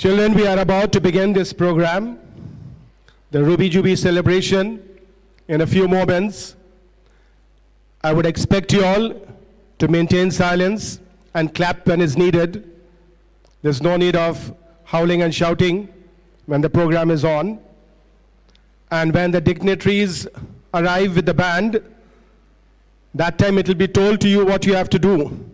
Children, we are about to begin this program, the Ruby Jubilee celebration, in a few moments. I would expect you all to maintain silence and clap when is needed. There's no need of howling and shouting when the program is on. And when the dignitaries arrive with the band, that time it will be told to you what you have to do.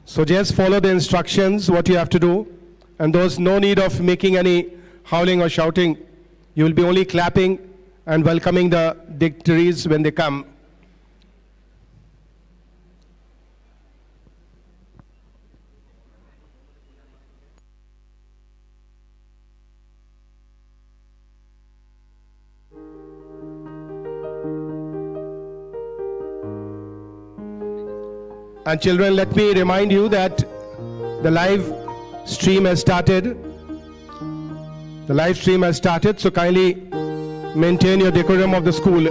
So just follow the instructions, what you have to do. And there's no need of making any howling or shouting. You will be only clapping and welcoming the dignitaries when they come. And children, let me remind you that the live stream has started. The live stream has started, so kindly maintain your decorum of the school.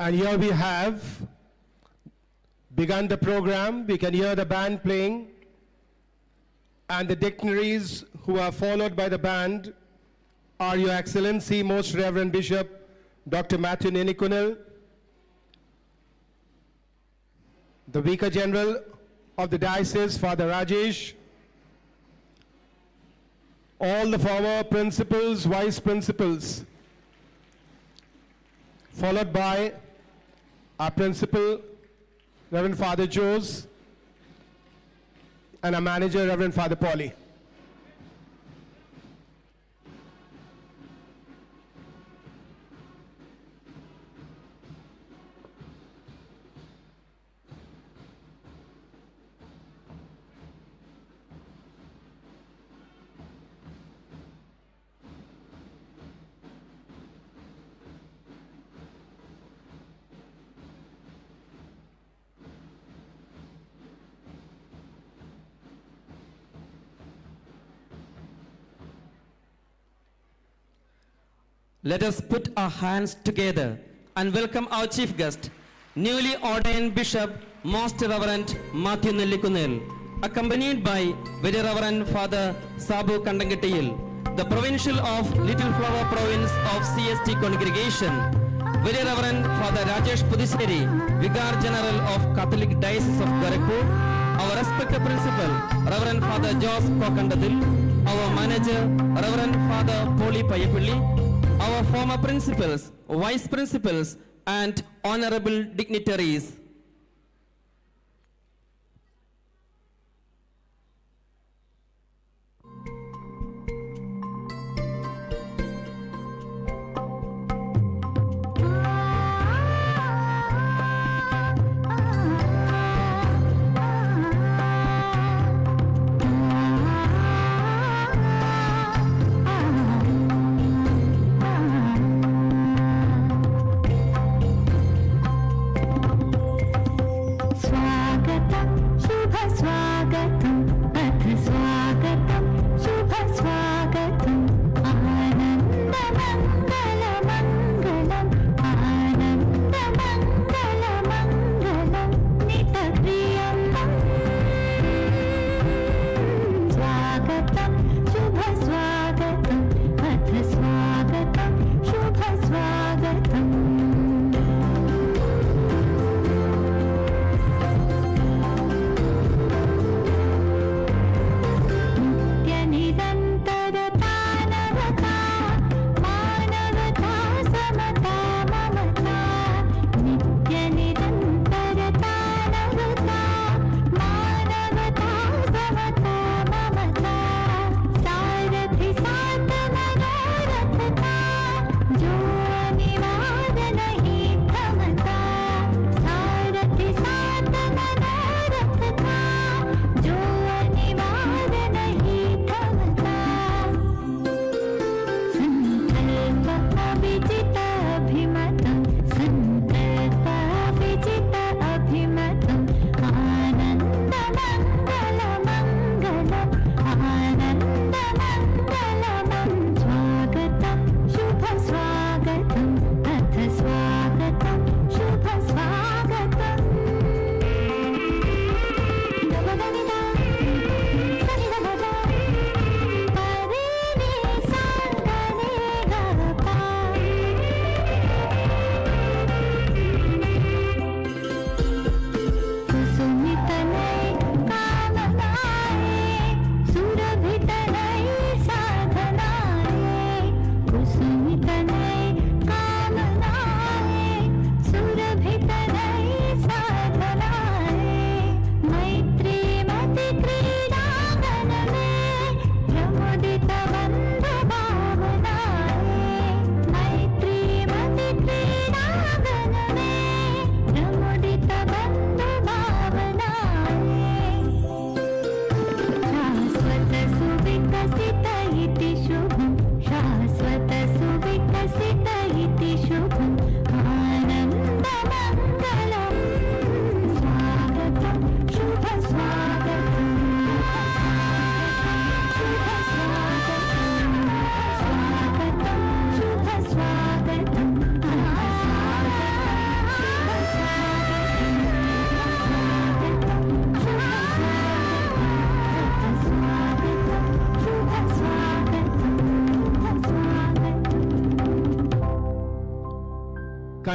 And here we have begun the program. We can hear the band playing. And the dignitaries who are followed by the band are Your Excellency, Most Reverend Bishop Dr. Mathew Nellikunnel, the Vicar General of the Diocese, Father Rajesh, all the former principals, vice principals, followed by our principal, Reverend Father Jose, and our manager, Reverend Father Paulie. Let us put our hands together and welcome our chief guest, newly ordained Bishop, Most Reverend Mathew Nellikunnel, accompanied by Very Reverend Father Sabu Kandangattiyil, the Provincial of Little Flower Province of CST Congregation, Very Reverend Father Rajesh Pudiseri, Vicar General of Catholic Diocese of Gorakhpur, our respected principal, Reverend Father Jose Kokandadil, our manager, Reverend Father Paulie Payapulli, our former principals, vice principals, and honorable dignitaries.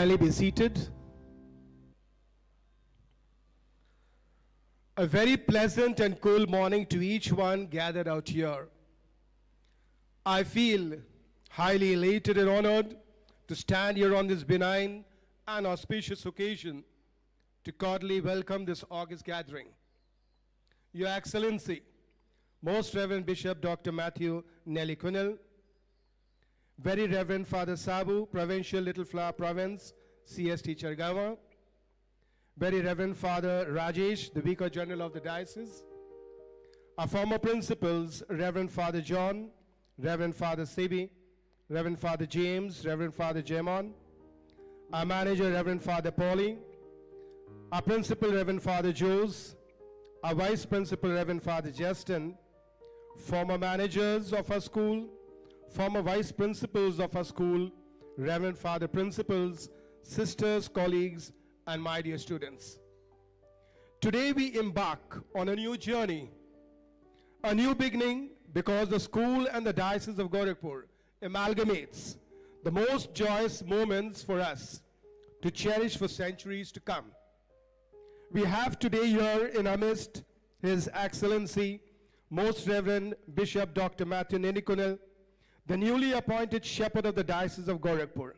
Kindly be seated. A very pleasant and cool morning to each one gathered out here. I feel highly elated and honored to stand here on this benign and auspicious occasion to cordially welcome this august gathering. Your Excellency, Most Reverend Bishop Dr. Mathew Nellikunnel, Very Reverend Father Sabu, Provincial Little Flower Province, CST Chargawa, Very Reverend Father Rajesh, the Vicar General of the Diocese, our former principals, Reverend Father John, Reverend Father Sebi, Reverend Father James, Reverend Father Jemon, our manager, Reverend Father Paulie, our principal, Reverend Father Jose, our vice principal, Reverend Father Justin, former managers of our school, former vice principals of our school, Reverend Father principals, sisters, colleagues, and my dear students. Today we embark on a new journey, a new beginning, because the school and the Diocese of Gorakhpur amalgamates the most joyous moments for us to cherish for centuries to come. We have today here in our midst His Excellency, Most Reverend Bishop Dr. Mathew Nellikunnel, the newly appointed Shepherd of the Diocese of Gorakhpur.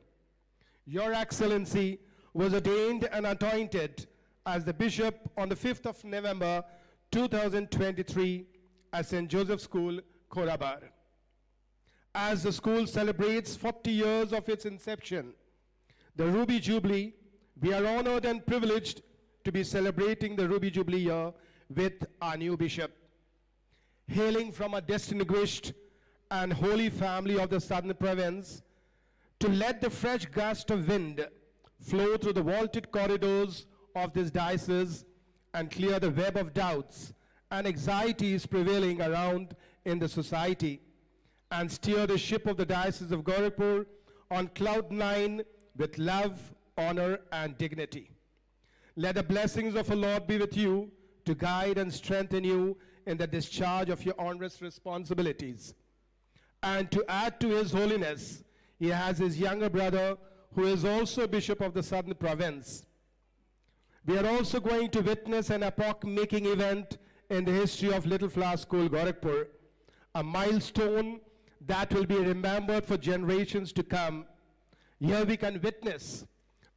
Your Excellency was ordained and anointed as the Bishop on the 5th of November 2023 at St. Joseph School, Korabar. As the school celebrates 40 years of its inception, the Ruby Jubilee, we are honored and privileged to be celebrating the Ruby Jubilee year with our new bishop. Hailing from a distinguished and holy family of the southern province, to let the fresh gust of wind flow through the vaulted corridors of this diocese and clear the web of doubts and anxieties prevailing around in the society, and steer the ship of the Diocese of Gorakhpur on cloud nine with love, honor, and dignity. Let the blessings of the Lord be with you to guide and strengthen you in the discharge of your onerous responsibilities. And to add to his holiness, he has his younger brother, who is also Bishop of the Southern Province. We are also going to witness an epoch-making event in the history of Little Flower School, Gorakhpur, a milestone that will be remembered for generations to come. Here we can witness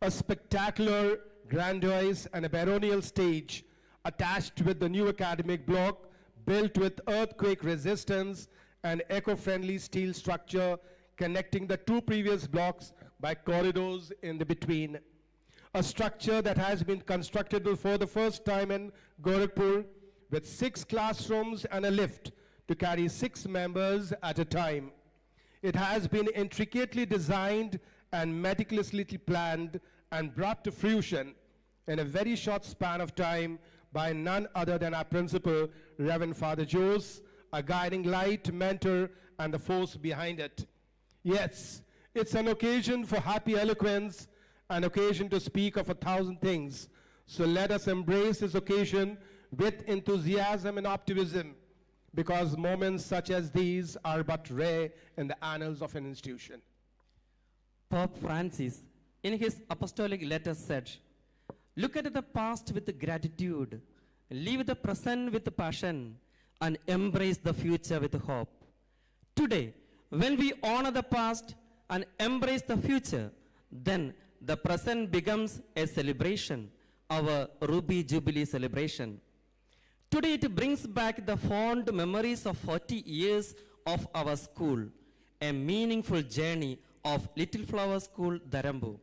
a spectacular, grandiose, and a baronial stage attached with the new academic block, built with earthquake resistance and eco-friendly steel structure connecting the two previous blocks by corridors in the between. A structure that has been constructed for the first time in Gorakhpur with 6 classrooms and a lift to carry 6 members at a time. It has been intricately designed and meticulously planned and brought to fruition in a very short span of time by none other than our principal, Reverend Father Jose, a guiding light, mentor, and the force behind it. Yes, it's an occasion for happy eloquence, an occasion to speak of 1,000 things. So let us embrace this occasion with enthusiasm and optimism, because moments such as these are but rare in the annals of an institution. Pope Francis, in his apostolic letter, said, "Look at the past with gratitude, live the present with passion, and embrace the future with hope." Today, when we honor the past and embrace the future, then the present becomes a celebration, our Ruby Jubilee celebration. Today it brings back the fond memories of 40 years of our school, a meaningful journey of Little Flower School, Dharambu.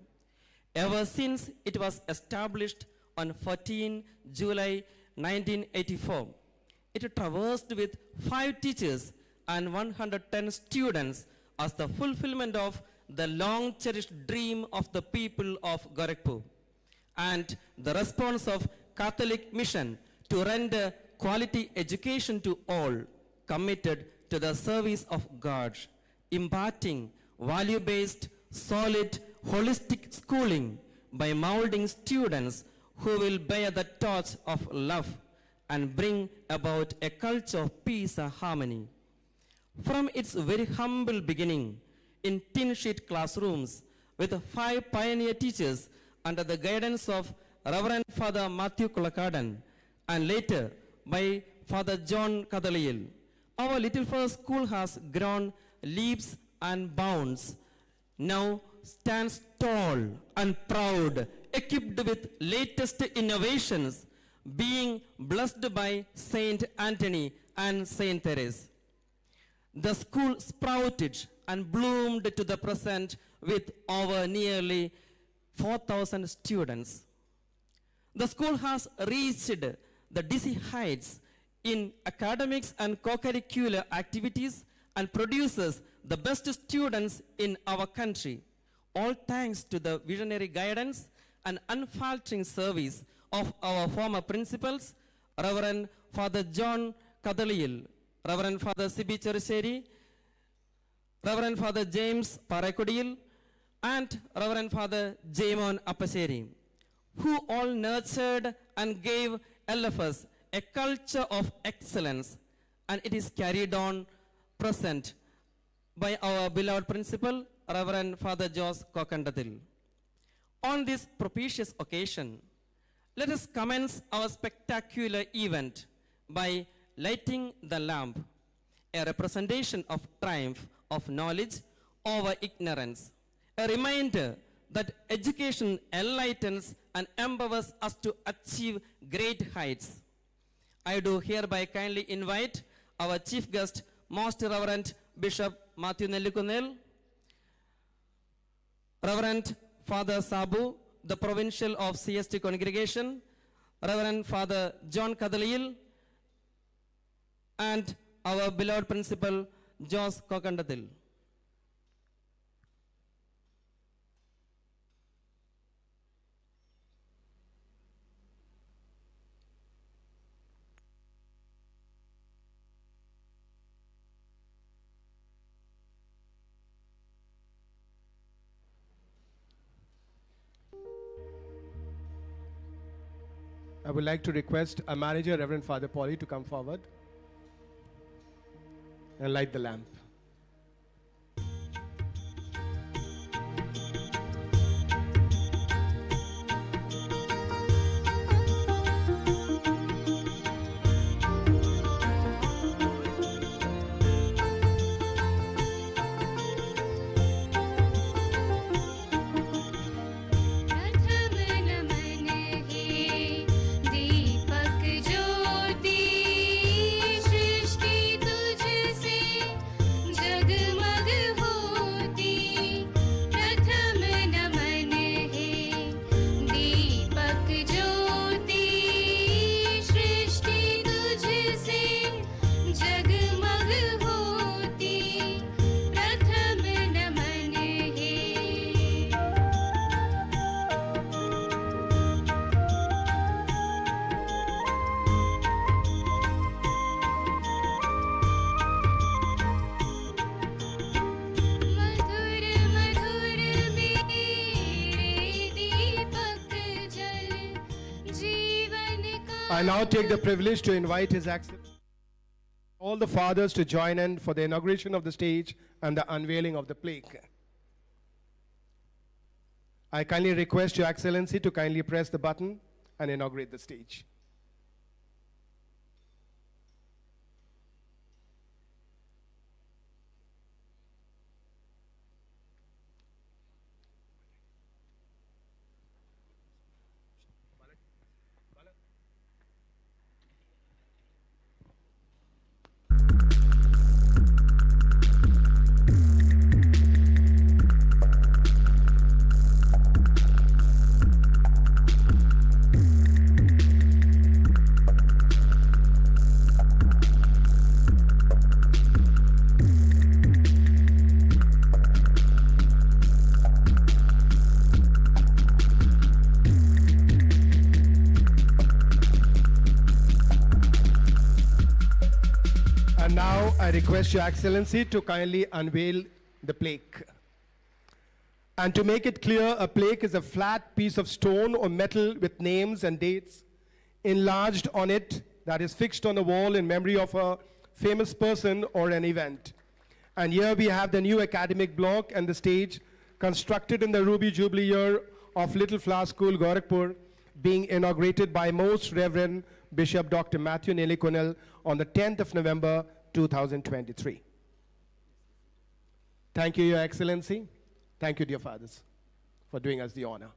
Ever since it was established on 14 July 1984, it traversed with 5 teachers and 110 students as the fulfillment of the long-cherished dream of the people of Gorakhpur, and the response of Catholic mission to render quality education to all, committed to the service of God, imparting value-based, solid, holistic schooling by molding students who will bear the torch of love and bring about a culture of peace and harmony. From its very humble beginning, in tin sheet classrooms with 5 pioneer teachers under the guidance of Reverend Father Mathew and later by Father John Kadaliyil. Our Little First School has grown leaps and bounds, now stands tall and proud, equipped with latest innovations, being blessed by Saint Anthony and Saint Therese. The school sprouted and bloomed to the present with over nearly 4,000 students. The school has reached the dizzy heights in academics and co-curricular activities and produces the best students in our country, all thanks to the visionary guidance and unfaltering service of our former principals, Reverend Father John Kadaliyil, Reverend Father Sibi Cherisheri, Reverend Father James Parakodil, and Reverend Father Jamon Appaseri, who all nurtured and gave LFS a culture of excellence, and it is carried on present by our beloved principal, Reverend Father Jos Kokandathil. On this propitious occasion, let us commence our spectacular event by lighting the lamp, a representation of triumph of knowledge over ignorance, a reminder that education enlightens and empowers us to achieve great heights. I do hereby kindly invite our chief guest, Most Reverend Bishop Mathew Nellikunnel, Reverend Father Sabu, the Provincial of CST Congregation, Reverend Father John Kadaliyil, and our beloved Principal, Jos Kokandathil. I would like to request our manager, Reverend Father Pauly, to come forward and light the lamp. I now take the privilege to invite His Excellency, all the fathers to join in for the inauguration of the stage and the unveiling of the plaque. I kindly request Your Excellency to kindly press the button and inaugurate the stage. I request Your Excellency to kindly unveil the plaque. And to make it clear, a plaque is a flat piece of stone or metal with names and dates enlarged on it that is fixed on the wall in memory of a famous person or an event. And here we have the new academic block and the stage constructed in the Ruby Jubilee year of Little Flower School, Gorakhpur, being inaugurated by Most Reverend Bishop Dr. Mathew Nellikunnel on the 10th of November, 2023. Thank you, Your Excellency. Thank you, dear fathers, for doing us the honor.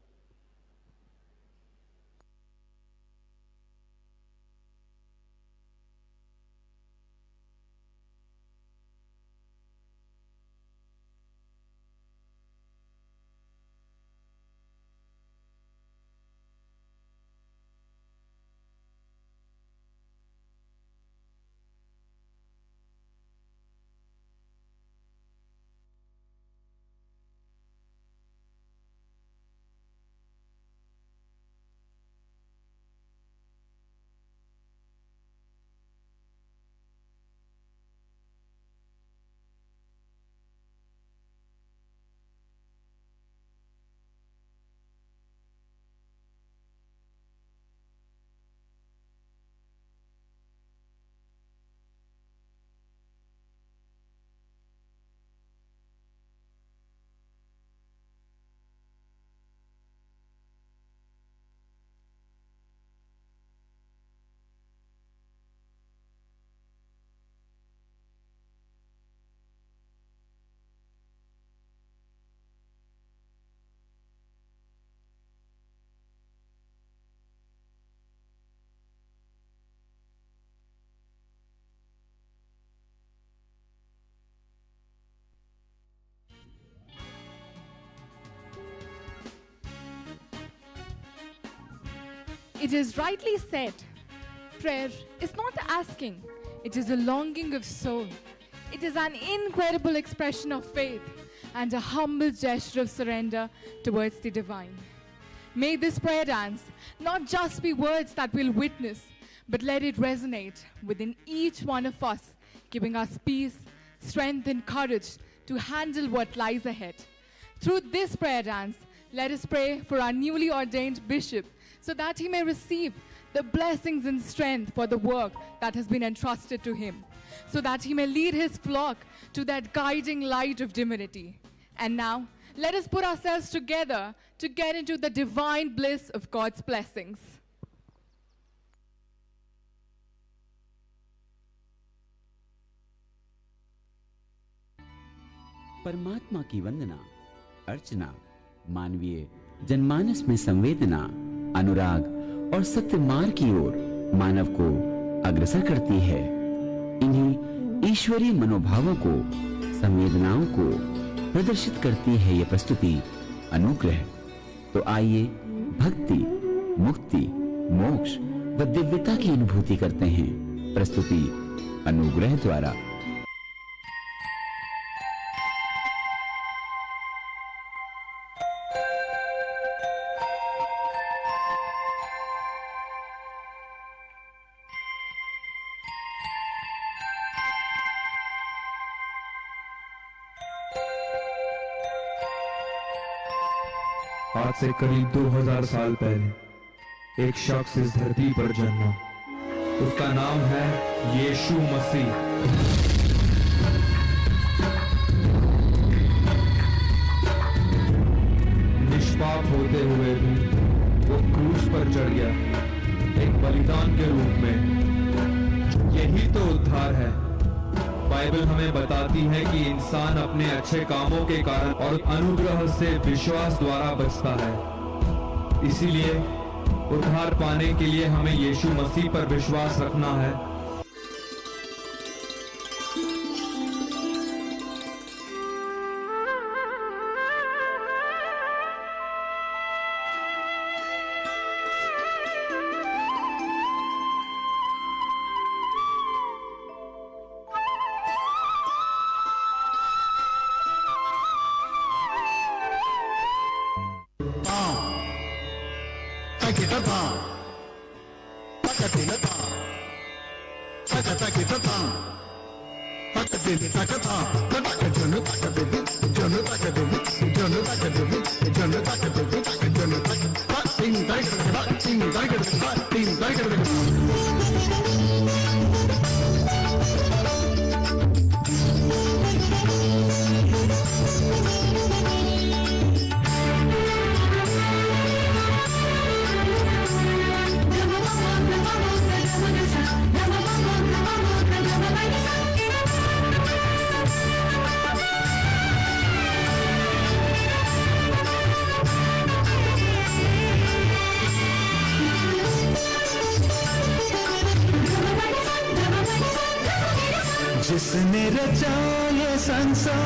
It is rightly said, prayer is not asking, it is a longing of soul. It is an incredible expression of faith and a humble gesture of surrender towards the divine. May this prayer dance not just be words that we'll witness, but let it resonate within each one of us, giving us peace, strength, and courage to handle what lies ahead. Through this prayer dance, let us pray for our newly ordained bishop, so that he may receive the blessings and strength for the work that has been entrusted to him, so that he may lead his flock to that guiding light of divinity. And now, let us put ourselves together to get into the divine bliss of God's blessings. परमात्मा की वंदना, अर्चना, मानवीय जनमानस में संवेदना, अनुराग और सत्य मार्ग की ओर मानव को अग्रसर करती है। इन्हीं ईश्वरीय मनोभावों को, संवेदनाओं को प्रदर्शित करती है यह प्रस्तुति अनुग्रह। तो आइए भक्ति, मुक्ति, मोक्ष व दिव्यता की अनुभूति करते हैं प्रस्तुति अनुग्रह द्वारा। आज से करीब 2000 साल पहले एक शख्स इस धरती पर जन्मा। उसका नाम है यीशु मसीह। निष्पाप होते हुए भी वो क्रूस पर चढ़ गया, एक बलिदान के रूप में। यही तो उद्धार है। बाइबल हमें बताती है कि इंसान अपने अच्छे कामों के कारण और अनुग्रह से विश्वास द्वारा बचता है। इसीलिए उद्धार पाने के लिए हमें यीशु मसीह पर विश्वास रखना है। जिसने रचा ये संसार,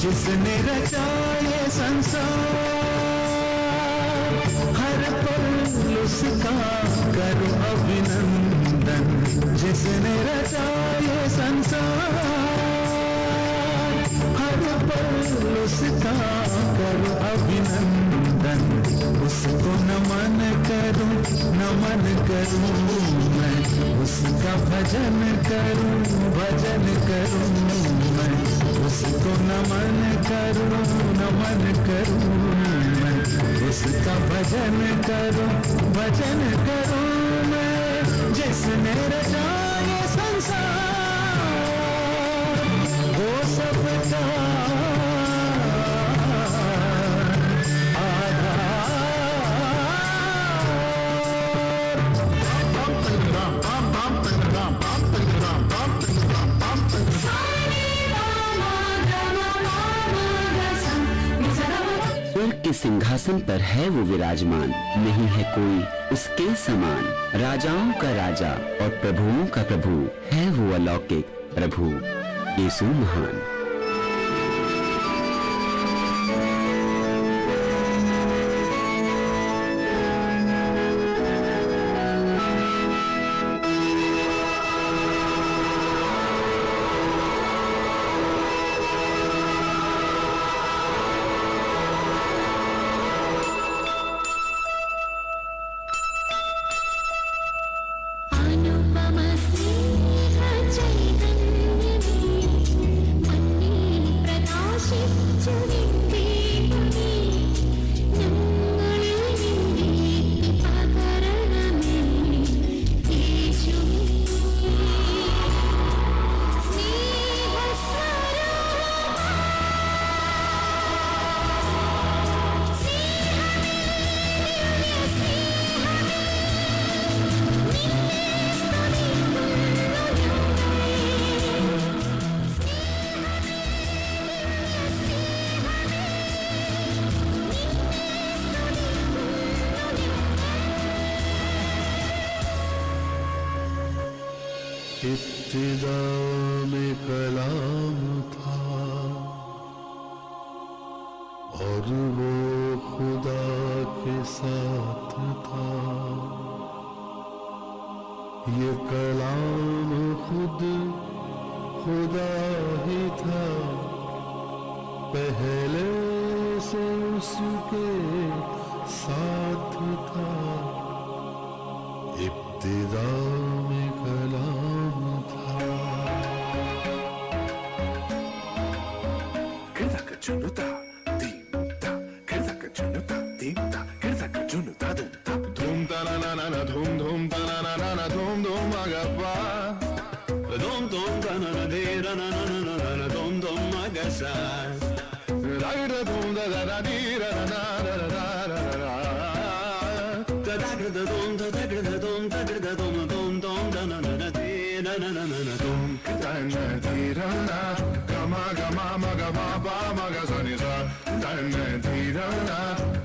जिसने रचा ये संसार, हर पल उसका करो अभिनंदन। जिसने रचा ये संसार, हर पल उसका करो अभिनंदन। उसको नमन करूं मैं, उसका भजन करूं मैं, उसको नमन करूं मैं, उसका भजन करूं मैं। जिसने रचा ये संसार, वो सबका स्वर्ग के सिंहासन पर है वो विराजमान, नहीं है कोई उसके समान। राजाओं का राजा और प्रभुओं का प्रभु है वो अलौकिक प्रभु यीशु महान। इब्तिदा में कलाम था और वो खुदा के साथ था। ये कलाम खुद खुदा ही था, पहले से उसके साथ था। इब्तिदा में कलाम था। Kırdaka chunuta dimta, kırdaka chunuta dimta, kırdaka chunuta dumta. Dum ta na na na na dum dum ta na na na na dum dum agapa. Dum dum ta na na de na na na na na na dum dum agasa. Da da dum da da da di da na na na na na na. Da da da dum da da da dum da da dum dum dum da na na na di na na na na dum. Da na di da na. Gama gama ma gama ba ma ga sa ni sa. Da na di da na.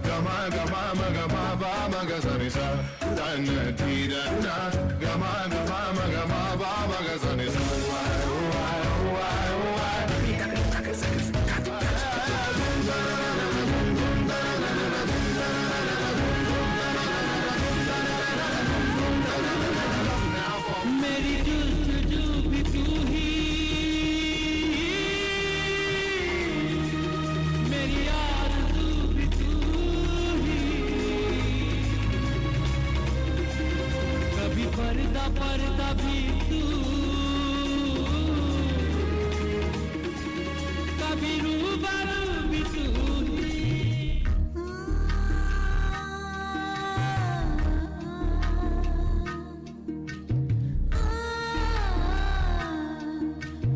Gama gama ma gama ba ma ga sa ni sa. Da na di da na. Gama gama ma gama ba ma ga sa ni sa. मेरी जुस्तजू भी तू ही, मेरी आरज़ू भी तू ही। कभी पर्दा पर्दा भी तू, कभी रूबरू भी तू ही।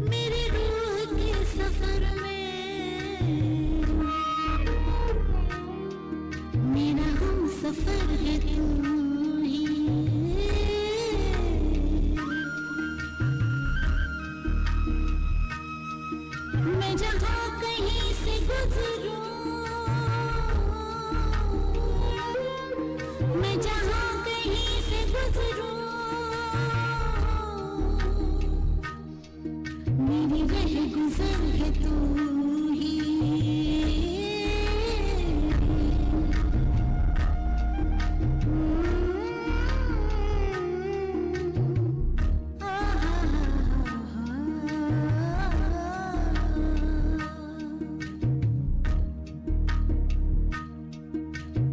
मेरे रूह के सफर में मेरा हम सफर है तू ही। मैं जहाँ कहीं से तू ही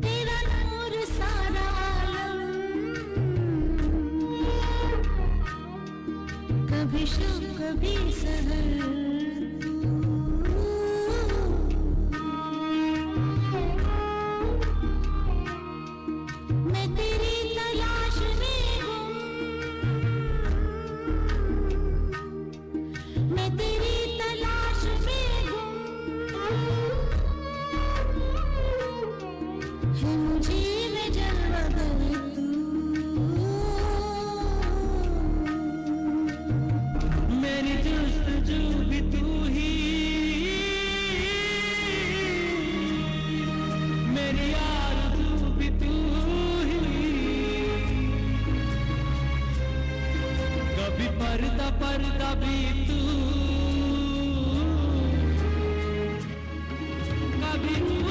तेरा नूर सारा आलम कभी शुभ कभी सहर मैं तेरी तलाश में गुम मैं तेरी तलाश में गुम है मुझे में जलवा दे तू मेरी जस्तजू भी तू ही मेरी आरज़ू भी तू ही कभी पर्दा पर्दा भी तू कभी तू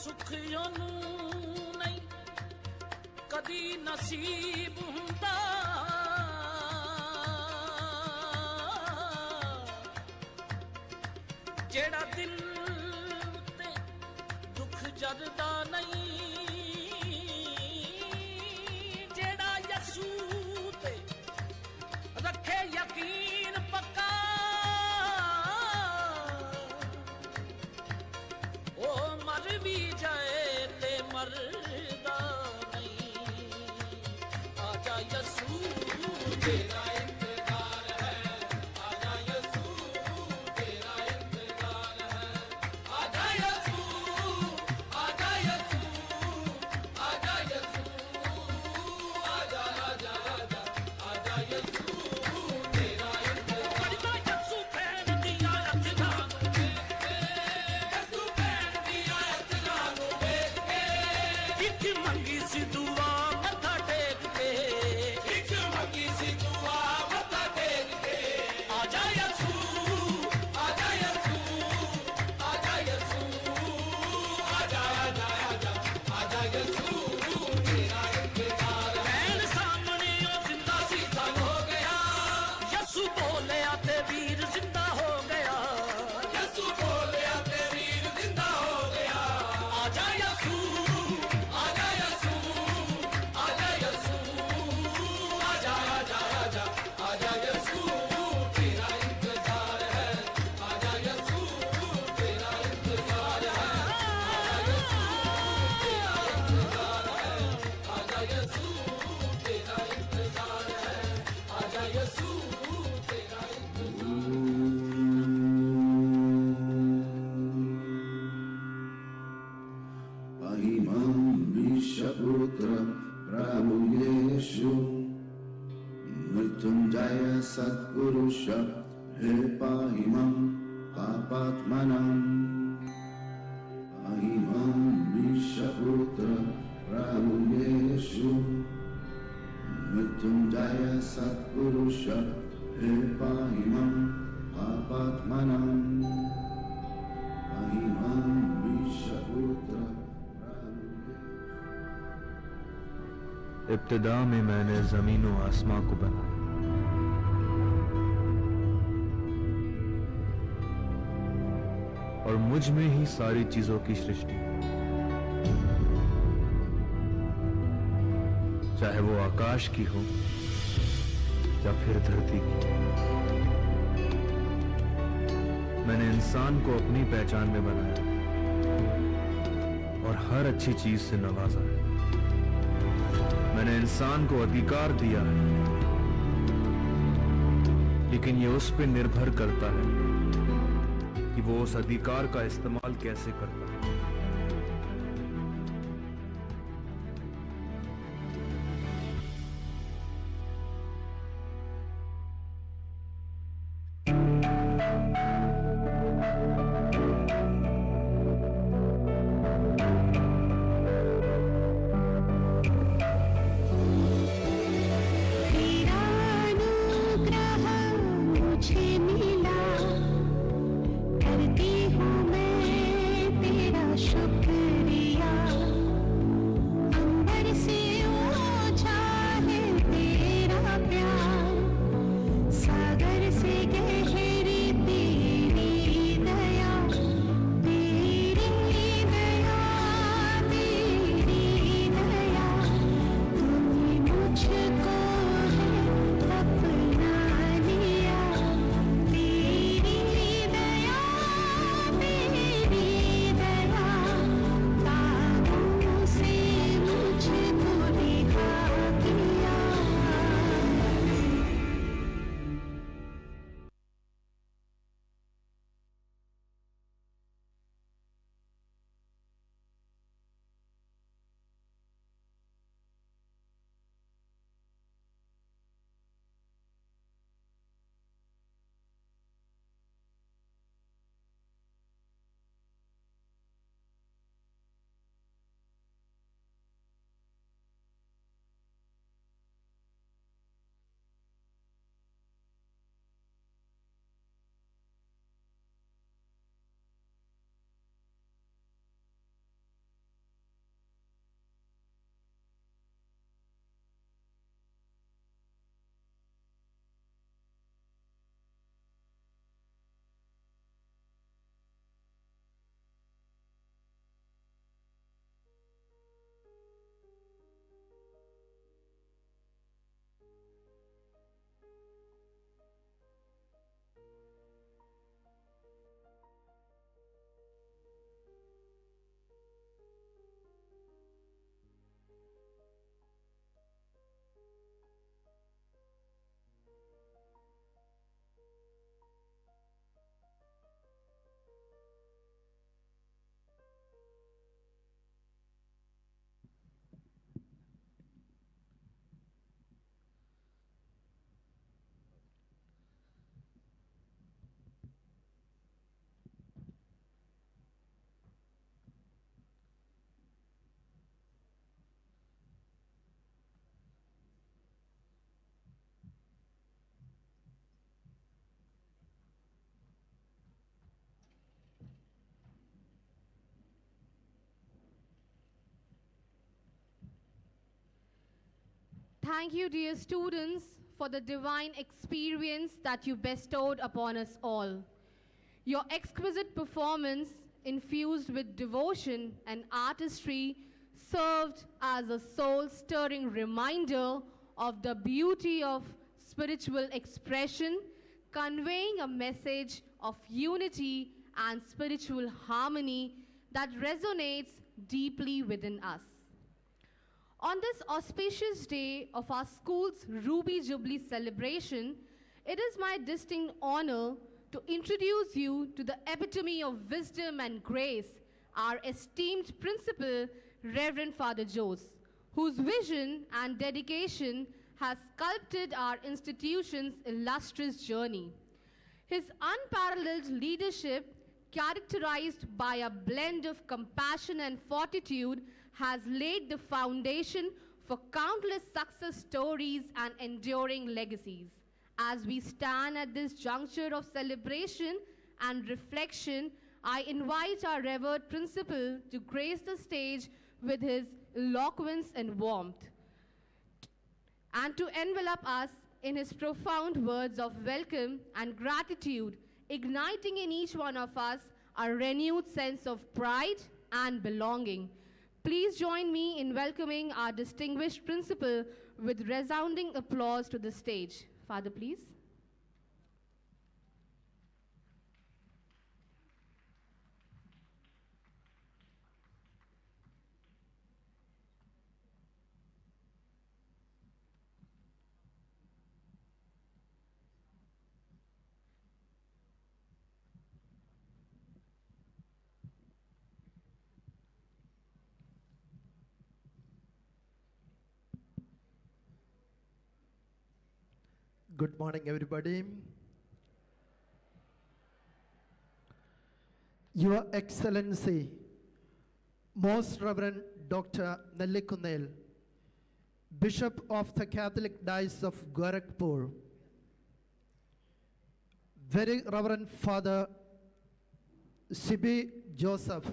ਸੁਖਿਆਂ ਨੂੰ ਨਹੀਂ ਕਦੀ ਨਸੀਬ ਹੁੰਦਾ ਜਿਹੜਾ ਦਿਲ ਉੱਤੇ ਦੁੱਖ ਜਰਦਾ ਨਹੀਂ ਜਿਹੜਾ ਯਸੂ ਤੇ ਰੱਖੇ ਯਕੀਨ ਪੱਕਾ ਉਹ ਮਰ ਵੀ ਜਾਏ ਤੇ ਮਰਦਾ ਨਹੀਂ ਆਜਾ ਯਸੂ ਤੇਰਾ ਇੰਤਜ਼ਾਰ ਹੈ ਆਜਾ ਯਸੂ ਤੇਰਾ ਇੰਤਜ਼ਾਰ ਹੈ ਆਜਾ ਯਸੂ ਆਜਾ ਯਸੂ ਆਜਾ ਯਸੂ ਆਜਾ ਆਜਾ ਆਜਾ ਆਜਾ ਯਸੂ ਤੇਰਾ ਇੰਤਜ਼ਾਰ ਬੜਾ ਯਸੂ ਭੈਣ ਦੀ ਆਇਤ ਜਾਨ ਮੰਗੀ ਸੀ ਦੁਆ ਮੱਥਾ ਟੇਕ ਕੇ ਇੱਕ ਮੰਗੀ ਸੀ ਦੁਆ ਮੱਥਾ ਟੇਕ ਕੇ ਆਜਾ ਯਸੂ ਆਜਾ ਯਸੂ ਆਜਾ ਯਸੂ ਆਜਾ ਆਜਾ ਆਜਾ ਆਜਾ ਯਸੂ ਤੇਰਾ ਇੰਤਜ਼ਾਰ ਭੈਣ ਸਾਹਮਣੇ ਉਹ ਜ਼ਿੰਦਾ ਸੀ ਤੰਗ ਹੋ ਗਿਆ ਯਸੂ ਬੋਲਿਆ ਤੇ ਵੀਰ ਜ਼ਿੰਦਾ ਹੋ ਗਿਆ ਯਸੂ ਬੋਲਿਆ ਤੇ ਵੀਰ ਜ਼ਿੰਦਾ ਹੋ ਗਿਆ ਆਜਾ ਯਸੂ आजा यसू तेरा इंतजार है आजा यसू तेरा इंतजार है आजा यसू तेरा इंतजार है आजा यसू तेरा इंतजार है महिमं विश्वपुत्र प्रभु यीशु मृत्युंजय सद्गुरुश हे पाहिमं पापात्मनं पाहिमं विश्वपुत्र मृत्युंजय सत्पुरुष हे पाहिमं पापात्मनं पाहिमं विश्वपुत्र इब्तिदा में मैंने जमीन और आसमां को बनाया, और मुझ में ही सारी चीजों की सृष्टि, चाहे वो आकाश की हो या फिर धरती की। मैंने इंसान को अपनी पहचान में बनाया और हर अच्छी चीज से नवाजा है। मैंने इंसान को अधिकार दिया है, लेकिन ये उस पर निर्भर करता है कि वो उस अधिकार का इस्तेमाल कैसे करता है। Thank you, dear students, for the divine experience that you bestowed upon us all. Your exquisite performance, infused with devotion and artistry, served as a soul-stirring reminder of the beauty of spiritual expression, conveying a message of unity and spiritual harmony that resonates deeply within us. On this auspicious day of our school's Ruby Jubilee celebration, it is my distinct honor to introduce you to the epitome of wisdom and grace, our esteemed principal, Reverend Father Jose, whose vision and dedication has sculpted our institution's illustrious journey. His unparalleled leadership, characterized by a blend of compassion and fortitude, has laid the foundation for countless success stories and enduring legacies. As we stand at this juncture of celebration and reflection, I invite our revered principal to grace the stage with his eloquence and warmth, and to envelop us in his profound words of welcome and gratitude, igniting in each one of us a renewed sense of pride and belonging. Please join me in welcoming our distinguished principal with resounding applause to the stage. Father, please. Good morning, everybody. Your Excellency, Most Reverend Dr. Nellikunnel, Bishop of the Catholic Diocese of Gorakhpur, Very Reverend Father Sibi Joseph,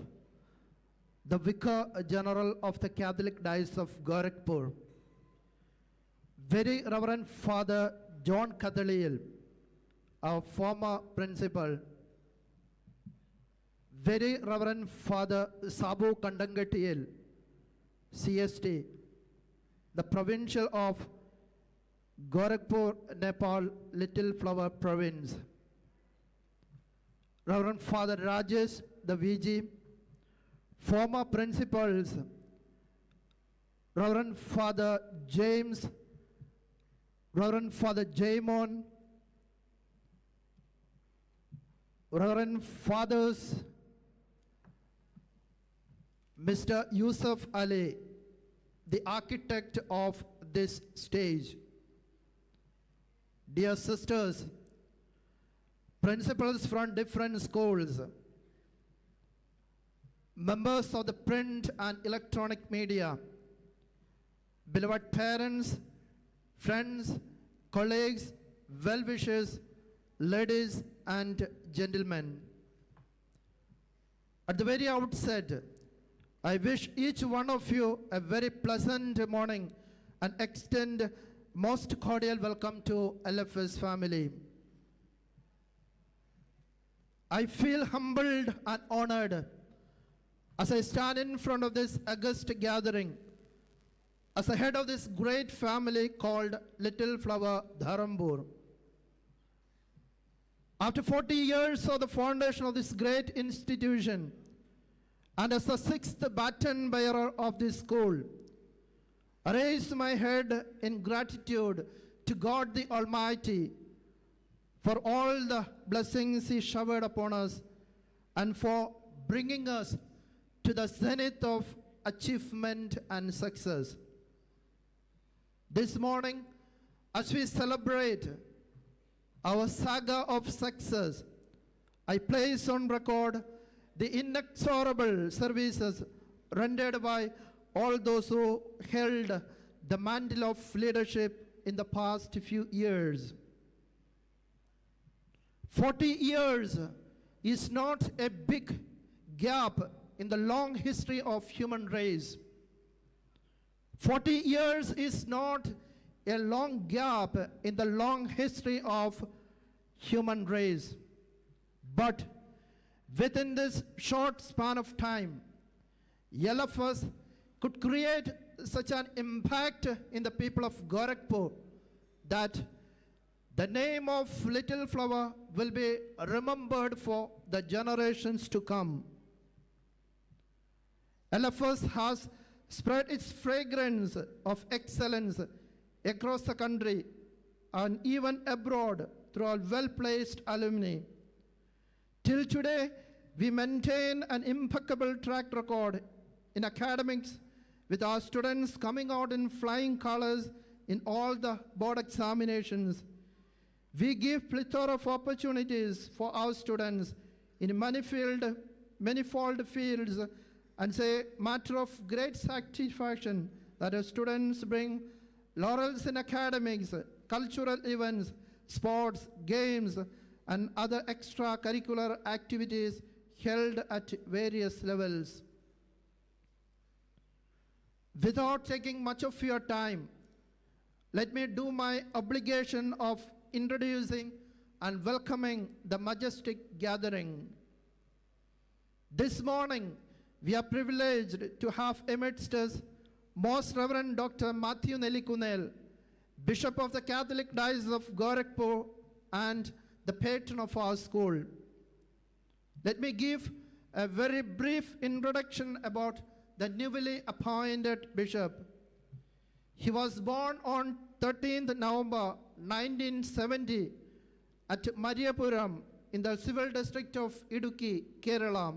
the Vicar General of the Catholic Diocese of Gorakhpur, Very Reverend Father John Kadhaliyil, our former principal, Very Reverend Father Sabu Kandangatiyil, CST, the Provincial of Gorakhpur, Nepal, Little Flower Province, Reverend Father Rajesh, the VG, former principals, Reverend Father James, Reverend Father Jaimon, Reverend Fathers, Mr. Yusuf Ali, the architect of this stage. Dear sisters, principals from different schools, members of the print and electronic media, beloved parents, friends, colleagues, well-wishers, ladies and gentlemen. At the very outset, I wish each one of you a very pleasant morning and extend most cordial welcome to LFS family. I feel humbled and honored as I stand in front of this august gathering as the head of this great family called Little Flower Dharampur. After 40 years of the foundation of this great institution, and as the sixth baton bearer of this school, I raise my head in gratitude to God the Almighty for all the blessings He showered upon us and for bringing us to the zenith of achievement and success. This morning, as we celebrate our saga of success, I place on record the inexorable services rendered by all those who held the mantle of leadership in the past few years. 40 years is not a big gap in the long history of human race. 40 years is not a long gap in the long history of human race. But within this short span of time, LFS could create such an impact in the people of Gorakhpur that the name of Little Flower will be remembered for the generations to come. LFS has spread its fragrance of excellence across the country and even abroad through our well-placed alumni. Till today, we maintain an impeccable track record in academics, with our students coming out in flying colors in all the board examinations. We give plethora of opportunities for our students in manifold fields, and say matter of great satisfaction that our students bring laurels in academics, cultural events, sports, games, and other extracurricular activities held at various levels. Without taking much of your time, let me do my obligation of introducing and welcoming the majestic gathering. This morning, we are privileged to have amidst us Most Reverend Dr. Mathew Nellikunnel, Bishop of the Catholic Diocese of Gorakhpur and the patron of our school. Let me give a very brief introduction about the newly appointed bishop. He was born on 13th November 1970 at Mariapuram in the civil district of Idukki, Kerala.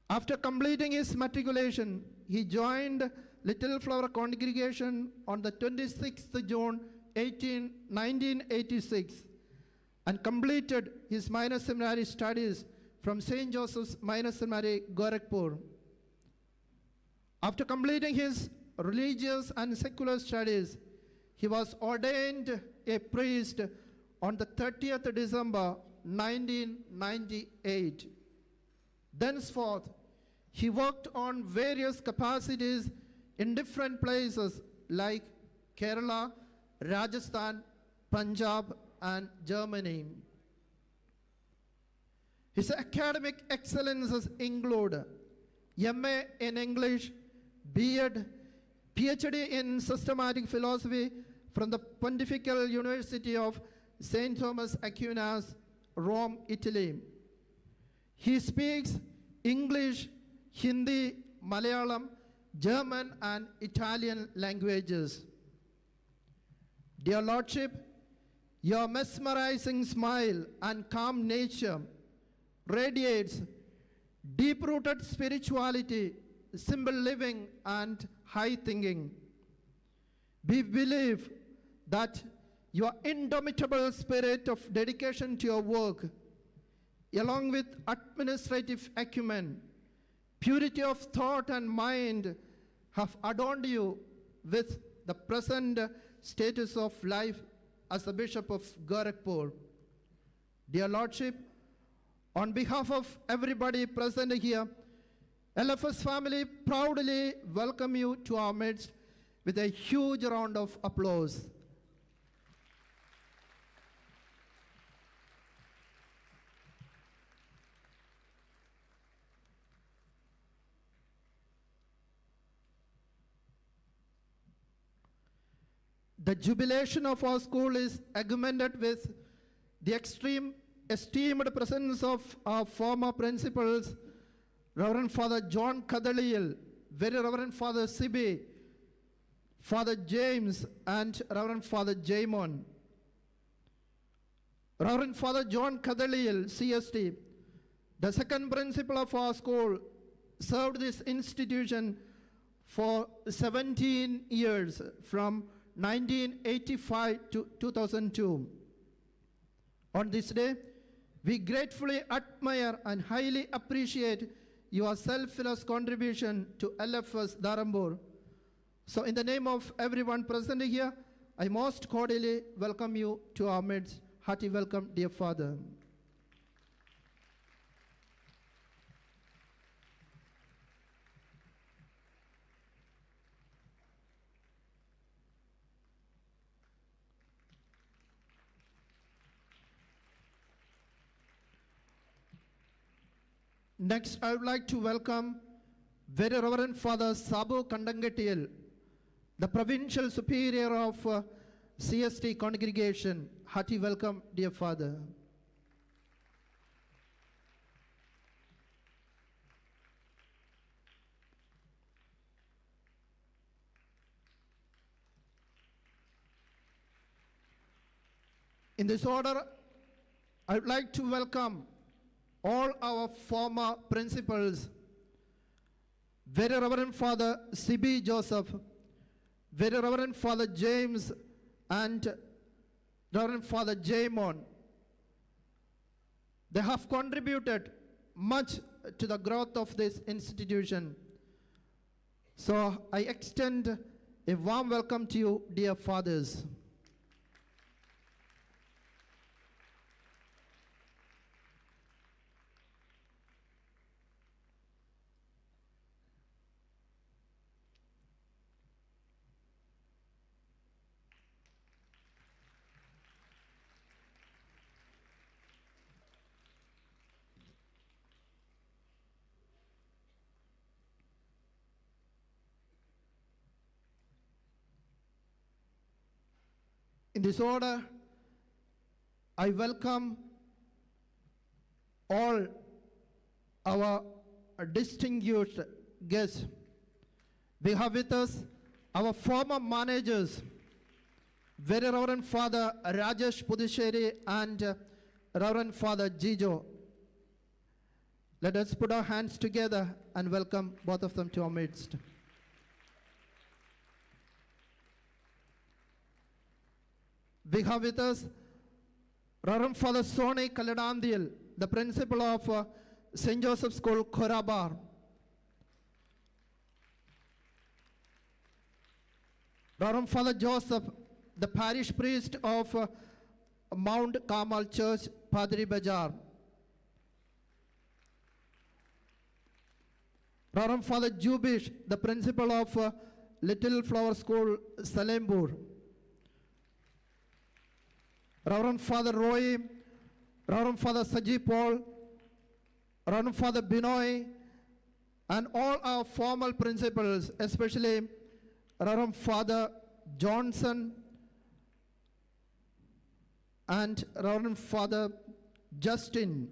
After completing his matriculation, he joined Little Flower Congregation on the 26th June 1986 and completed his minor seminary studies from St. Joseph's Minor Seminary, Gorakhpur. After completing his religious and secular studies, he was ordained a priest on the 30th December 1998. Thenceforth, he worked on various capacities in different places like Kerala, Rajasthan, Punjab, and Germany. His academic excellences include MA in English, B.Ed, PhD in systematic philosophy from the Pontifical University of St. Thomas Aquinas, Rome, Italy. He speaks English, Hindi, Malayalam, German, and Italian languages. Dear Lordship, your mesmerizing smile and calm nature radiates deep-rooted spirituality, simple living, and high thinking. We believe that your indomitable spirit of dedication to your work, along with administrative acumen, purity of thought and mind, have adorned you with the present status of life as the Bishop of Gorakhpur. Dear Lordship, on behalf of everybody present here, LFS family proudly welcome you to our midst with a huge round of applause. The jubilation of our school is augmented with the extreme esteemed presence of our former principals, Reverend Father John Kadaliyal, Very Reverend Father Sibi, Father James, and Reverend Father Jaimon. Reverend Father John Kadaliyal, CST, the second principal of our school, served this institution for 17 years from 1985 to 2002. On this day, we gratefully admire and highly appreciate your selfless contribution to LFS Dharampur. So in the name of everyone present here, I most cordially welcome you to our midst. Hearty welcome, dear Father. Next, I would like to welcome Very Reverend Father Sabu Kandangatiyal, the Provincial Superior of CST Congregation. Hearty welcome, dear Father. In this order, I would like to welcome all our former principals, Very Reverend Father C.B. Joseph, Very Reverend Father James, and Reverend Father Jaimon. They have contributed much to the growth of this institution. So I extend a warm welcome to you, dear fathers. In this order, I welcome all our distinguished guests. We have with us our former managers, Very Reverend Father Rajesh Pudisheri and Reverend Father Jijo. Let us put our hands together and welcome both of them to our midst. We have with us Reverend Father Soni Kaladandil, the principal of St. Joseph School, Korabar. Reverend Father Joseph, the parish priest of Mount Carmel Church, Padri Bajar. Reverend Father Jubilee, the principal of Little Flower School, Salembur. Reverend Father Roy, Reverend Father Saji Paul, Reverend Father Binoy, and all our formal principals, especially Reverend Father Johnson and Reverend Father Justin.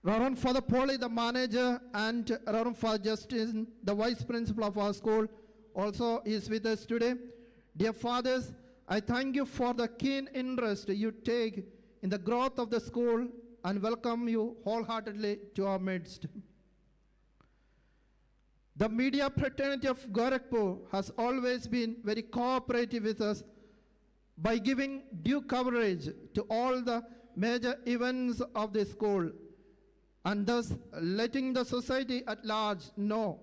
Reverend Father Paulie, the manager, and Reverend Father Justin, the vice principal of our school, also is with us today. Dear fathers, I thank you for the keen interest you take in the growth of the school and welcome you wholeheartedly to our midst. The media fraternity of Gorakhpur has always been very cooperative with us by giving due coverage to all the major events of the school, and thus letting the society at large know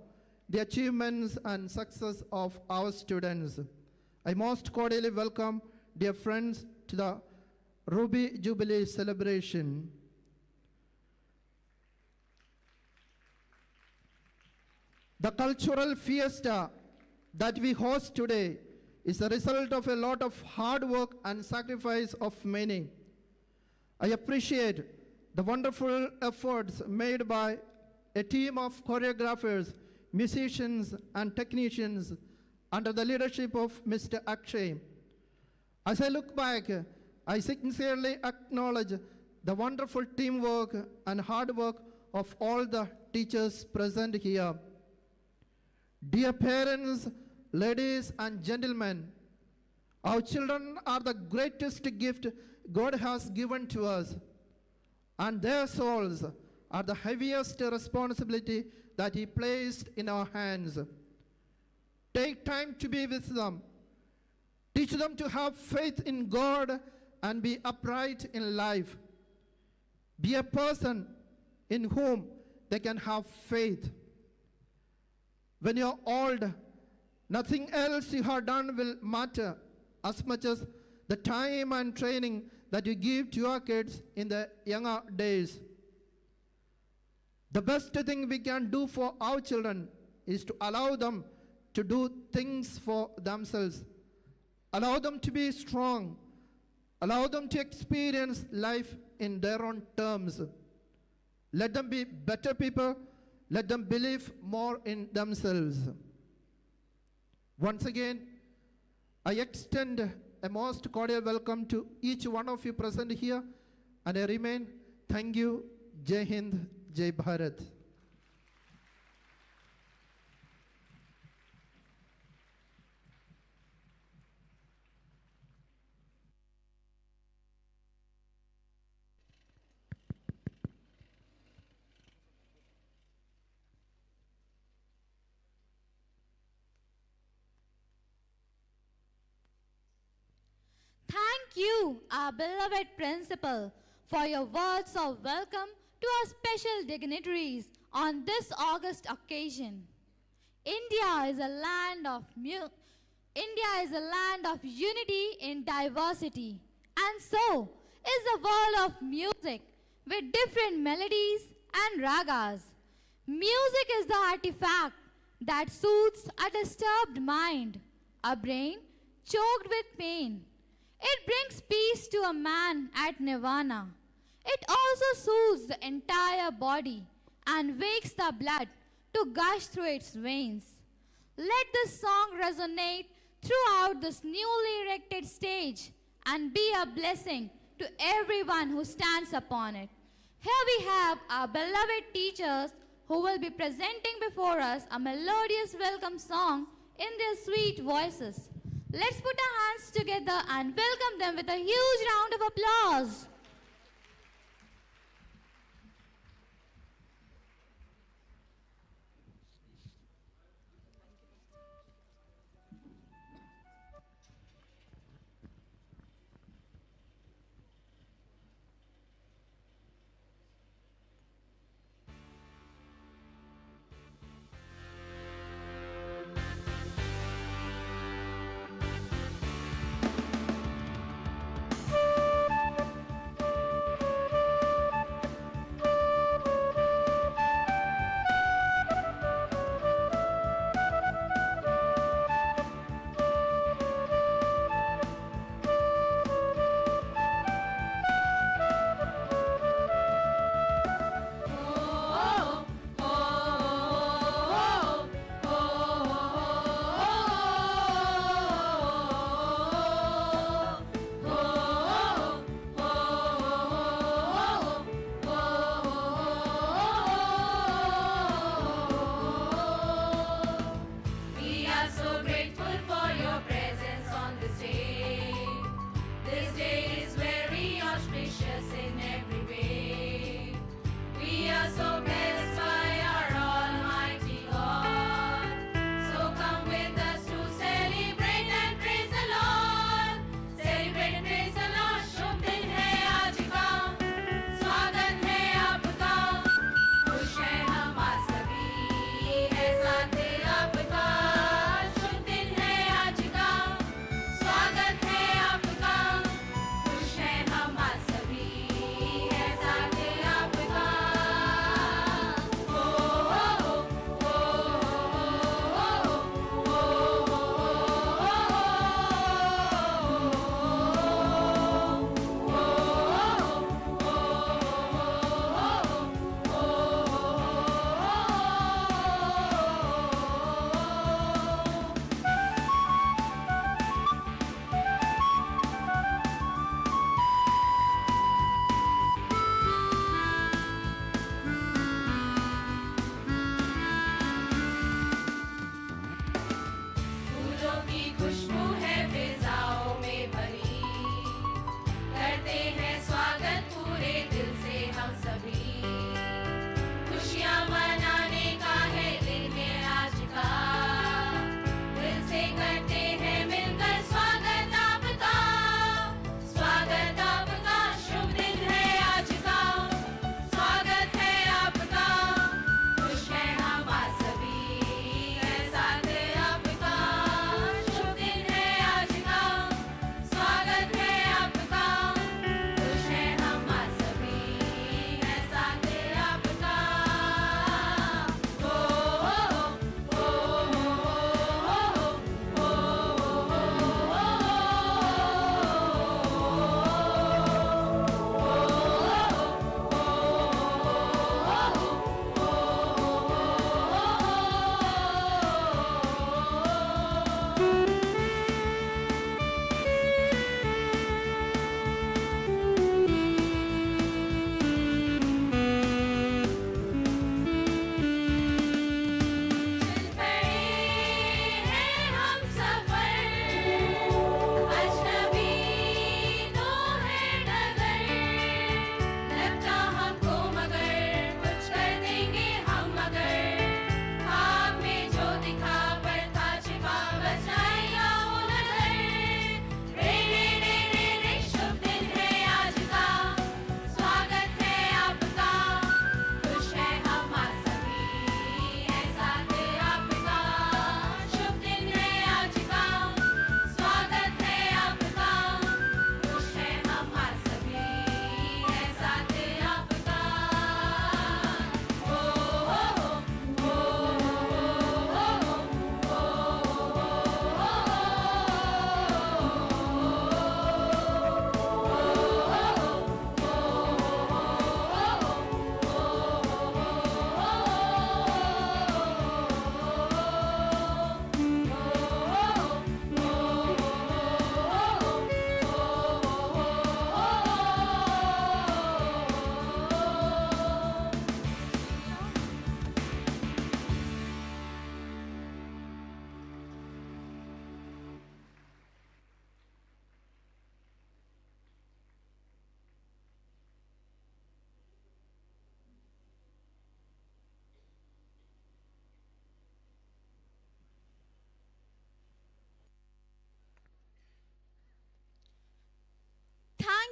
the achievements and success of our students. I most cordially welcome, dear friends, to the Ruby Jubilee celebration. The cultural fiesta that we host today is the result of a lot of hard work and sacrifice of many. I appreciate the wonderful efforts made by a team of choreographers, musicians, and technicians under the leadership of Mr. Akshay. As I look back, I sincerely acknowledge the wonderful teamwork and hard work of all the teachers present here. Dear parents, ladies and gentlemen, our children are the greatest gift God has given to us, and their souls are the heaviest responsibility that He placed in our hands. Take time to be with them. Teach them to have faith in God and be upright in life. Be a person in whom they can have faith. When you're old, nothing else you have done will matter as much as the time and training that you give to your kids in the younger days. The best thing we can do for our children is to allow them to do things for themselves. Allow them to be strong. Allow them to experience life in their own terms. Let them be better people. Let them believe more in themselves. Once again, I extend a most cordial welcome to each one of you present here, and I remain. Thank you. Jai Hind, Jai Bharat. Thank you, our beloved principal, for your words of welcome to our special dignitaries on this August occasion. India is a land of unity in diversity, and so is the world of music with different melodies and ragas. Music is the artifact that soothes a disturbed mind, a brain choked with pain. It brings peace to a man at nirvana. It also soothes the entire body and wakes the blood to gush through its veins. Let this song resonate throughout this newly erected stage and be a blessing to everyone who stands upon it. Here we have our beloved teachers who will be presenting before us a melodious welcome song in their sweet voices. Let's put our hands together and welcome them with a huge round of applause.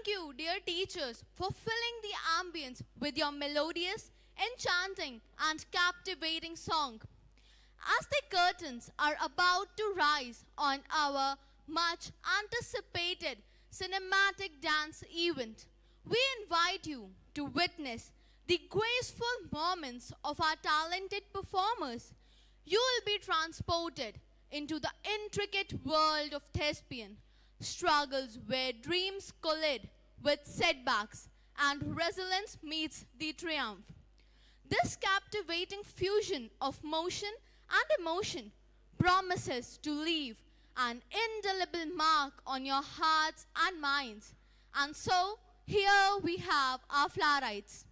Thank you, dear teachers, for filling the ambience with your melodious, enchanting, and captivating song. As the curtains are about to rise on our much anticipated cinematic dance event, we invite you to witness the graceful moments of our talented performers. You will be transported into the intricate world of thespian struggles where dreams collide with setbacks and resilience meets the triumph. This captivating fusion of motion and emotion promises to leave an indelible mark on your hearts and minds. And so, here we have our Flowerites.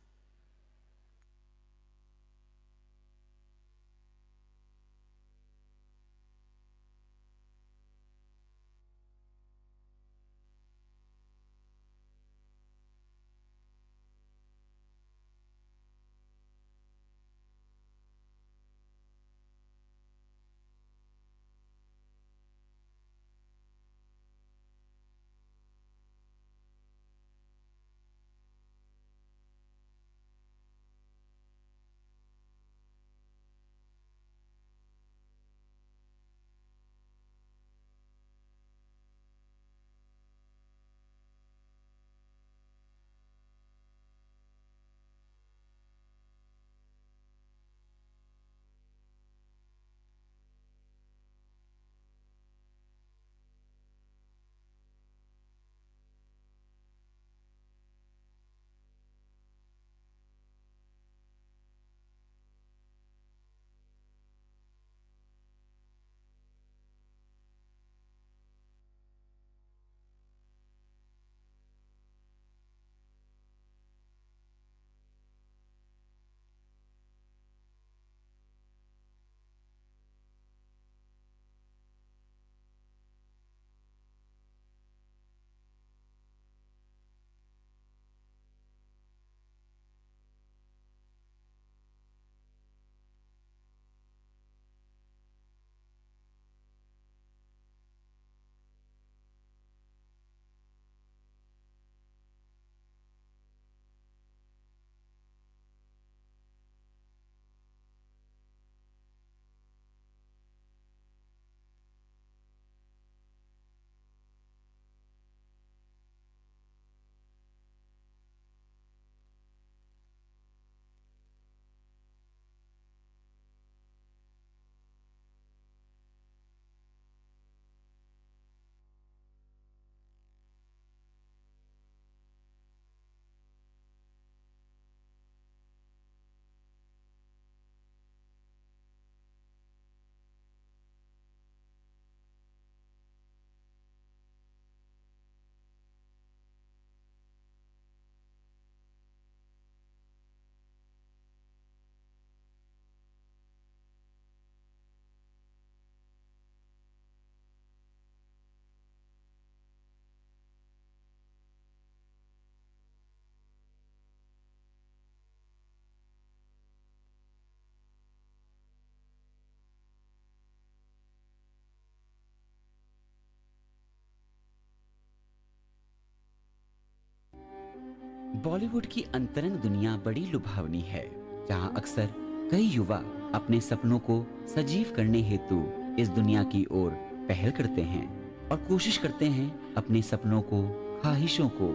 Bollywood की अंतरंग दुनिया बड़ी लुभावनी है, जहां अक्सर कई युवा अपने सपनों को सजीव करने हेतु इस दुनिया की ओर पहल करते हैं और कोशिश करते हैं अपने सपनों को, ख्वाहिशों को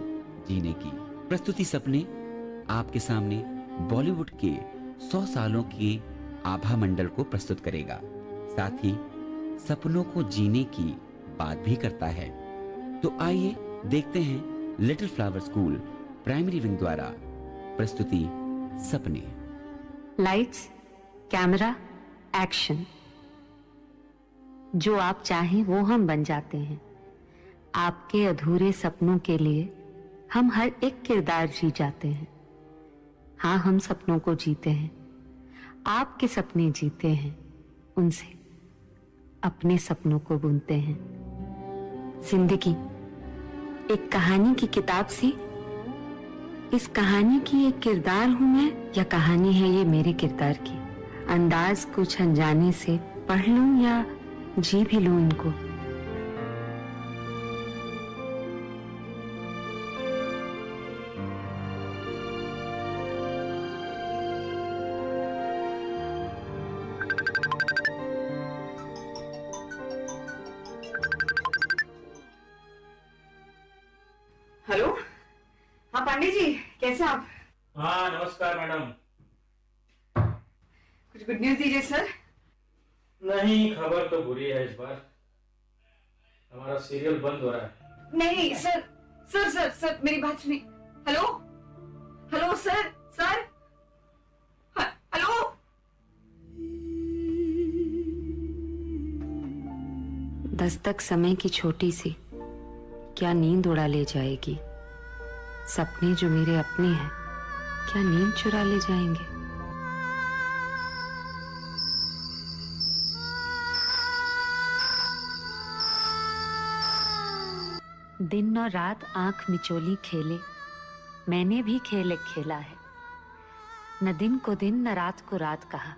जीने की। प्रस्तुति सपने आपके सामने बॉलीवुड के 100 सालों के आभा मंडल को प्रस्तुत करेगा, साथ ही सपनों को जीने की बात भी करता है। तो आइए देखते हैं little flower school primary wing द्वारा प्रस्तुति सपने। Lights, camera, action. जो आप चाहें वो हम बन जाते हैं। आपके अधूरे सपनों के लिए हम हर एक किरदार जी जाते हैं। हाँ, हम सपनों को जीते हैं। आपके सपने जीते हैं, उनसे अपने सपनों को बुनते हैं। जिंदगी एक कहानी की किताब सी, इस कहानी की एक किरदार हूं मैं, या कहानी है ये मेरे किरदार की। अंदाज कुछ अनजाने से पढ़ लूं या जी भी लूं इनको। पांडे जी कैसे आप? हाँ नमस्कार मैडम। कुछ गुड न्यूज दीजिए सर। नहीं, खबर तो बुरी है इस बार। हमारा सीरियल बंद हो रहा है। नहीं सर सर सर सर मेरी बात सुनिए। Hello hello sir sir hello. Dastak समय की छोटी सी क्या नींद उड़ा ले जाएगी। सपने जो मेरे अपने हैं क्या नींद चुरा ले जाएंगे। दिन और रात आंख मिचोली खेले, मैंने भी खेल एक खेला है। न दिन को दिन न रात को रात कहा,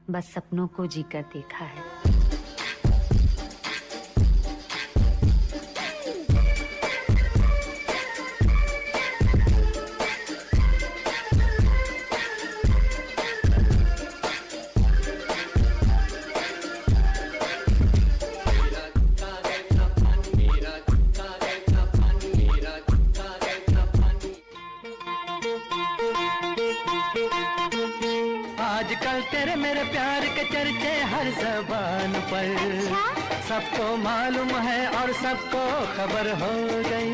बस सपनों को जीकर देखा है। आजकल तेरे मेरे प्यार के चर्चे हर ज़बान पर, सबको मालूम है और सबको खबर हो गई।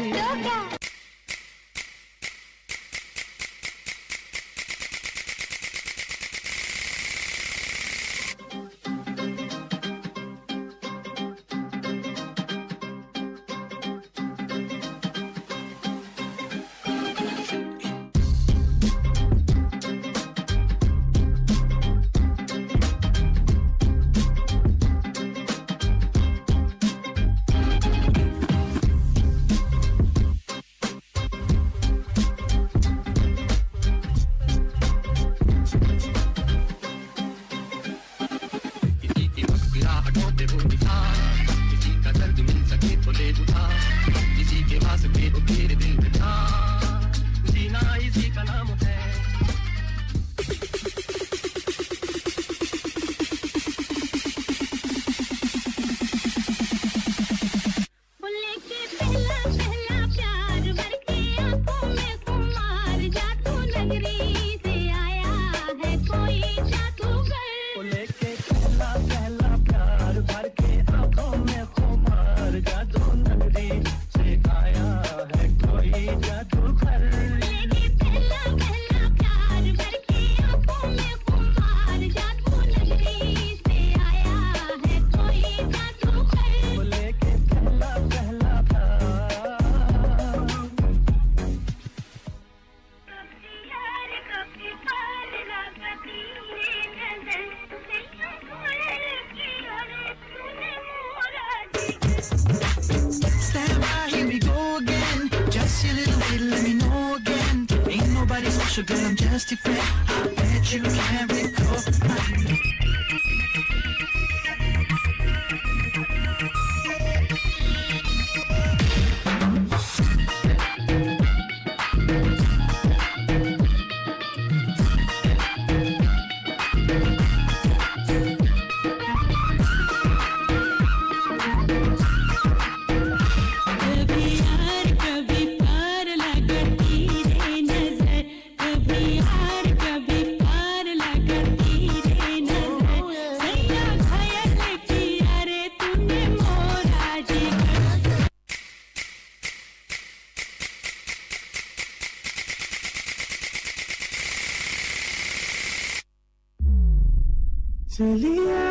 चलिया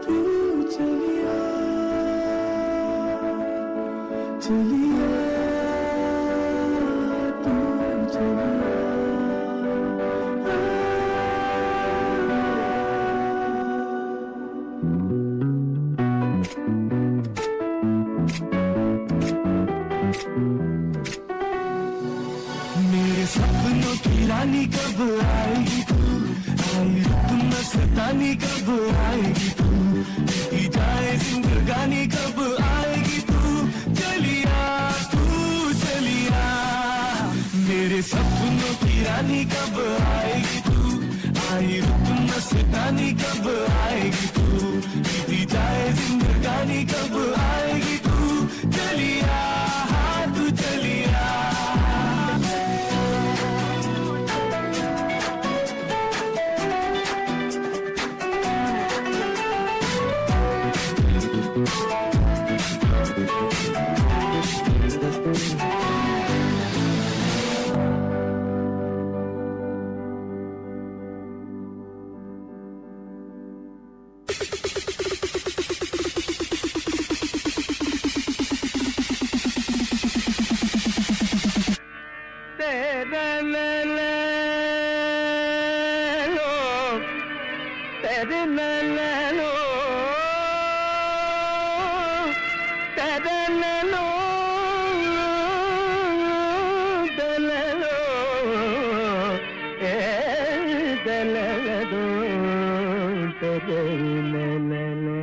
तू चलिया चलिया तू चलिया। मेरे सपनों की रानी कब आएगी तू, तुम मस्तानी कब आएगी तू, बीती जाए जिंदगानी कब आएगी तू, चलिया तू चलिया। मेरे सपनों की रानी कब आएगी तू, आई तुम मस्तानी कब आएगी तू, बीती जाए जिंदगानी कब आएगी तू, चलिया तू चलिया। तेरे नैनो तेरे नैनो दललो ए दललो तेरे नैनो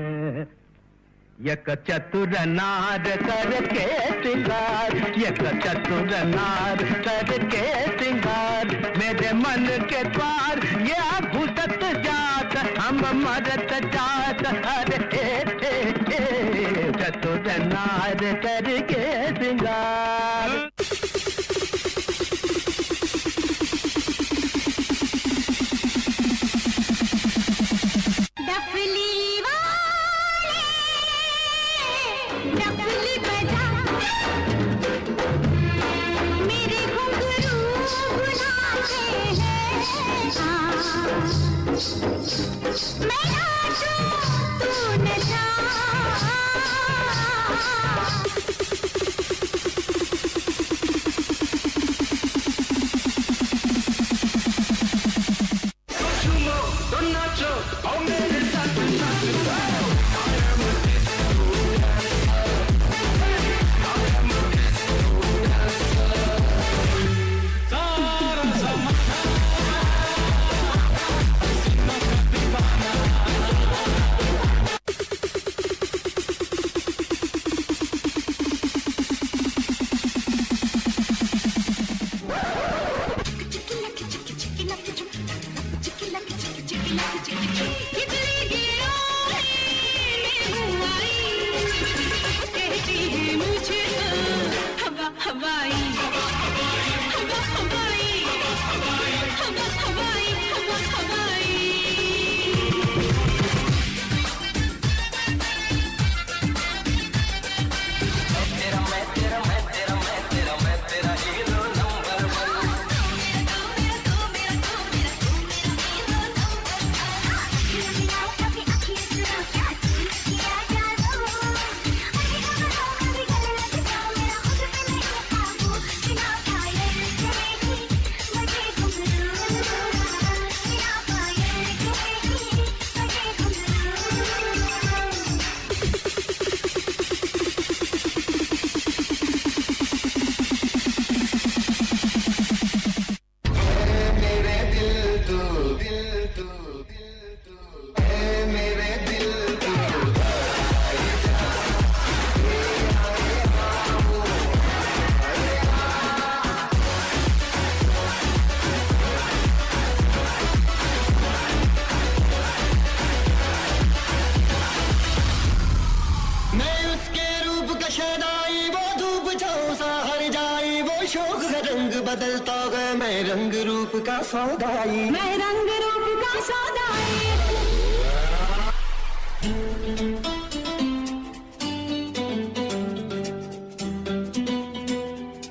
यक चतुर नार करके सिंगार यक चतुर नार करके सिंगार मेरे मन के द्वार ये घुसत जात हम मरत जात अरे चतुर नार करके सिंगार बदलता गया मैं रंग रूप का सौदाई मैं रंग रूप का सौदाई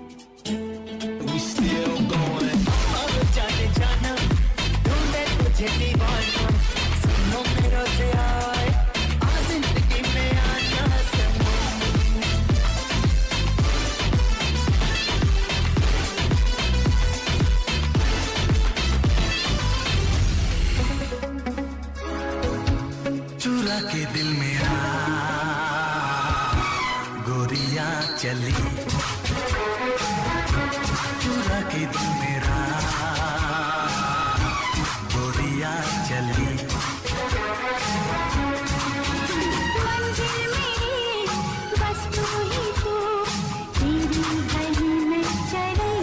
We still going जाने जाना ढूंढे तुझे दीवाना सुनो मेरा से आए आ जिंदगी में आना चुरा के दिल मेरा गोरियां चली चुरा के दिल मेरा गोरियां चली मंजिल मेरी बस तू ही तू तेरी गली में चली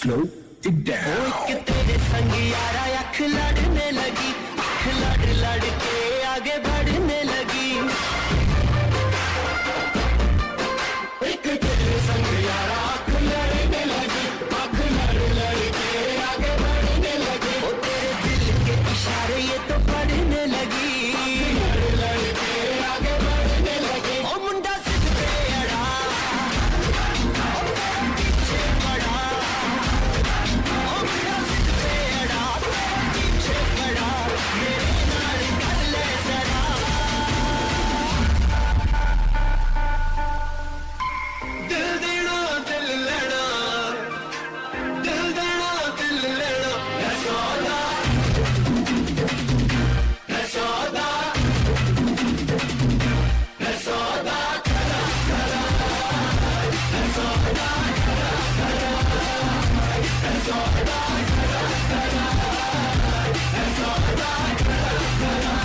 slow it down. कि तेरे संग यारा अख लड़ने लगी, अख लड़ लड़ के आगे बढ़ने लगी। एक तेरे संग यारा अख लड़ने लगी, अख लड़ लड़ के आगे बढ़ने लगी। ओ तेरे दिल के इशारे ये तो पढ़ने लगी, लड़ लड़ के आगे बढ़ने लगी। ओ मुंडा सिद्ध पे अड़ा, ओ पीछे पड़ा, ओ मुंडा सिद्ध पे अड़ा, पीछे पड़ा, मेरे नाल कर ले जरा। दिल देना दिल लेना, दिल देना दिल लेना। यशोदा यशोदा यशोदा करा करा, यशोदा करा करा, यशोदा करा करा, यशोदा करा करा।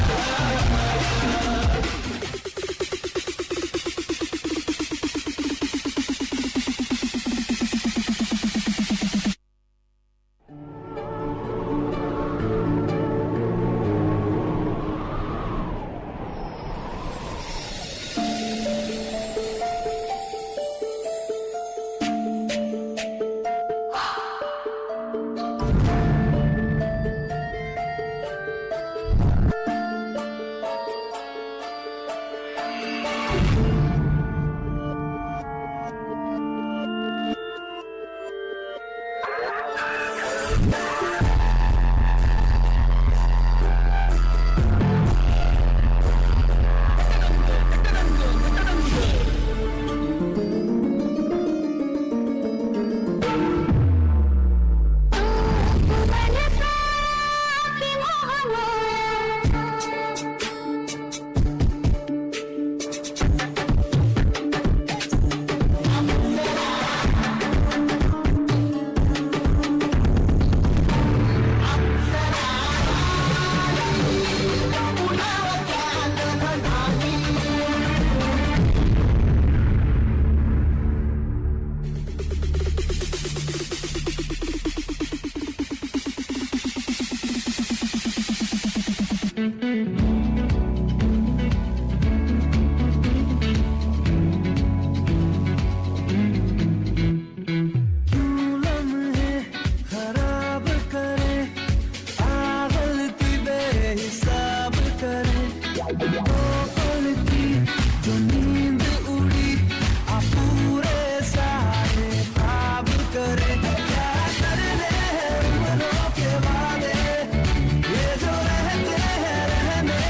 ये जो रहते हैं रहने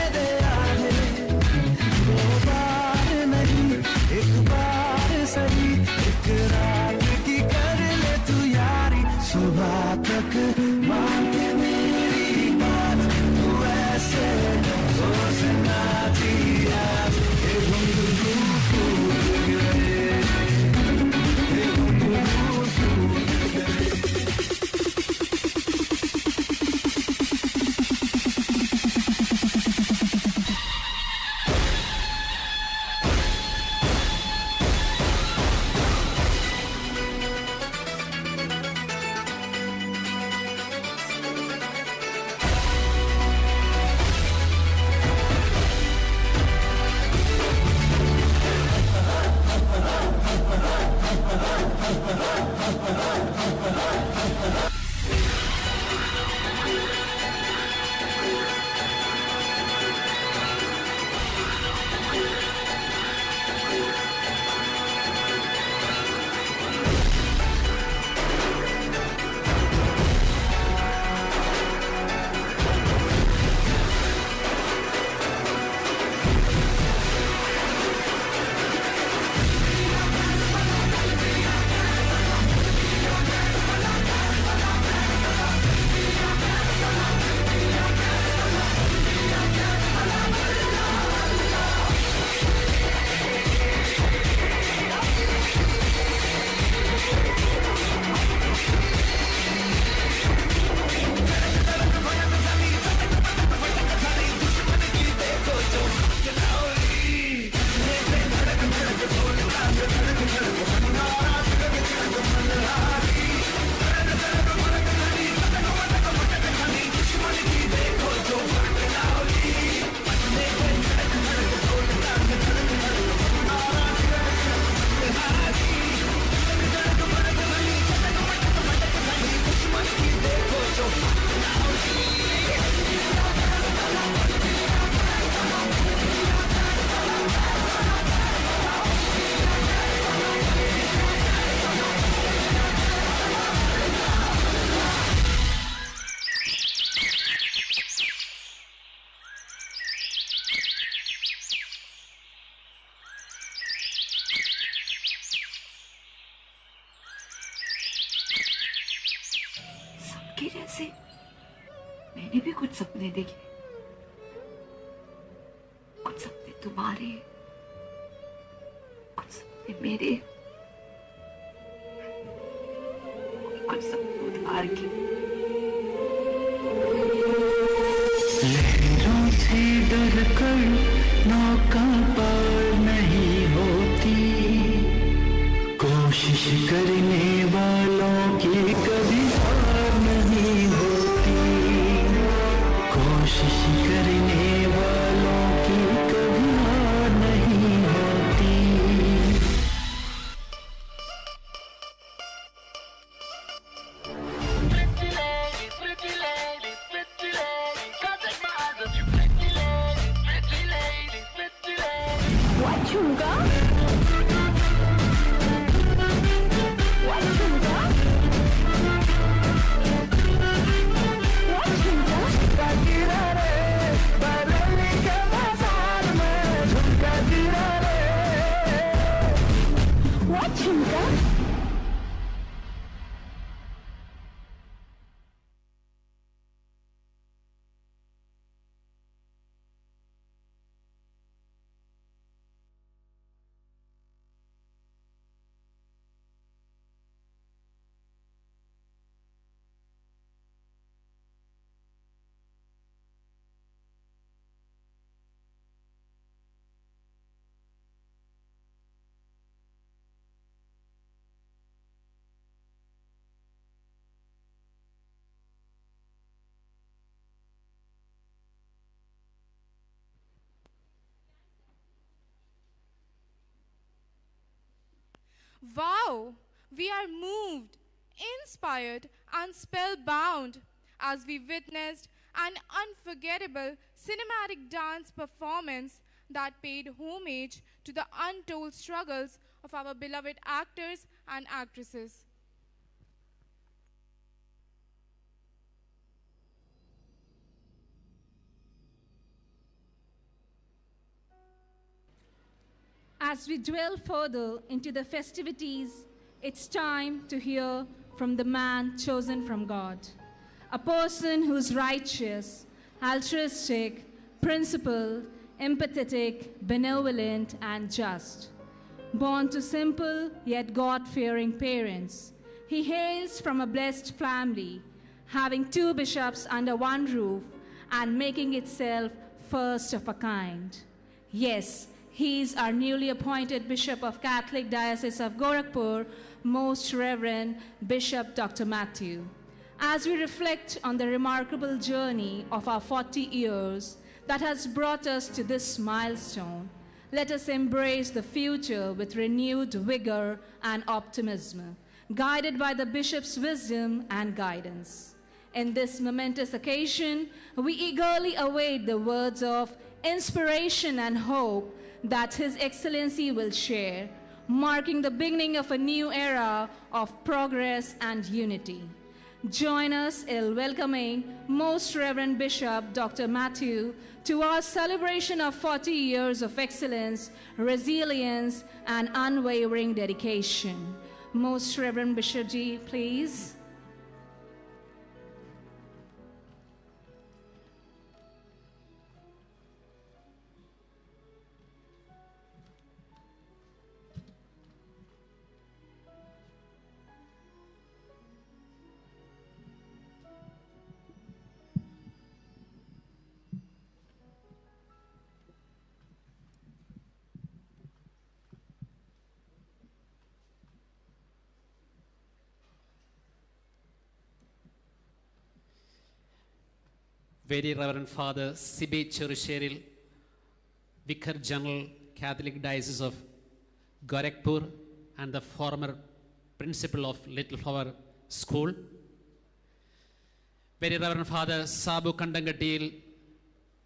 से मैंने भी कुछ सपने देखे, कुछ सपने तुम्हारे, कुछ सपने मेरे, कुछ सपने उधार के। लहरों से डर कर नौका पार नहीं होती, कोशिश करने वालों की कभी हार नहीं होती, कोशिश करने वालों की कभी हार नहीं होती। Wow! We are moved, inspired, and spellbound as we witnessed an unforgettable cinematic dance performance that paid homage to the untold struggles of our beloved actors and actresses. As we dwell further into the festivities, it's time to hear from the man chosen from God, a person who's righteous, altruistic, principled, empathetic, benevolent, and just. Born to simple yet God-fearing parents, he hails from a blessed family, having 2 bishops under one roof and making itself first of a kind. Yes, he is our newly appointed Bishop of Catholic Diocese of Gorakhpur, Most Reverend Bishop Dr. Mathew. As we reflect on the remarkable journey of our 40 years that has brought us to this milestone, let us embrace the future with renewed vigor and optimism, guided by the Bishop's wisdom and guidance. In this momentous occasion, we eagerly await the words of inspiration and hope that His Excellency will share, marking the beginning of a new era of progress and unity. Join us in welcoming Most Reverend Bishop Dr. Mathew to our celebration of 40 years of excellence, resilience, and unwavering dedication. Most Reverend Bishop Ji, please. Very Reverend Father C.B. Cherusheril, Vicar General, Catholic Diocese of Gorakhpur, and the former principal of Little Flower School. Very Reverend Father Sabu Kandangatil,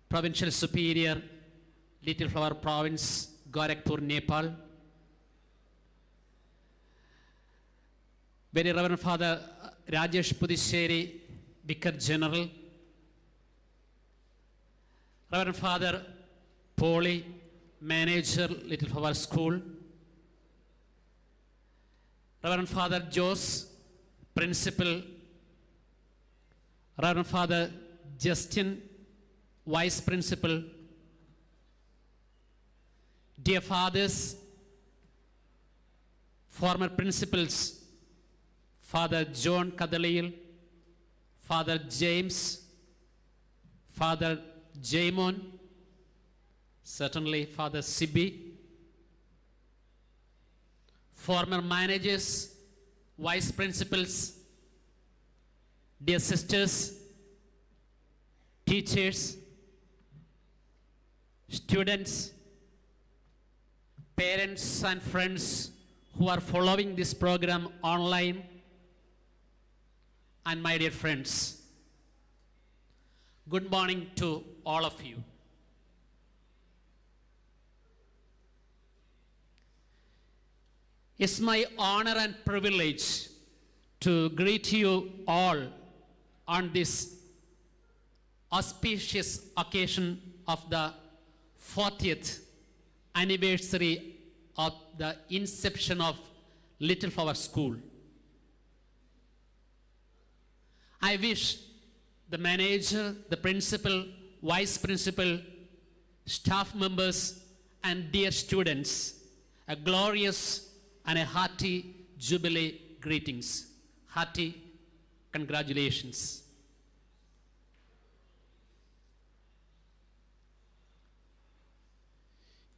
Provincial Superior, Little Flower Province, Gorakhpur, Nepal. Very Reverend Father Rajesh Pudisheri, Vicar General. Reverend Father Paulie, Manager, Little Flower School. Reverend Father Jose, Principal, Reverend Father Justin, Vice Principal, dear fathers, former principals, Father John Kadalil, Father James, Father Jaimon, certainly Father Sibi, former managers, vice principals, dear sisters, teachers, students, parents and friends who are following this program online, and my dear friends, good morning to all of you. It's my honor and privilege to greet you all on this auspicious occasion of the 40th anniversary of the inception of Little Flower School. I wish the manager, the principal, vice principal, staff members, and dear students a glorious and a hearty Jubilee greetings. Hearty congratulations.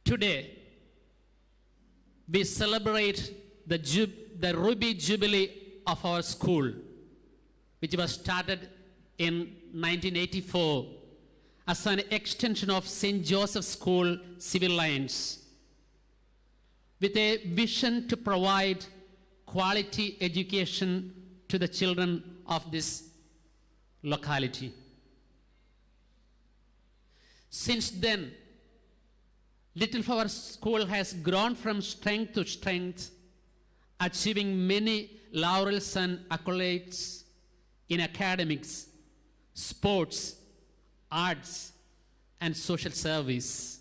Today, we celebrate the Ruby Jubilee of our school, which was started in 1984 as an extension of St. Joseph's School Civil Lines, with a vision to provide quality education to the children of this locality. Since then, Little Flower School has grown from strength to strength, achieving many laurels and accolades in academics, sports, arts, and social service.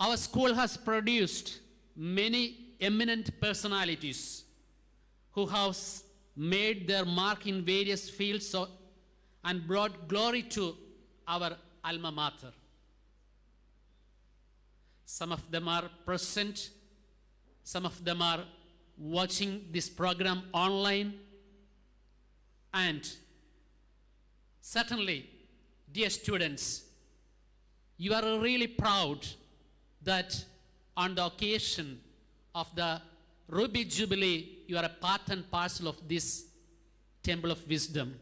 Our school has produced many eminent personalities who have made their mark in various fields and brought glory to our alma mater. Some of them are present, some of them are watching this program online, and certainly, dear students, you are really proud that on the occasion of the Ruby Jubilee, you are a part and parcel of this temple of wisdom.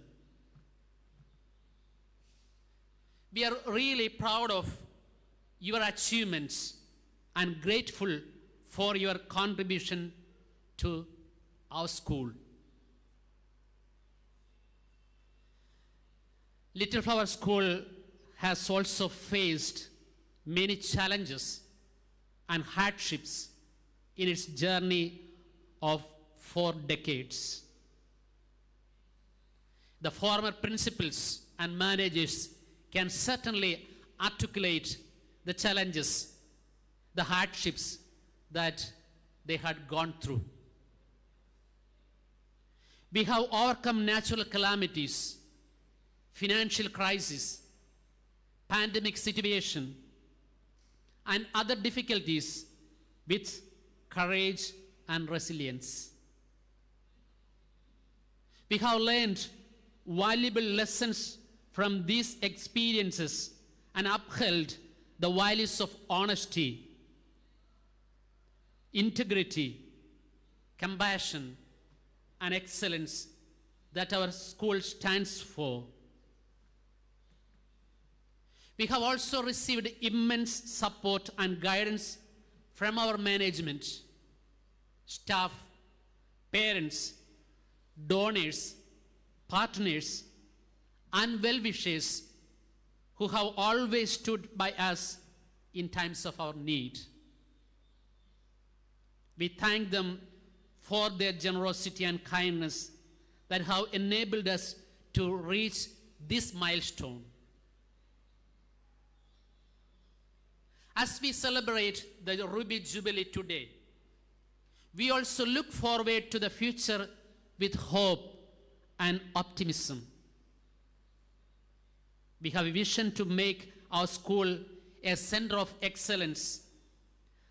We are really proud of your achievements and grateful for your contribution to our school. Little Flower School has also faced many challenges and hardships in its journey of 4 decades. The former principals and managers can certainly articulate the challenges, the hardships that they had gone through. We have overcome natural calamities, financial crisis, pandemic situation, and other difficulties with courage and resilience. We have learned valuable lessons from these experiences and upheld the values of honesty, integrity, compassion, and excellence that our school stands for. We have also received immense support and guidance from our management, staff, parents, donors, partners, and well-wishers who have always stood by us in times of our need. We thank them for their generosity and kindness that have enabled us to reach this milestone. As we celebrate the Ruby Jubilee today, we also look forward to the future with hope and optimism. We have a vision to make our school a center of excellence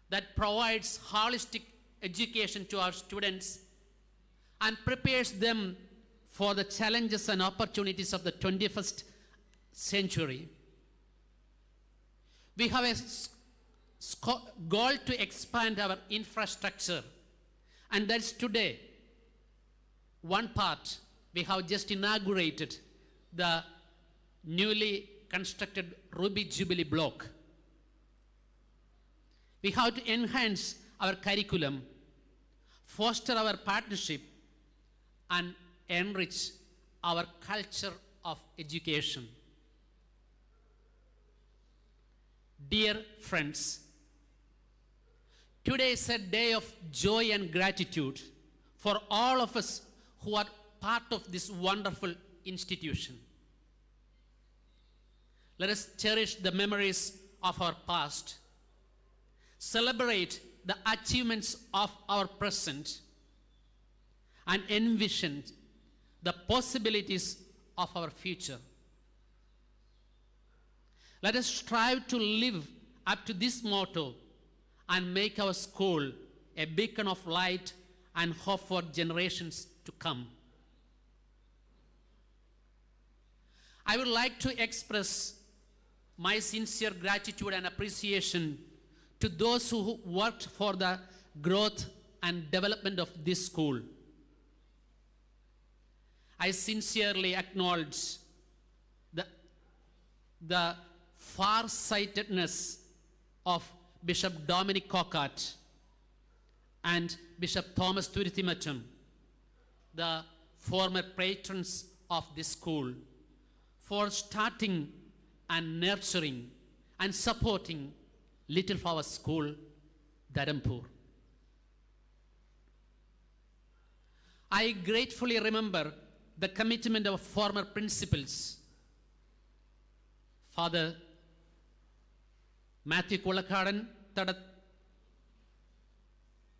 that provides holistic education to our students and prepares them for the challenges and opportunities of the 21st century. We have a goal to expand our infrastructure, and that's today. One part, we have just inaugurated the newly constructed Ruby Jubilee block. We have to enhance our curriculum, foster our partnership, and enrich our culture of education. Dear friends, today is a day of joy and gratitude for all of us who are part of this wonderful institution. Let us cherish the memories of our past, celebrate the achievements of our present, and envision the possibilities of our future. Let us strive to live up to this motto and make our school a beacon of light and hope for generations to come. I would like to express my sincere gratitude and appreciation to those who worked for the growth and development of this school. I sincerely acknowledge the far-sightedness of Bishop Dominic Cockart and Bishop Thomas Turithimatam, the former patrons of this school, for starting and nurturing and supporting Little Flower School, Dharampur. I gratefully remember the commitment of former principals, Father Mathew Kulakadan,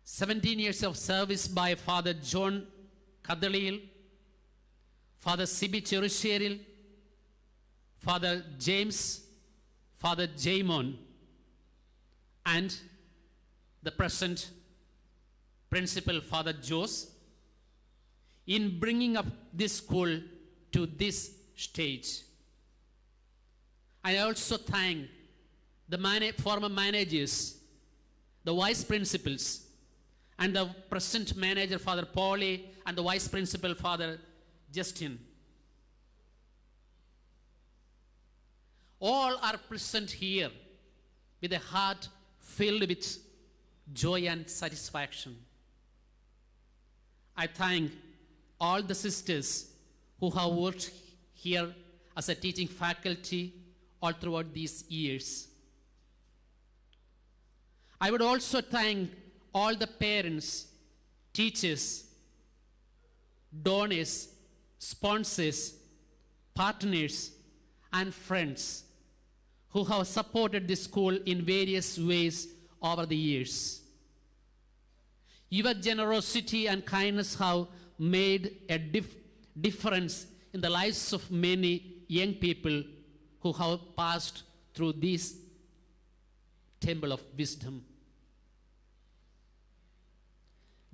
17 years of service by Father John Kadalil, Father Sibi Cherusheril, Father James, Father Jaimon, and the present principal, Father Jose, in bringing up this school to this stage. I also thank the former managers, the vice principals, and the present manager, Father Paulie, and the vice principal, Father Justin. All are present here with a heart filled with joy and satisfaction. I thank all the sisters who have worked here as a teaching faculty all throughout these years. I would also thank all the parents, teachers, donors, sponsors, partners, and friends who have supported this school in various ways over the years. Your generosity and kindness have made a difference in the lives of many young people who have passed through this temple of wisdom.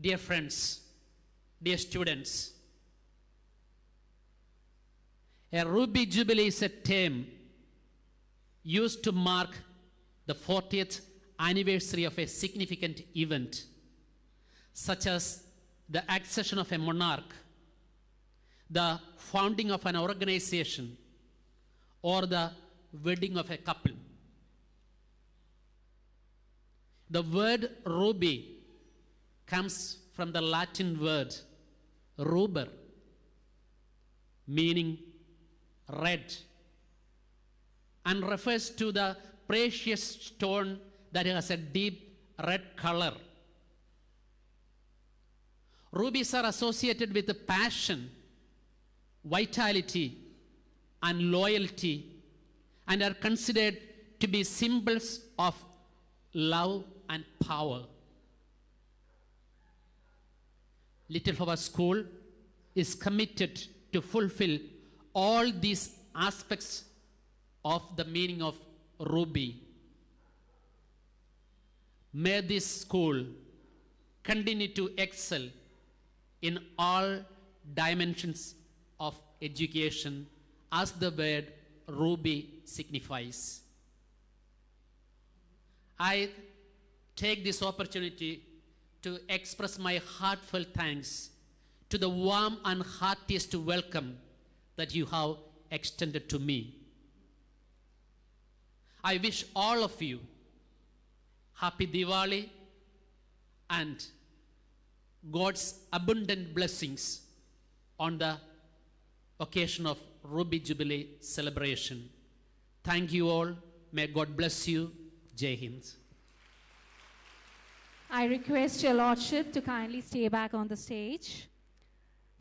Dear friends, dear students, a Ruby Jubilee is a term used to mark the 40th anniversary of a significant event, such as the accession of a monarch, the founding of an organization, or the wedding of a couple. The word ruby comes from the Latin word ruber, meaning red, and refers to the precious stone that has a deep red color. Rubies are associated with the passion, vitality, and loyalty, and are considered to be symbols of love and power. Little Flower School is committed to fulfill all these aspects of the meaning of Ruby. May this school continue to excel in all dimensions of education as the word Ruby signifies. I take this opportunity to express my heartfelt thanks to the warm and heartiest welcome that you have extended to me. I wish all of you happy Diwali and God's abundant blessings on the occasion of Ruby Jubilee celebration. Thank you all. May God bless you. Jai Hind. I request your Lordship to kindly stay back on the stage.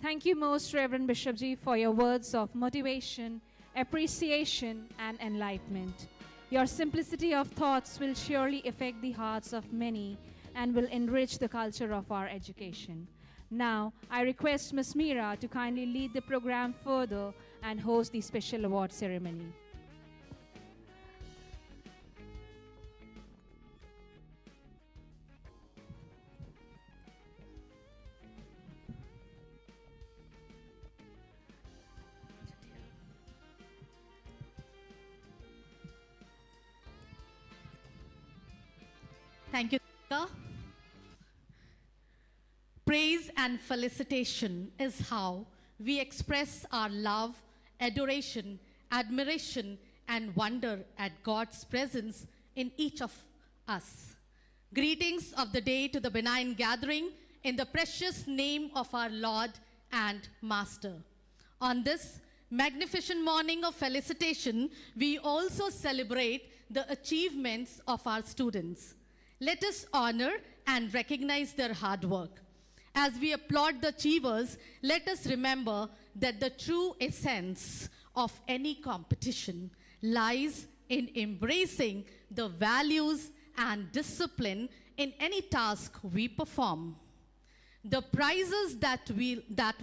Thank you, Most Reverend Bishop Ji, for your words of motivation, appreciation, and enlightenment. Your simplicity of thoughts will surely affect the hearts of many and will enrich the culture of our education. Now, I request Ms. Meera to kindly lead the program further and host the special award ceremony. Thank you, sir. Praise and felicitation is how we express our love, adoration, admiration, and wonder at God's presence in each of us. Greetings of the day to the benign gathering in the precious name of our Lord and Master. On this magnificent morning of felicitation, we also celebrate the achievements of our students. Let us honor and recognize their hard work. As we applaud the achievers, let us remember that the true essence of any competition lies in embracing the values and discipline in any task we perform. The prizes that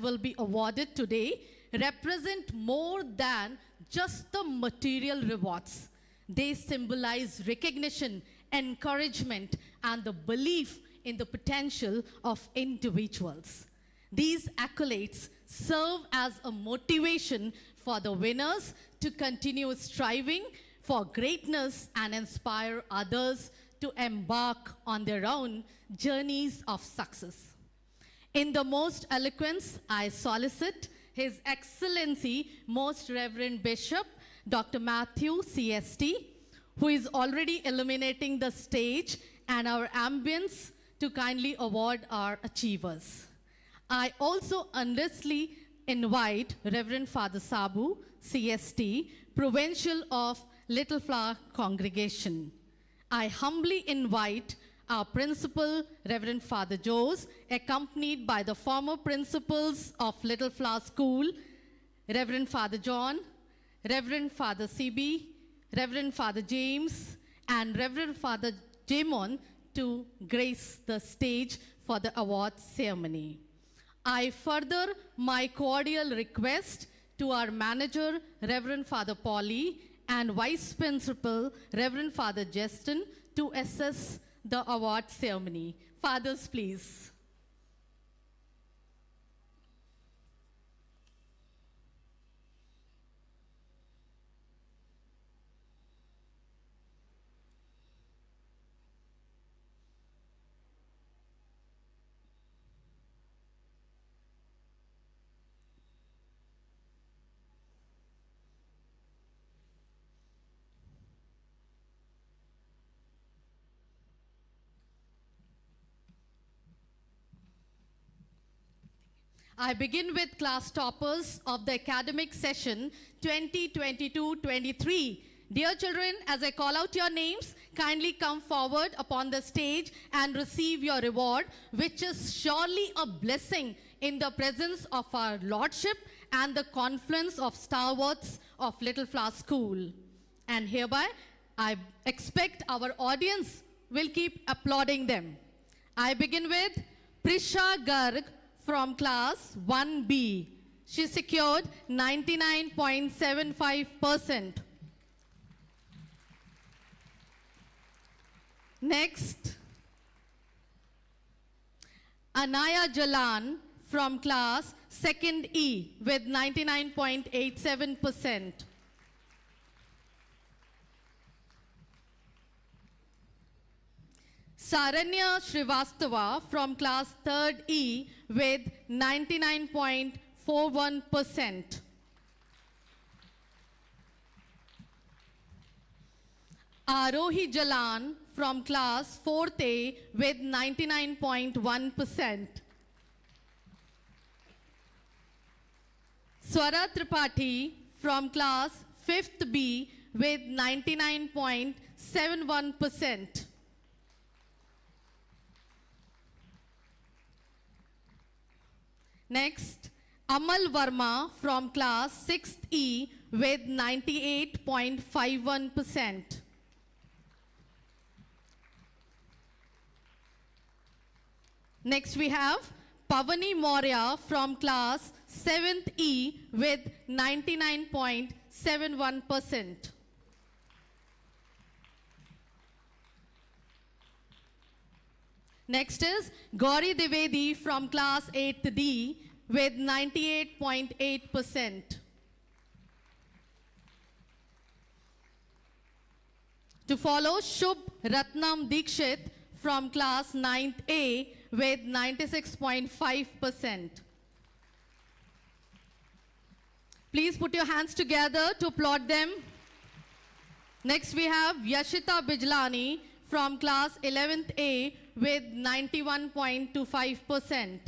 will be awarded today represent more than just the material rewards. They symbolize recognition, encouragement, and the belief in the potential of individuals. These accolades serve as a motivation for the winners to continue striving for greatness and inspire others to embark on their own journeys of success. In the most eloquence, I solicit His Excellency, Most Reverend Bishop, Dr. Mathew, CST, who is already illuminating the stage and our ambience to kindly award our achievers. I also earnestly invite Reverend Father Sabu, CST, Provincial of Little Flower Congregation. I humbly invite our principal, Reverend Father Jose, accompanied by the former principals of Little Flower School, Reverend Father John, Reverend Father CB, Reverend Father James, and Reverend Father Jamon to grace the stage for the award ceremony. I further my cordial request to our manager, Reverend Father Polly, and Vice Principal, Reverend Father Justin, to assess the award ceremony. Fathers, please. I begin with class toppers of the academic session 2022-23. Dear children, as I call out your names, kindly come forward upon the stage and receive your reward, which is surely a blessing in the presence of our Lordship and the confluence of stalwarts of Little Flower School. And hereby, I expect our audience will keep applauding them. I begin with Prisha Garg from class 1B. She secured 99.75%. Next, Anaya Jalan from class 2nd E with 99.87%. Saranya Srivastava from class 3rd E with 99.41%. Arohi Jalan from class 4th A with 99.1%. Swara Tripathi from class 5th B with 99.71%. Next, Amal Verma from class 6th E with 98.51%. Next we have Pavani Maurya from class 7th E with 99.71%. Next is Gauri Divedi from class 8th D with 98.8%. To follow Shubh Ratnam Dikshit from class 9th A with 96.5%. Please put your hands together to applaud them. Next we have Yashita Bijlani from class 11th A with 91.25%.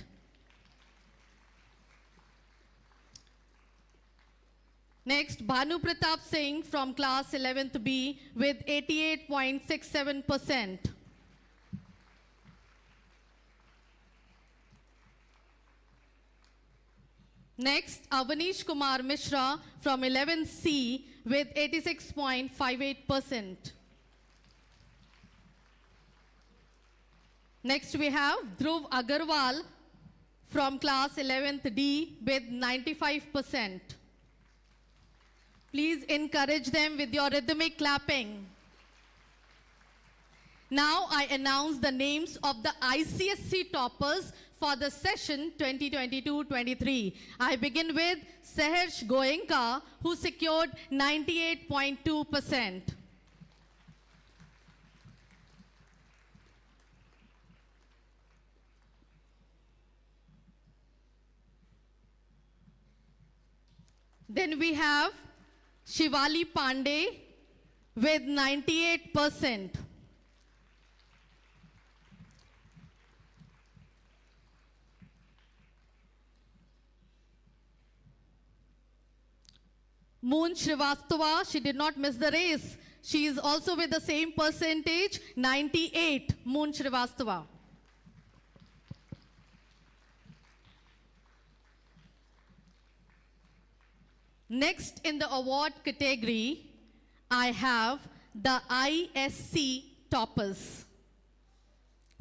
Next, Bhanu Pratap Singh from class 11th B with 88.67%. Next, Avanish Kumar Mishra from 11th C with 86.58%. Next we have Dhruv Agarwal from class 11th D with 95%. Please encourage them with your rhythmic clapping. Now I announce the names of the ICSC toppers for the session 2022-23. I begin with Saharsh Goenka, who secured 98.2%. Then we have Shivali Pandey with 98%. Moon Srivastava, she did not miss the race. She is also with the same percentage, 98, Moon Srivastava. Next in the award category, I have the ISC toppers.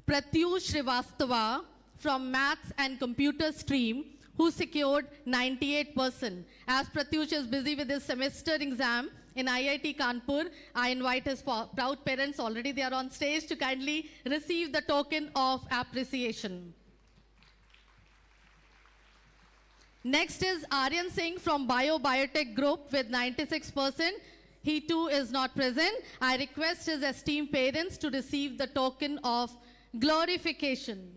Pratyush Srivastava from Maths and Computer Stream, who secured 98%. As Pratyush is busy with his semester exam in IIT Kanpur, I invite his proud parents, already they are on stage, to kindly receive the token of appreciation. Next is Aryan Singh from Biotech Group with 96%. He too is not present. I request his esteemed parents to receive the token of glorification.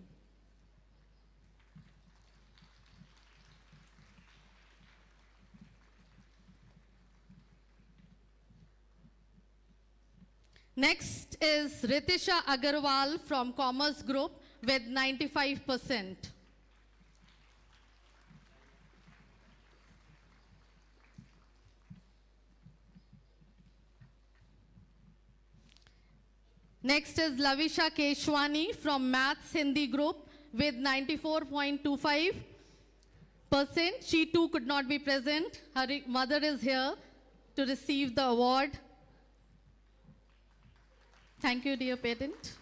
Next is Ritisha Agarwal from Commerce Group with 95%. Next is Lavisha Keshwani from Maths Hindi Group with 94.25%. She too could not be present. Her mother is here to receive the award. Thank you, dear parent.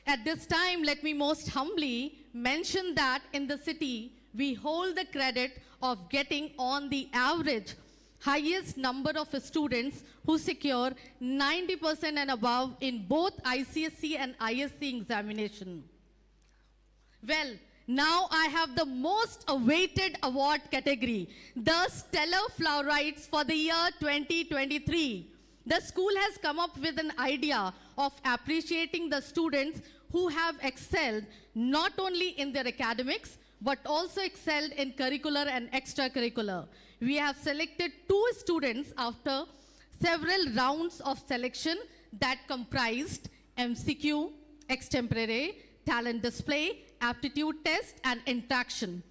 At this time, let me most humbly mention that in the city, we hold the credit of getting on the average highest number of students who secure 90% and above in both ICSE and ISC examination. Well, now I have the most awaited award category, the Stellar Flowerites for the year 2023. The school has come up with an idea of appreciating the students who have excelled not only in their academics, but also excelled in curricular and extracurricular. We have selected 2 students after several rounds of selection that comprised MCQ, extempore, talent display, aptitude test, and interaction.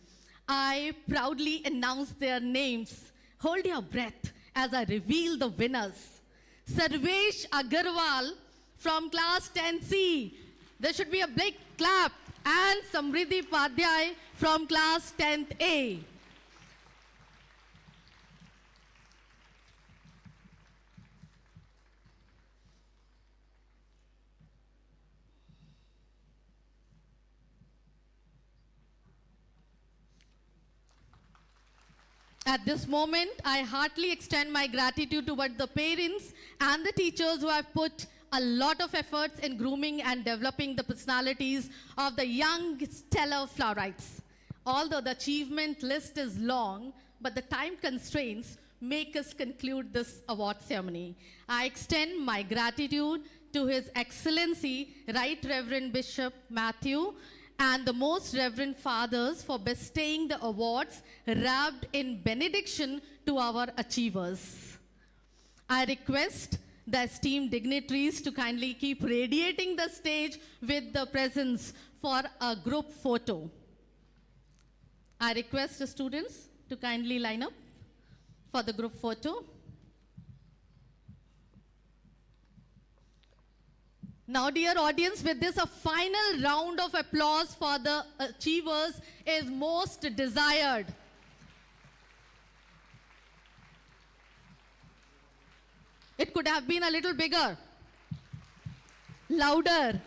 I proudly announce their names. Hold your breath as I reveal the winners. Sarvesh Agarwal from class 10C. There should be a big clap. And Samriddhi Padhyay from class 10th A. At this moment, I heartily extend my gratitude toward the parents and the teachers who have put a lot of efforts in grooming and developing the personalities of the young stellar flowerites. Although the achievement list is long, but the time constraints make us conclude this award ceremony. I extend my gratitude to His Excellency, Right Reverend Bishop Mathew, and the Most Reverend Fathers for bestowing the awards wrapped in benediction to our achievers. I request the esteemed dignitaries to kindly keep radiating the stage with the presence for a group photo. I request the students to kindly line up for the group photo. Now, dear audience, with this, a final round of applause for the achievers is most desired. It could have been a little bigger, louder.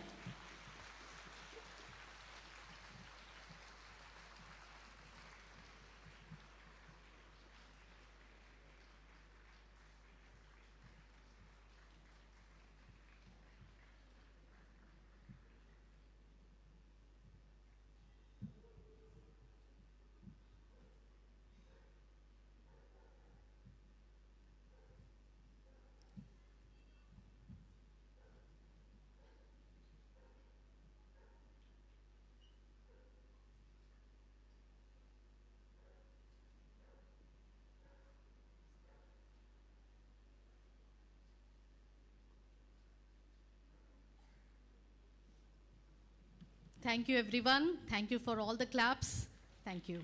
Thank you, everyone. Thank you for all the claps. Thank you.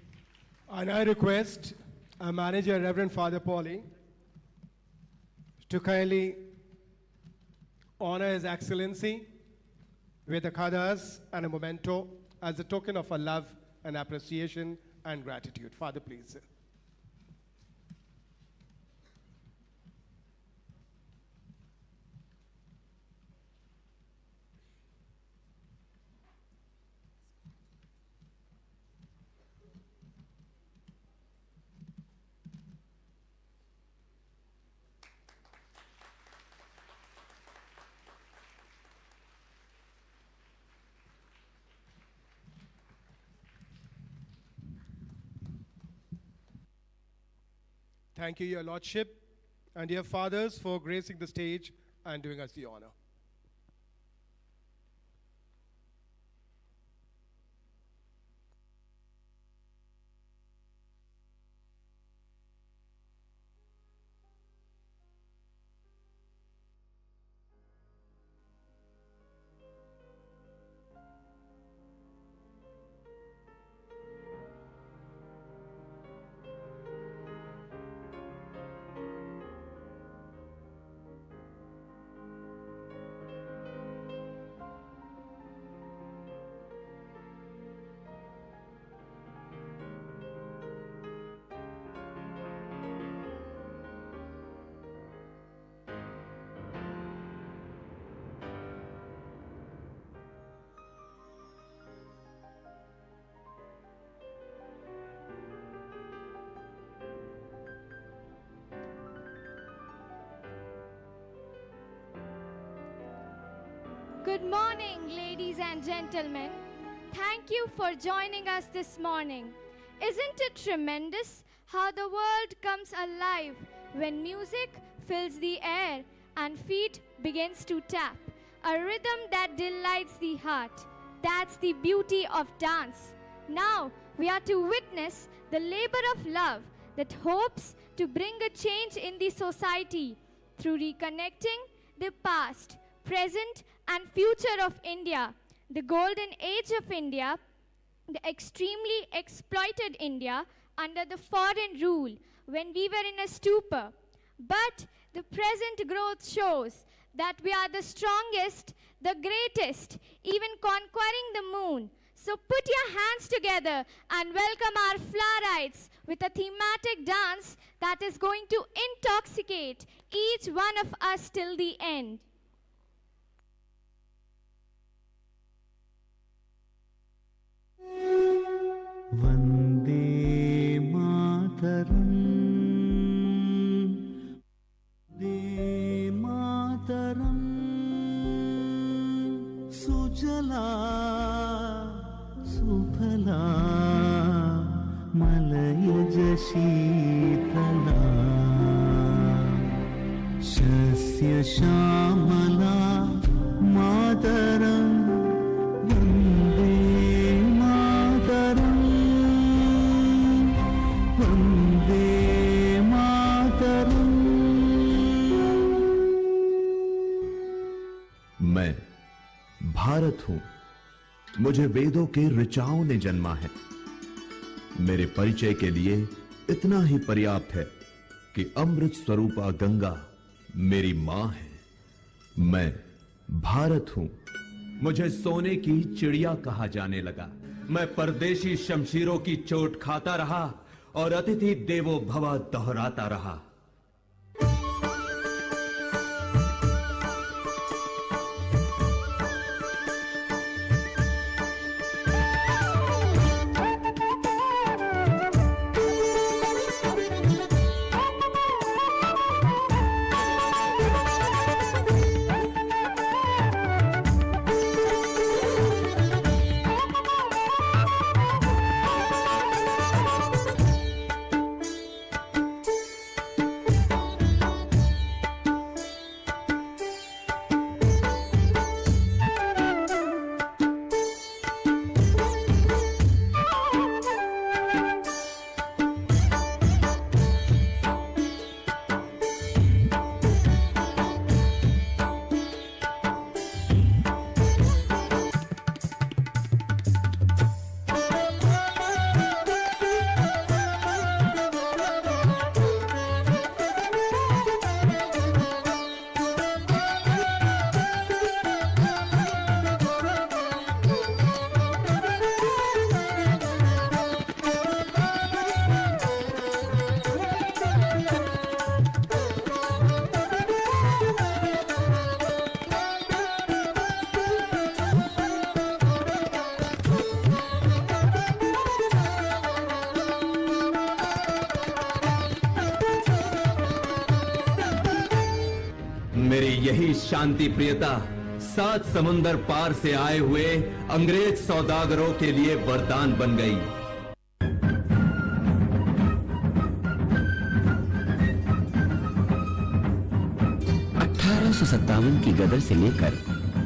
And I request our manager, Reverend Father Paulie, to kindly honor His Excellency with a khadas and a memento as a token of our love and appreciation and gratitude. Father, please. Thank you, Your Lordship, and dear fathers, for gracing the stage and doing us the honor. Good morning, ladies and gentlemen. Thank you for joining us this morning. Isn't it tremendous how the world comes alive when music fills the air and feet begins to tap? A rhythm that delights the heart. That's the beauty of dance. Now we are to witness the labor of love that hopes to bring a change in the society through reconnecting the past, present and future of India, the golden age of India, the extremely exploited India under the foreign rule when we were in a stupor. But the present growth shows that we are the strongest, the greatest, even conquering the moon. So put your hands together and welcome our Flowerites with a thematic dance that is going to intoxicate each one of us till the end. Vande Mataram, Vande Mataram, Sujala Suphala Malayaj Sheetala Shasya Shamala Mataram Vande Mataram Vande Mataram. मैं भारत हूं, मुझे वेदों के ऋचाओं ने जन्मा है। मेरे परिचय के लिए इतना ही पर्याप्त है कि अमृत स्वरूपा गंगा मेरी मां है। मैं भारत हूं, मुझे सोने की चिड़िया कहा जाने लगा। मैं परदेशी शमशीरों की चोट खाता रहा और अतिथि देवो भव दोहराता रहा। यही शांति प्रियता 7 समुंदर पार से आए हुए अंग्रेज सौदागरों के लिए वरदान बन गई। की गदर से लेकर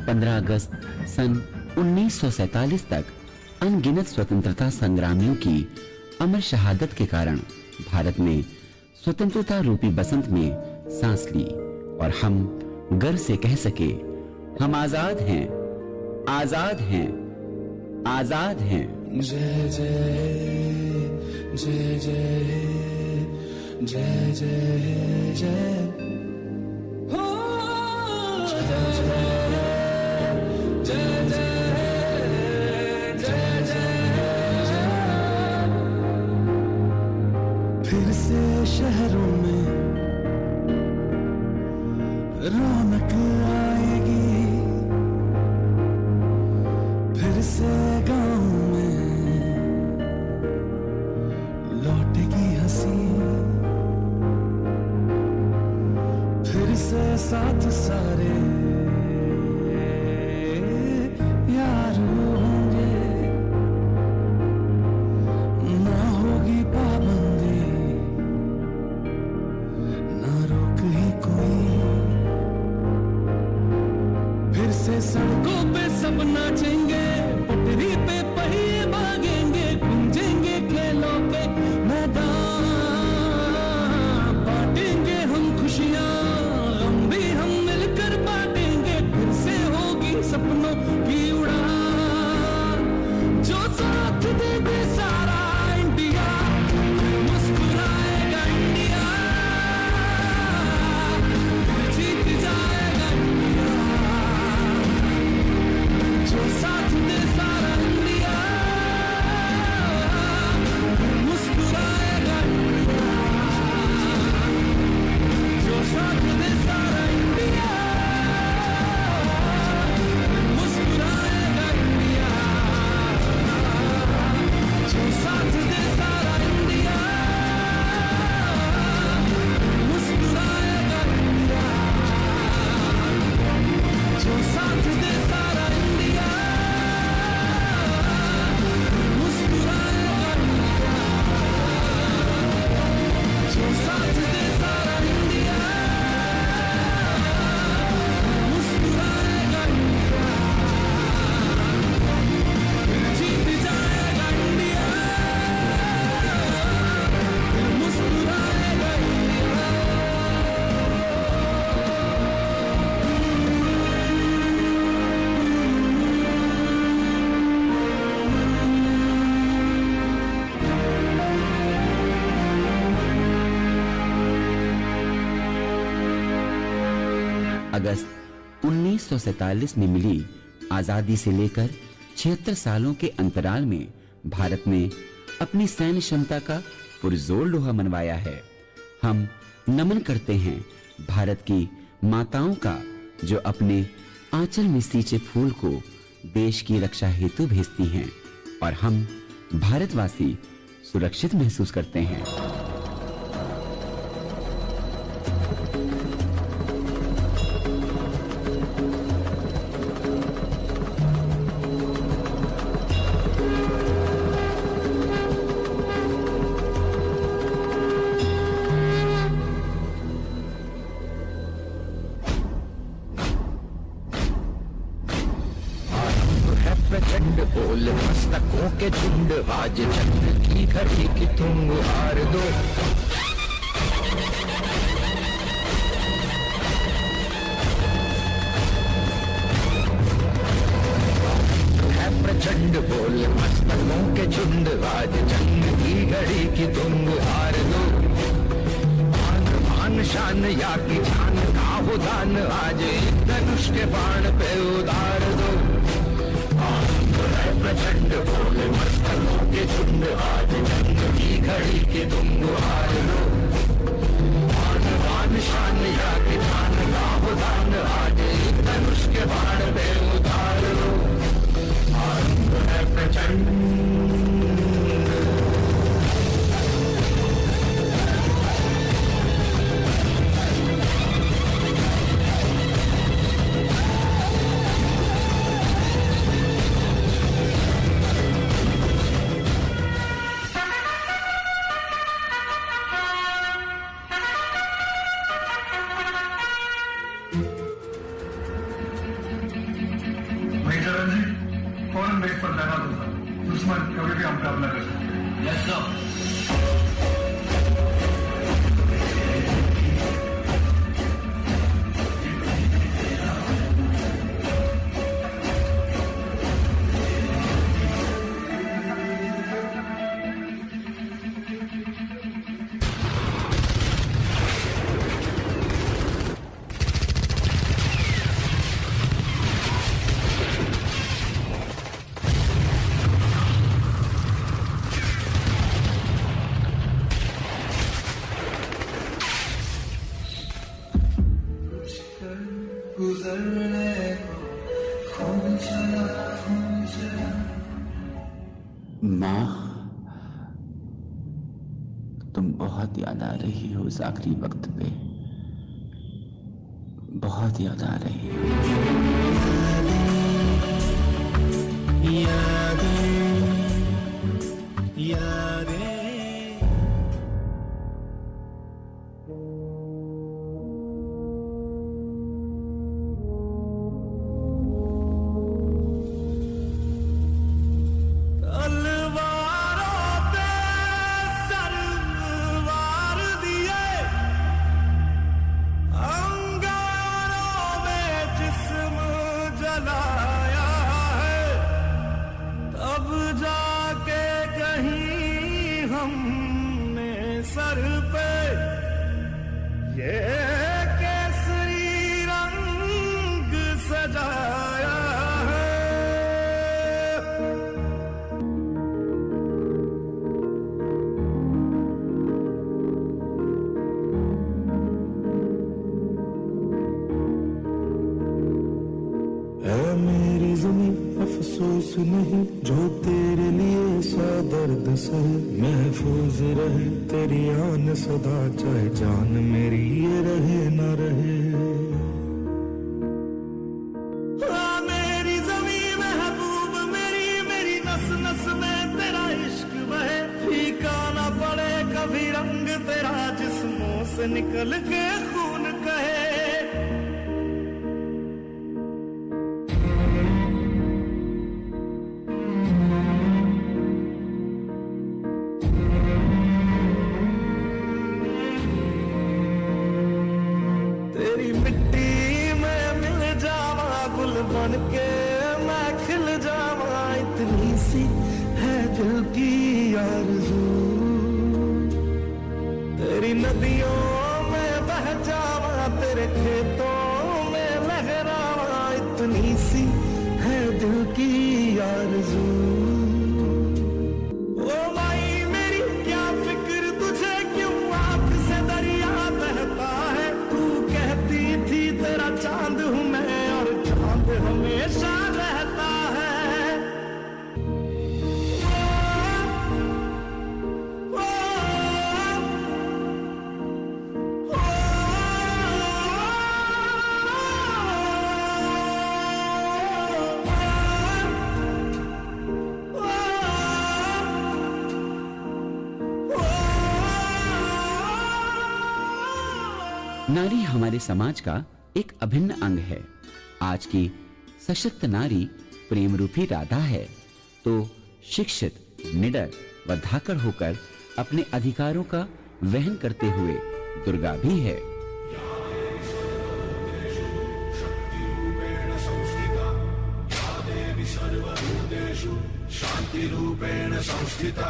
15 अगस्त सन 1947 तक अनगिनत स्वतंत्रता संग्रामियों की अमर शहादत के कारण भारत ने स्वतंत्रता रूपी बसंत में सांस ली और हम गर्व से कह सके, हम आजाद हैं, आजाद हैं, आजाद हैं। जय जय जय जय जय जय जय हो जय जय जय जय जय। फिर से शहरों में रौनक आएगी, फिर से गांव में लौटेगी हंसी, फिर से साथ सारे दे दे सारा इंडिया, मुस्कुराएगा इंडिया, जीत जाएगा इंडिया, जो साथ दे सारा इंडिया, मुस्कुराएगा इंडिया, जो साथ दे सारा इंडिया, मुस्कुराएगा इंडिया, जो साथ दे सारा इंडिया, मुस्कुराएगा इंडिया, जो साथ दे सारा इंडिया, मुस्कुराएगा इंडिया, जो साथ दे सारा इंडिया, मुस्कुराएगा इंडिया, जीत जाएगा इंडिया, मुस्कुराएगा इंडिया। अगस्त 1947 में मिली आजादी से लेकर 76 सालों के अंतराल में भारत ने अपनी सैन्य क्षमता का पुरजोर लोहा मनवाया है। हम नमन करते हैं भारत की माताओं का, जो अपने आंचल में सींचे फूल को देश की रक्षा हेतु भेजती हैं, और हम भारतवासी सुरक्षित महसूस करते हैं। प्रचंड बोल मस्तकों के झुंड, आज चंद्र की घड़ी की तुम हार दो। है प्रचंड बोल मस्तकों के झुंड, आज चंद्र की घड़ी की तुम हार दो। मान शान या की जान का हो दान, आज धनुष के बाण पे उतार दो। प्रचंड बोल मस्तकों के झुंड, आज जंग की घड़ी के तुम हार लो। मान शान या के जान का हो दान, आज धनुष के बाण पे उतार लो। आरंभ है प्रचंड। दुश्मन कभी भी हम काबू न कर सकते। Yes sir. माँ, तुम बहुत याद आ रही हो उस आखिरी वक्त पे, बहुत याद आ रही हो। जलाया है तब जाके सर पे ये केसरी रंग सजाया है। ऐ मेरी ज़मीं अफसोस नहीं जो तेरे लिए सा दर्द सहे, महफूज रहे तेरी आन सदा चाहे जान मेरी ये रहे न रहे। मेरी ज़मीं महबूब मेरी, मेरी नस नस में तेरा इश्क बहे, फीका न पड़े कभी रंग तेरा जिस्मों से निकल के खून कहे। नारी हमारे समाज का एक अभिन्न अंग है। आज की सशक्त नारी प्रेम रूपी राधा है, तो शिक्षित, निडर व धाकड़ होकर अपने अधिकारों का वहन करते हुए दुर्गा भी है। शांति रूपेण संस्थिता।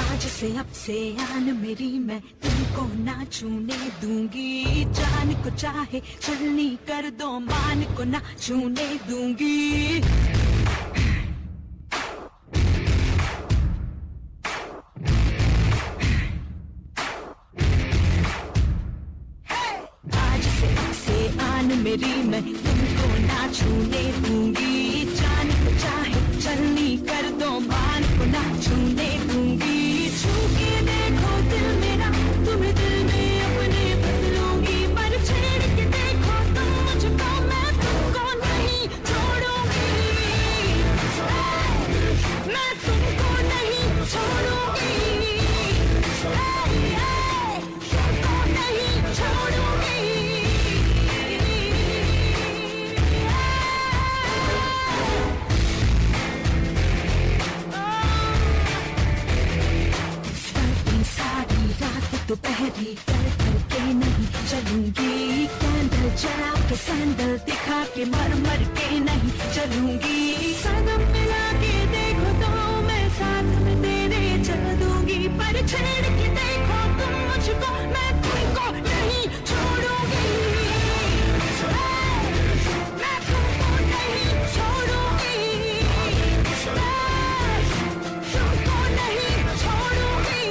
आज से अब से आन मेरी मैं तुमको ना छूने दूंगी, जान को चाहे चलनी कर दो मान को ना छूने दूंगी। आज से अब से आन मेरी मैं तुमको ना छूने दूंगी, जान को चाहे चलनी कर दो मान को ना छूने दूंगी। छू के देखो दिल मेरा तुम्हें दिल में अपने बदलूंगी, पर छेड़ के देखो तुम मुझको मैं तुमको नहीं छोड़ूंगी, मैं तुमको नहीं छोड़ूंगी, तुमको नहीं छोड़ूंगी। दोपहरी कर करके नहीं चलूंगी, कैंडल जला के सैंडल दिखा के मर मर के नहीं चलूंगी। कदम मिला के देखो तो मैं साथ में तेरे चल दूंगी, पर छेड़ के देखो तुम मुझको मैं तुमको नहीं छोड़ूंगी, मैं तुमको नहीं छोड़ूंगी, तुमको नहीं छोड़ूंगी।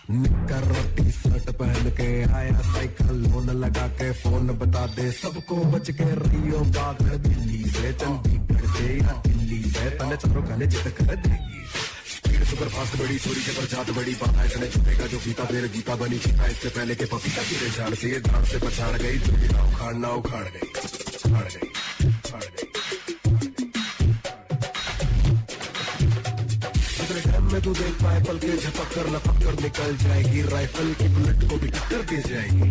निक्कर रोटी शर्ट पहन के आया साइकिल लोन लगा के फोन बता दे सबको बच के रहियो बागड़ दिल्ली से चंडीगढ़ से या दिल्ली से तने चारों गाने जिद कर देगी। स्पीड सुपर फास्ट बड़ी चोरी के प्रजात बड़ी बात है चले छुपेगा जो गीता मेरे गीता बनी चीता इससे पहले के पपीता गिरे झाड़ से ये झाड़ से पछाड़ गई चुड़ी ना उखाड़ गई उखाड़ गई। में तू देख पाए पल के झपक कर लपक कर निकल जाएगी, राइफल की बुलेट को भी टक्कर दे जाएगी।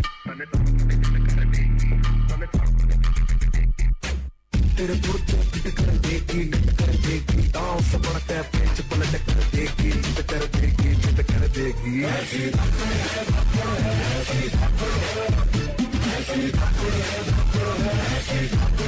तेरे पुरते पिट कर देगी डट कर देगी, दांव से बढ़कर पेच पलट कर देगी, जिद कर देगी जिद कर देगी। ऐसी ऐसी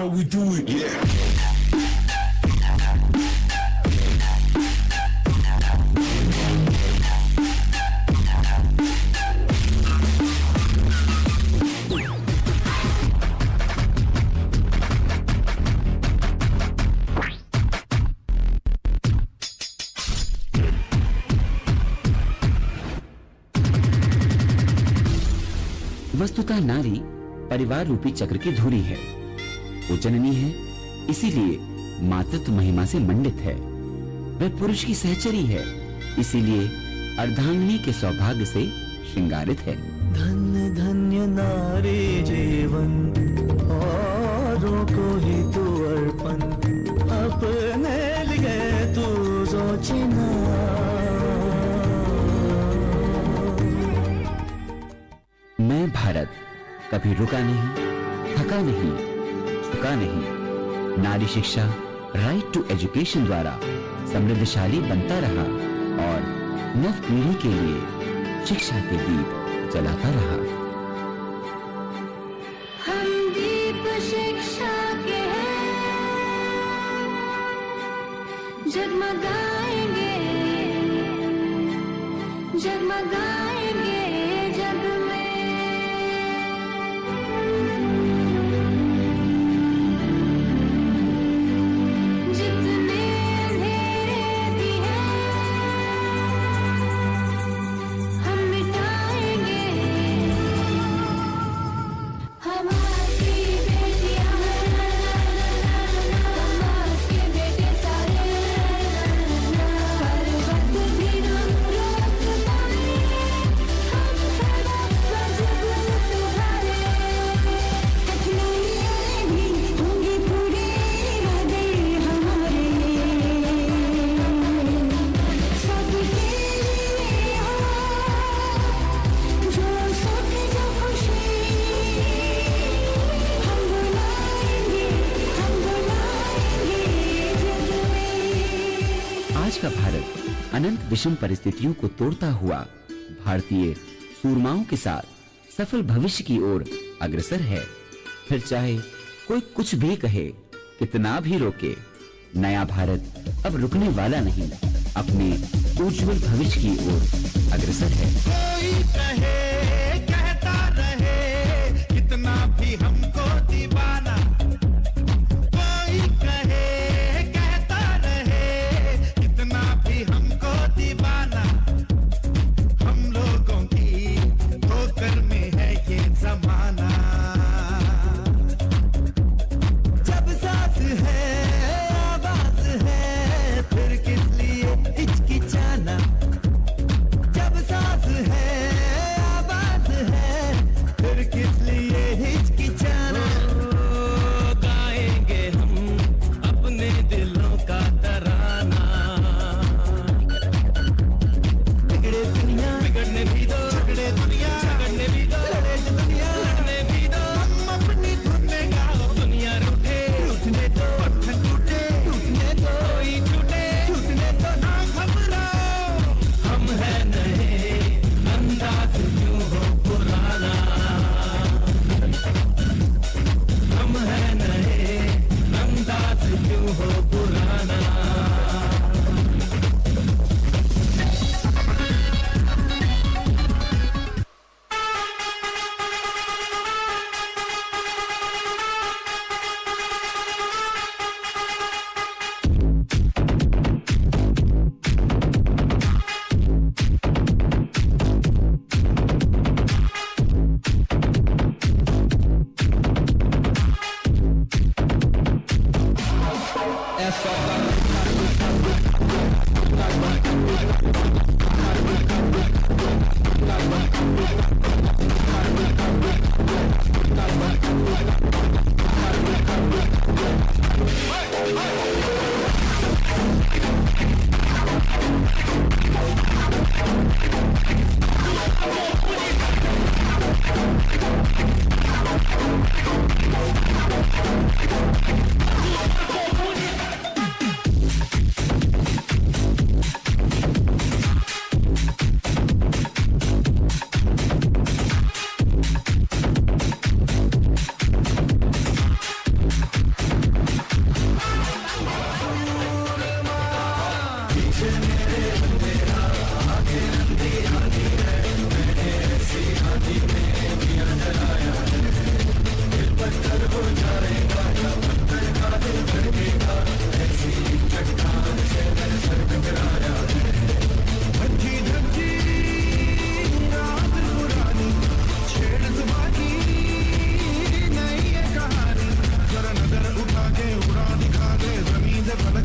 how we do it. Yeah. वस्तुतः नारी परिवार रूपी चक्र की धुरी है। वो जननी है, इसीलिए मातृत्व महिमा से मंडित है। वह पुरुष की सहचरी है, इसीलिए अर्धांगिनी के सौभाग्य से श्रृंगारित है। धन्य धन्य नारी जीवन, औरों को ही तू अर्पण, अपने लिए तू सोचना। मैं भारत कभी रुका नहीं, थका नहीं, झुका नहीं। नारी शिक्षा, राइट टू एजुकेशन द्वारा समृद्धशाली बनता रहा और नव पीढ़ी के लिए शिक्षा के दीप जलाता रहा। हम दीप शिक्षा के हैं, जगमगाएंगे, जगमगाएंगे जग में। जितने अंधेरे भी हैं, हम मिटाएंगे। हमारी बेटियां, समाज के बेटे सारे, हर वक्त भी हम रोक पाए, हम खड़ा वजब तुम्हारे। कठिनाइयाँ भी होंगी पूरी वादे हमारे, सबके लिए हो जो सुख जो खुशी, हम बुलाएंगे जग में। आज का भारत अनंत विषम परिस्थितियों को तोड़ता हुआ भारतीय सूरमाओं के साथ सफल भविष्य की ओर अग्रसर है। फिर चाहे कोई कुछ भी कहे, कितना भी रोके, नया भारत अब रुकने वाला नहीं, अपने उज्जवल भविष्य की ओर अग्रसर है। कोई कहे कहता रहे, कितना भी हमको दीवाना। कोई कहे कहता रहे, कितना भी हमको दीवाना। हम लोगों की ठोकर में है ये जमाना। जब सांस है, आवाज है, फिर किस लिए हिचकिचाना। जब सांस है, आवाज है, फिर किस लिए हिचकिचाना। गाएंगे हम अपने दिलों का तराना। बिगड़े दुनिया बिगड़ने भी दो, झगड़े दुनिया झगड़ने भी दो, लड़े दुनिया लड़ने भी दो। हम अपनी धुन में गाओ, दुनिया रूठे रूठने दो, पत्थर टूटे टूटने दो, कोई छूटे छूटने दो। ना घबराओ, हम है नए, अंदाज क्यों हो पुराना। हम है नए, अंदाज क्यों हो पुराना।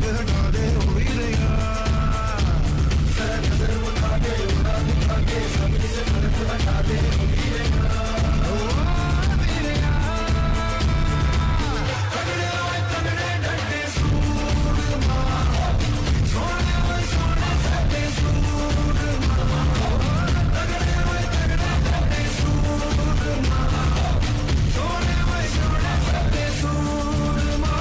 पर्दे हटा दे हो ही रहेगा नजर उठा के उड़ा दिखा के सब से पर्दे हटा दे हो ही रहेगा तगड़े डटे सूरमा सोने हुए सोने सकते सूरमा तगड़े डटे सूरमा सोने हुए सोने सकते सूरमा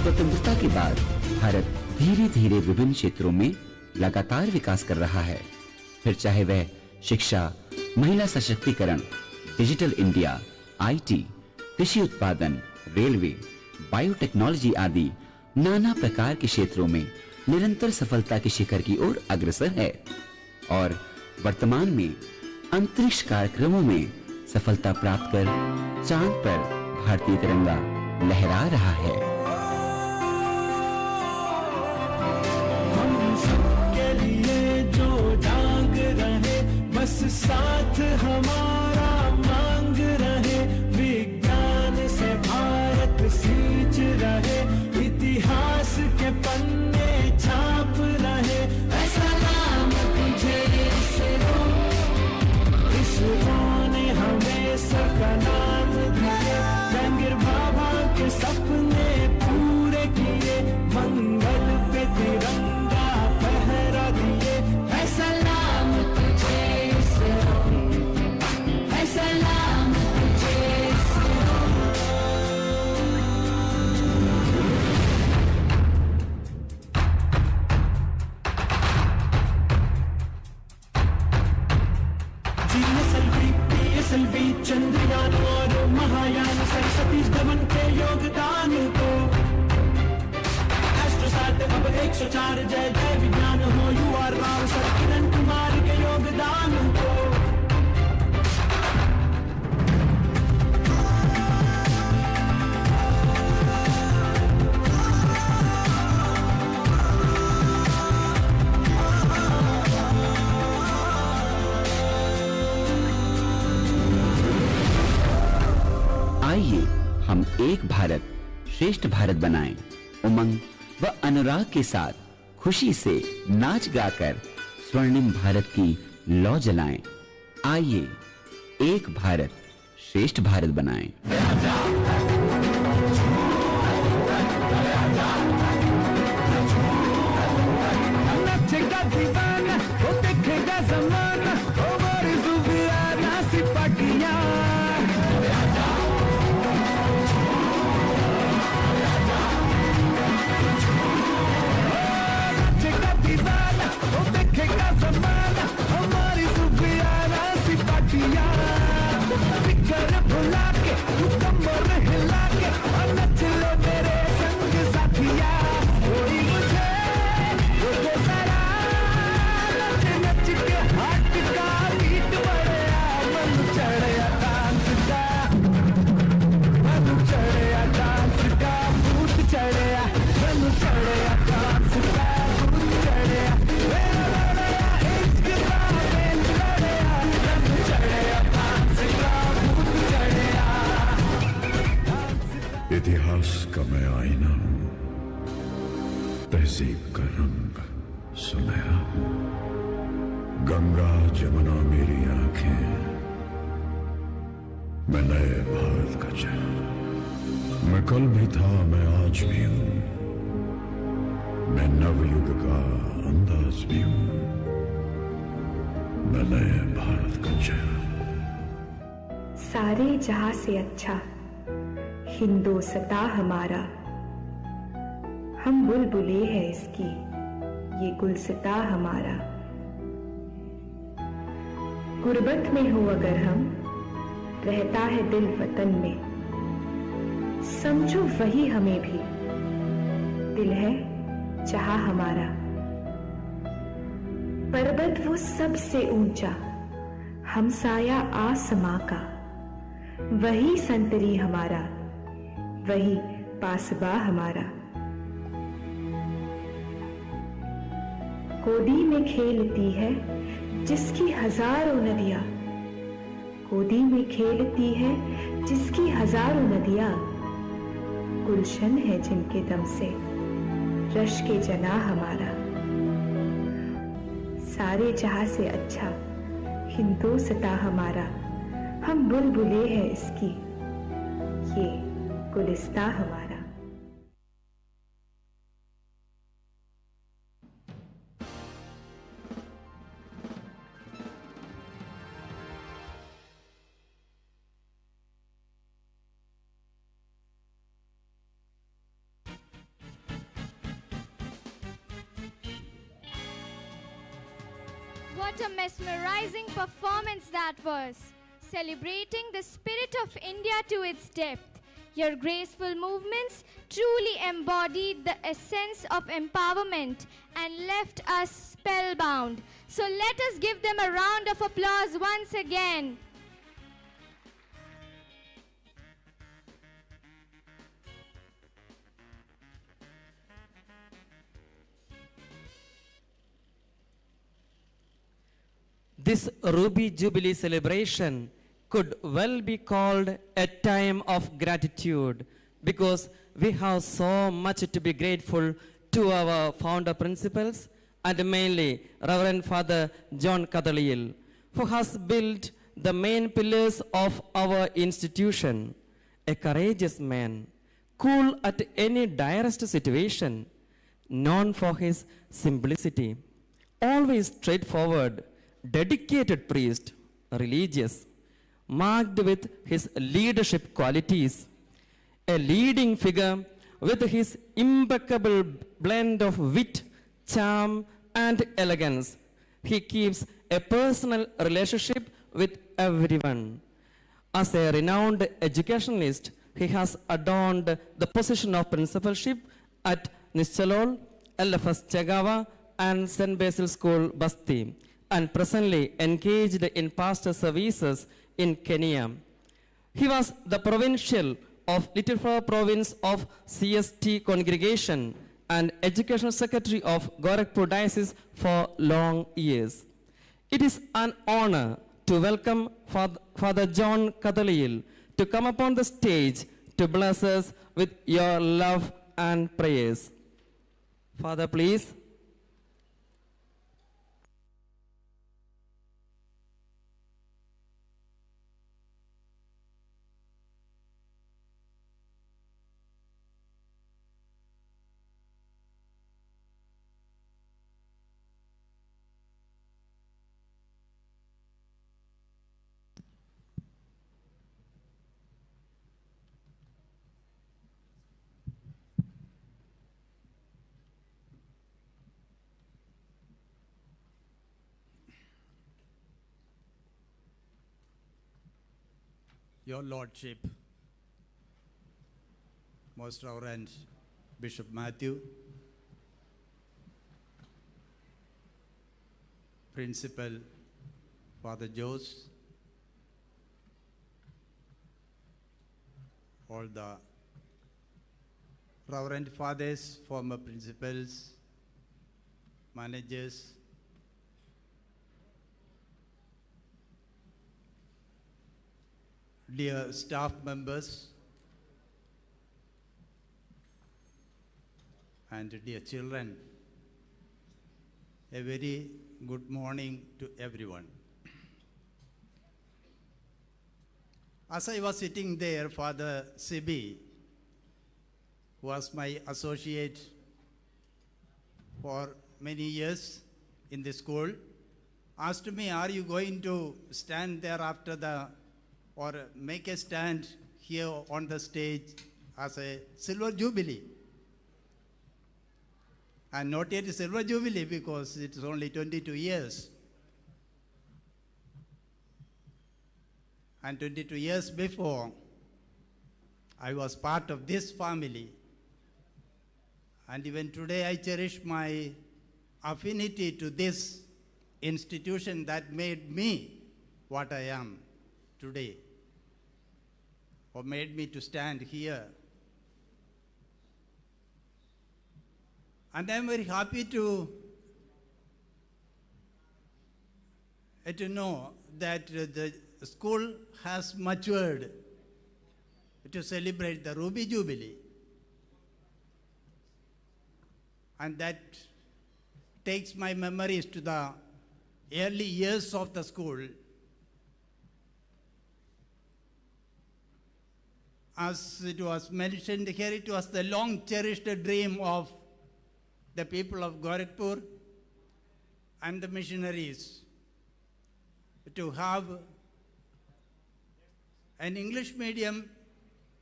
स्वतंत्रता के बाद भारत धीरे धीरे विभिन्न क्षेत्रों में लगातार विकास कर रहा है, फिर चाहे वह शिक्षा, महिला सशक्तिकरण, डिजिटल इंडिया, आईटी, कृषि उत्पादन, रेलवे, बायोटेक्नोलॉजी आदि नाना प्रकार के क्षेत्रों में निरंतर सफलता के शिखर की ओर अग्रसर है और वर्तमान में अंतरिक्ष कार्यक्रमों में सफलता प्राप्त कर चांद पर भारतीय तिरंगा लहरा रहा है। के लिए जो जाग रहे बस साथ हमारा मांग रहे विज्ञान से भारत सींच रहे इतिहास के पन्ने छाप रहे ऐसा नाम तुझे इसरो ने हमें सबका नाम दिए जंगीर बाबा के सपने पूरे किए मंगल पे तिरंगा पहरा दिए ऐसा नाम तुझे ऐसा नाम तुझे जीएसएलवी चंद्रयान और महायान सतीश धवन के योगदान को एस्ट्रोसैट अब 104 जय जय विज्ञान हो युवा राव सर किरण कुमार के योगदान को आइए हम एक भारत श्रेष्ठ भारत बनाएं, उमंग व अनुराग के साथ खुशी से नाच गाकर स्वर्णिम भारत की लौ जलाएं। आइए एक भारत श्रेष्ठ भारत बनाएं। नचेगा दीवाना वो देखेगा जमाना हमारी जुबियाना सिपाहियां जमाना हमारी सुफियाना सिपाहियां फिकर भुला के तू कमर हिला के और नच ले मेरे संग साथिया कोई मुझे वो जरा नच नच के हाथ का बीट बढ़िया मन चढ़िया डांस का मन चढ़िया डांस का भूत चढ़िया मन चढ़िया डांस का भूत चढ़िया इतिहास का मैं आईना हूं, तहजीब का रंग सुनहरा हूं। गंगा जमुना मेरी आंखें, मैं नए भारत का चेहरा। मैं कल भी था, मैं आज भी हूं, मैं नवयुग का अंदाज भी हूं, मैं नए भारत का चेहरा। सारे जहां से अच्छा हिंदोसता हमारा, हम बुलबुले हैं इसकी, ये गुलसिता हमारा। गुर्बत में हो अगर हम, रहता है दिल वतन में, समझो वही हमें भी दिल है जहां हमारा। पर्वत वो सबसे ऊंचा, हमसाया आसमां का, वही संतरी हमारा, वही पासबा हमारा। गोदी में खेलती है जिसकी हजारों नदियां, गोदी में खेलती है जिसकी हजारों नदियां, गुलशन है जिनके दम से रश के जना हमारा। सारे जहां से अच्छा हिंदोस्तां हमारा, हम बुलबुले हैं इसकी, ये गुलिस्तां हमारा। What a mesmerizing performance that was, celebrating the spirit of India to its depth. Your graceful movements truly embodied the essence of empowerment and left us spellbound. So let us give them a round of applause once again. This Ruby Jubilee celebration could well be called a time of gratitude, because we have so much to be grateful to our founder principals, and mainly Reverend Father John Kadhaliyil, who has built the main pillars of our institution. A courageous man, cool at any direst situation, known for his simplicity, always straightforward, dedicated priest, religious, marked with his leadership qualities, a leading figure with his impeccable blend of wit, charm, and elegance. He keeps a personal relationship with everyone. As a renowned educationalist, he has adorned the position of principalship at Nischalol, LFS Chagawa, and St. Basil School, Basti, and presently engaged in pastor services in Kenya. He was the provincial of Little Flower Province of CST Congregation and Educational Secretary of Gorakhpur Diocese for long years. It is an honor to welcome Father John Kadhaliyil to come upon the stage to bless us with your love and prayers. Father, please. Your Lordship, Most Reverend Bishop Mathew, Principal Father Jose, all the Reverend Fathers, former principals, managers, dear staff members, and dear children, a very good morning to everyone. As I was sitting there, Father Sibi, who was my associate for many years in the school, asked me, are you going to stand there after the or make a stand here on the stage as a silver jubilee? And not yet a silver jubilee because it's only 22 years. And 22 years before, I was part of this family. And even today I cherish my affinity to this institution that made me what I am today, or made me to stand here. And I'm very happy to know that the school has matured to celebrate the Ruby Jubilee. And that takes my memories to the early years of the school. As it was mentioned here, it was the long cherished dream of the people of Gorakhpur and the missionaries to have an English medium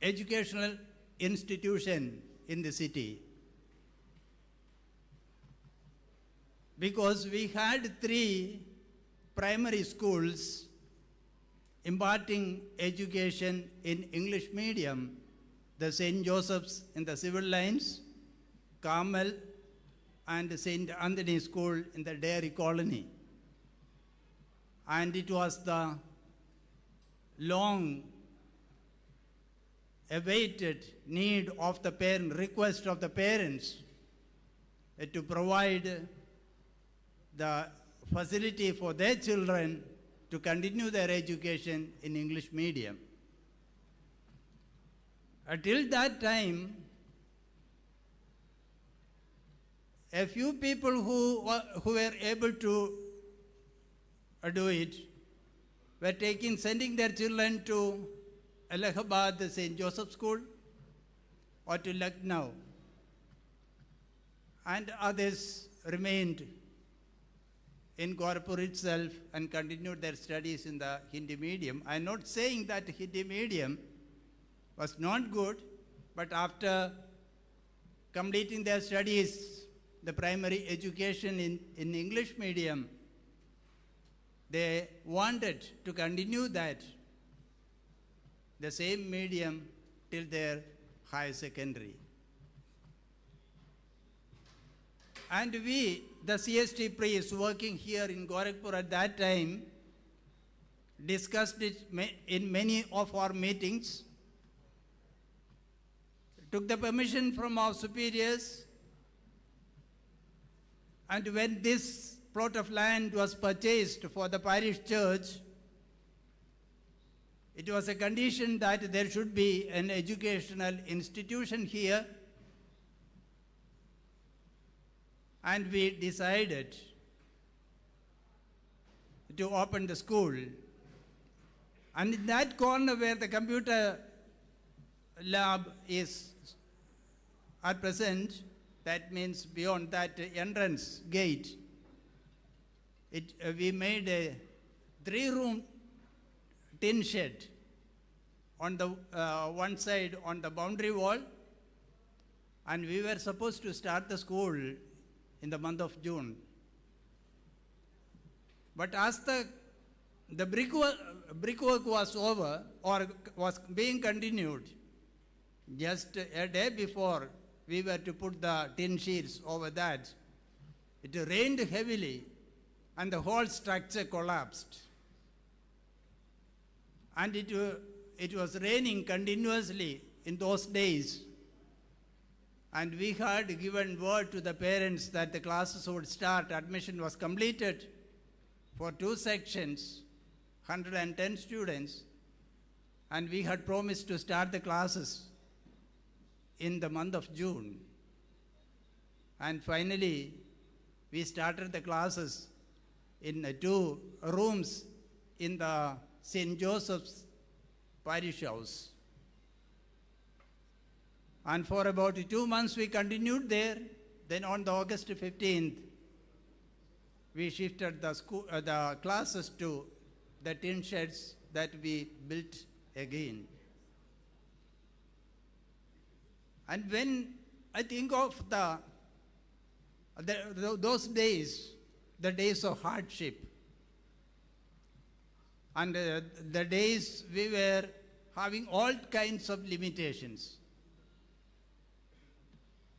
educational institution in the city. Because we had 3 primary schools imparting education in English medium, the St. Joseph's in the Civil Lines, Carmel, and St. Anthony School in the Dairy Colony. And it was the long awaited need of the parent, request of the parents to provide the facility for their children to continue their education in English medium. Until that time, a few people who were able to do it were sending their children to Allahabad, the St. Joseph School, or to Lucknow, and others remained in Gorakhpur itself and continued their studies in the Hindi medium. I'm not saying that Hindi medium was not good, but after completing their studies, the primary education in English medium, they wanted to continue that, the same medium, till their higher secondary. And we, the CST priests working here in Gorakhpur at that time, discussed it in many of our meetings, took the permission from our superiors, and when this plot of land was purchased for the parish church, it was a condition that there should be an educational institution here, and we decided to open the school. And in that corner where the computer lab is at present, that means beyond that entrance gate, we made a 3-room tin shed on the one side on the boundary wall, and we were supposed to start the school in the month of June. But as the brickwork was over or was being continued, just a day before we were to put the tin sheets over that, it rained heavily and the whole structure collapsed. And it was raining continuously in those days. And we had given word to the parents that the classes would start. Admission was completed for 2 sections, 110 students. And we had promised to start the classes in the month of June. And finally, we started the classes in 2 rooms in the St. Joseph's parish house. And for about 2 months we continued there. Then on the August 15th, we shifted the classes to the tin sheds that we built again. And when I think of those days, the days of hardship, and the days we were having all kinds of limitations,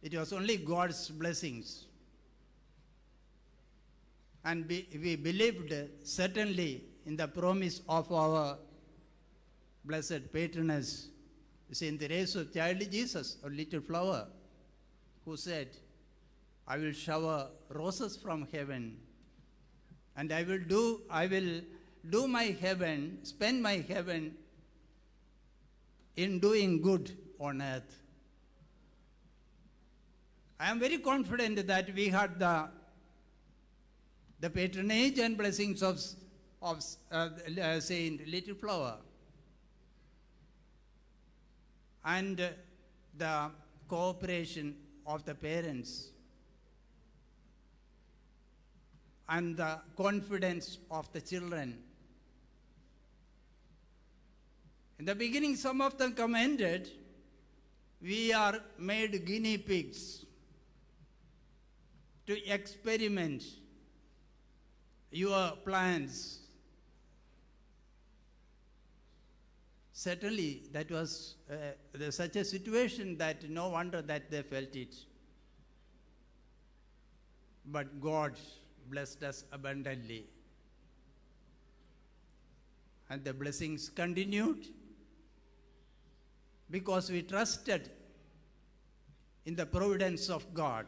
it was only God's blessings. And we believed certainly in the promise of our blessed patroness, Saint Teresa of Child Jesus, a little flower, who said, I will shower roses from heaven, and I will do my heaven, spend my heaven in doing good on earth. I am very confident that we had the patronage and blessings of Saint Little Flower, and the cooperation of the parents, and the confidence of the children. In the beginning, some of them commented, we are made guinea pigs to experiment your plans. Certainly, that was such a situation that no wonder that they felt it. But God blessed us abundantly. And the blessings continued because we trusted in the providence of God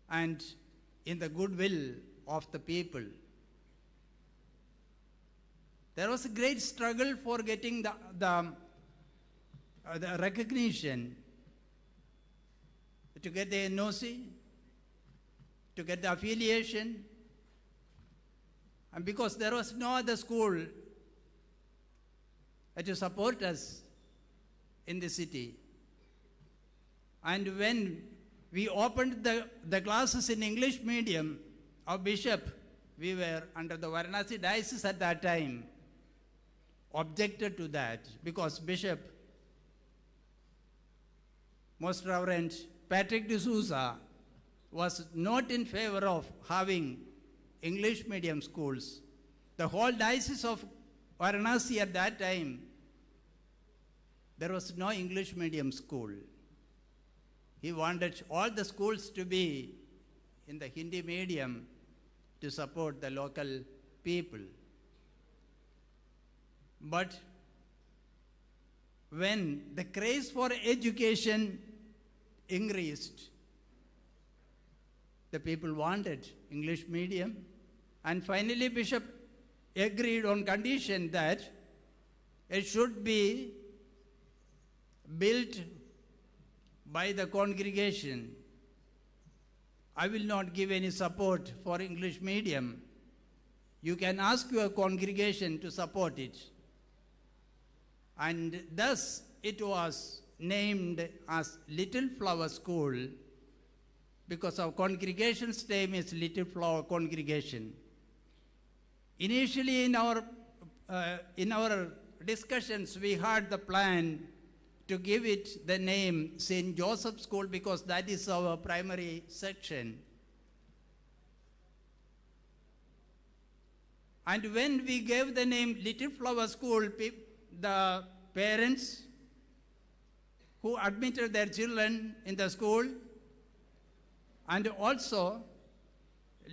and in the goodwill of the people. There was a great struggle for getting the recognition, to get the NOC, to get the affiliation, and because there was no other school to support us in the city. And when we opened the classes in English medium, our bishop, we were under the Varanasi Diocese at that time, objected to that because Bishop, Most Reverend Patrick D'Souza, was not in favor of having English medium schools. The whole Diocese of Varanasi at that time, there was no English medium school. He wanted all the schools to be in the Hindi medium to support the local people. But when the craze for education increased, the people wanted English medium, and finally Bishop agreed on condition that it should be built by the congregation. I will not give any support for English medium. You can ask your congregation to support it. And thus it was named as Little Flower School because our congregation's name is Little Flower Congregation. Initially in our discussions, we had the plan to give it the name St. Joseph School because that is our primary section. And when we gave the name Little Flower School, the parents who admitted their children in the school, and also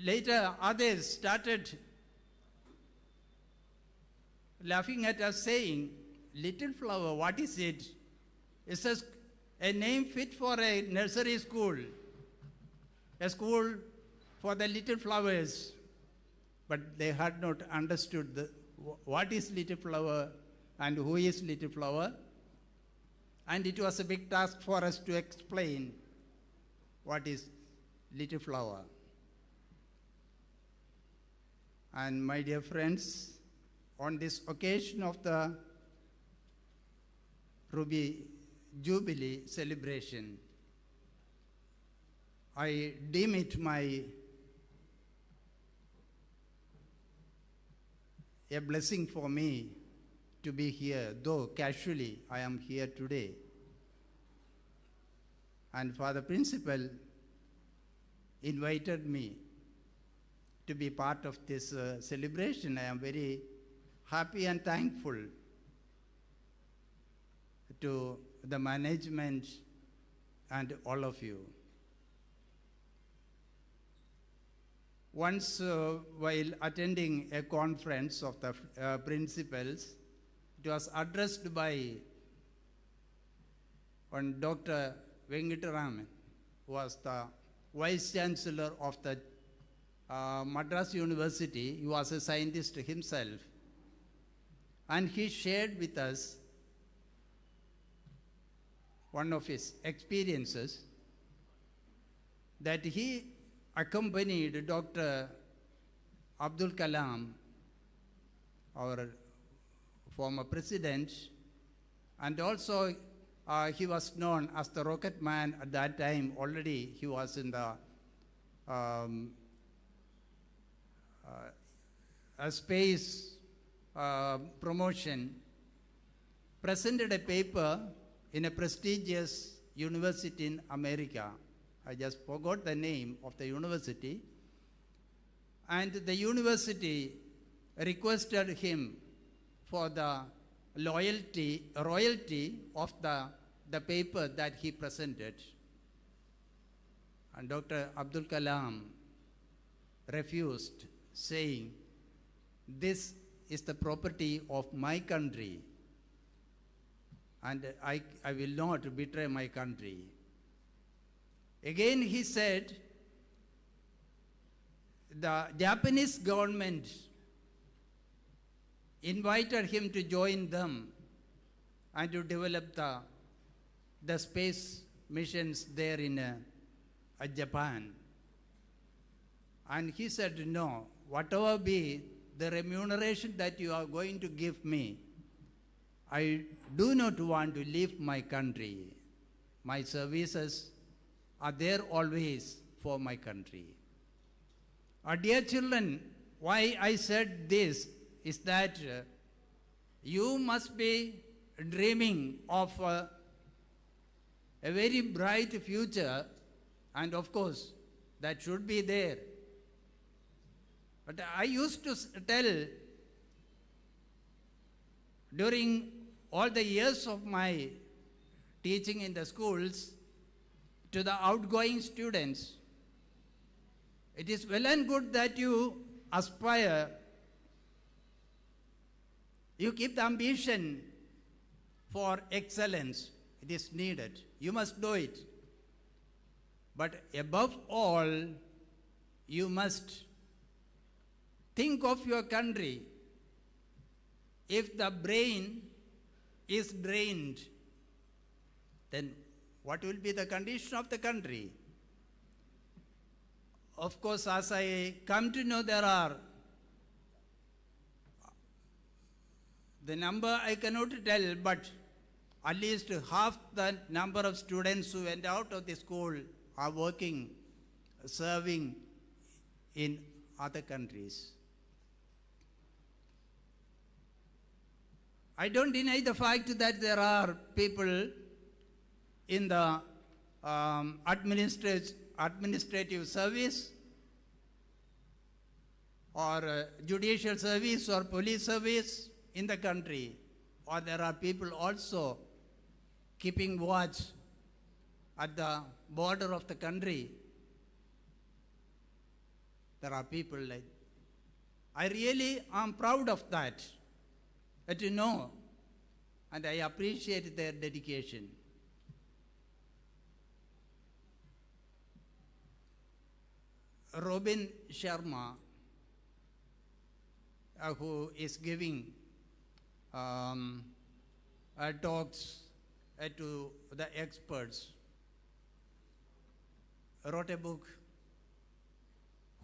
later others started laughing at us saying, Little Flower, what is it? It's a name fit for a nursery school, a school for the little flowers. But they had not understood what is Little Flower and who is Little Flower. And it was a big task for us to explain what is Little Flower. And my dear friends, on this occasion of the Ruby Jubilee celebration, I deem it a blessing for me to be here, though casually I am here today. And Father Principal invited me to be part of this celebration. I am very happy and thankful to the management and all of you. Once while attending a conference of the principals, it was addressed by one Dr. Venkataraman, who was the Vice Chancellor of the Madras University. He was a scientist himself. And he shared with us one of his experiences that he accompanied Dr. Abdul Kalam, our former president, and also he was known as the rocket man at that time. Already he was in the space promotion, presented a paper in a prestigious university in America. I just forgot the name of the university. And the university requested him for the royalty of the paper that he presented. And Dr. Abdul Kalam refused, saying, "This is the property of my country, and I will not betray my country." Again he said, the Japanese government invited him to join them and to develop the space missions there in Japan. And he said, "No, whatever be the remuneration that you are going to give me, I do not want to leave my country. My services are there always for my country." Dear children, why I said this is that you must be dreaming of a very bright future, and of course that should be there. But I used to tell during all the years of my teaching in the schools to the outgoing students, it is well and good that you aspire, you keep the ambition for excellence. It is needed. You must do it. But above all, you must think of your country. If the brain is drained, then what will be the condition of the country? Of course, as I come to know, there are the number I cannot tell, but at least half the number of students who went out of the school are working, serving in other countries. I don't deny the fact that there are people in the administrative service or judicial service or police service in the country, or there are people also keeping watch at the border of the country. There are people like, I really am proud of that, to know, and I appreciate their dedication. Robin Sharma, who is giving talks to the experts, wrote a book,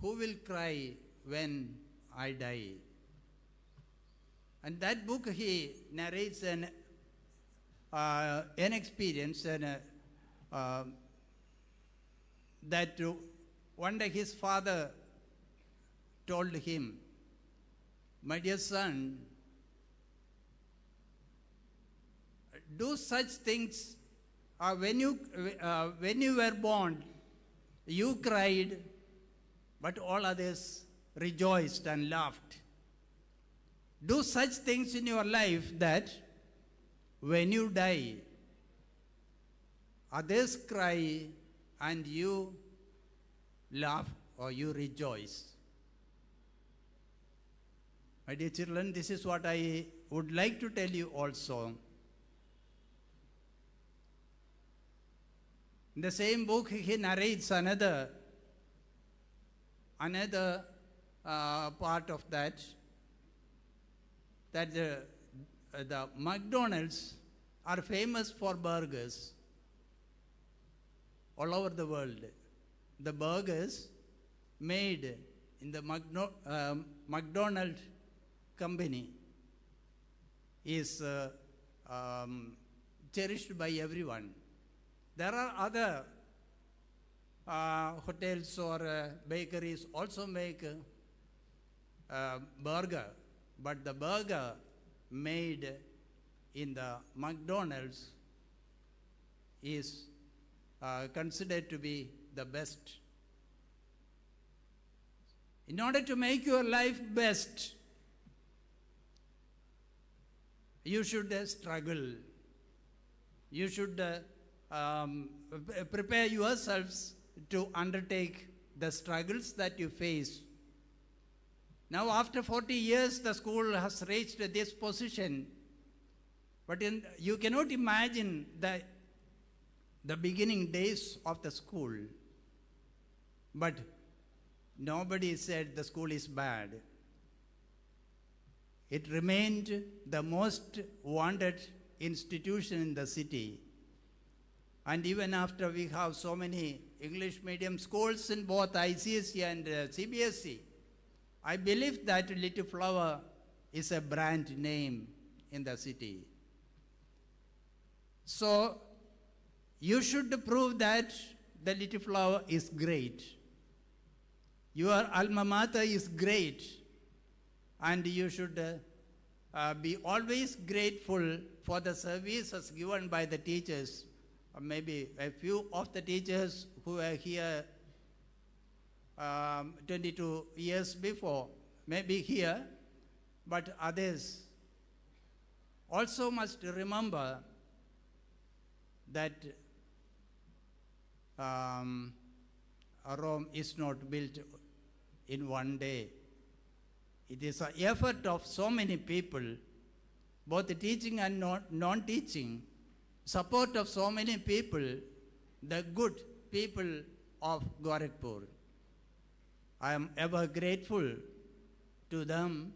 "Who Will Cry When I Die?" And that book he narrates an experience that one day his father told him, "My dear son, do such things. When you were born, you cried, but all others rejoiced and laughed. Do such things in your life that when you die, others cry and you laugh or you rejoice." My dear children, this is what I would like to tell you also. In the same book, he narrates another another part of that, that the McDonald's are famous for burgers all over the world. The burgers made in the McDonald's company is cherished by everyone. There are other hotels or bakeries also make burger, but the burger made in the McDonald's is considered to be the best. In order to make your life best, you should struggle. You should prepare yourselves to undertake the struggles that you face. Now, after 40 years, the school has reached this position. But you cannot imagine the beginning days of the school. But nobody said the school is bad. It remained the most wanted institution in the city. And even after we have so many English medium schools in both ICSE and CBSE, I believe that Little Flower is a brand name in the city. So you should prove that the Little Flower is great. Your alma mater is great. And you should be always grateful for the services given by the teachers. Maybe a few of the teachers who were here 22 years before may be here, but others also must remember that Rome is not built in one day. It is an effort of so many people, both teaching and non-teaching, support of so many people, the good people of Gorakhpur. I am ever grateful to them,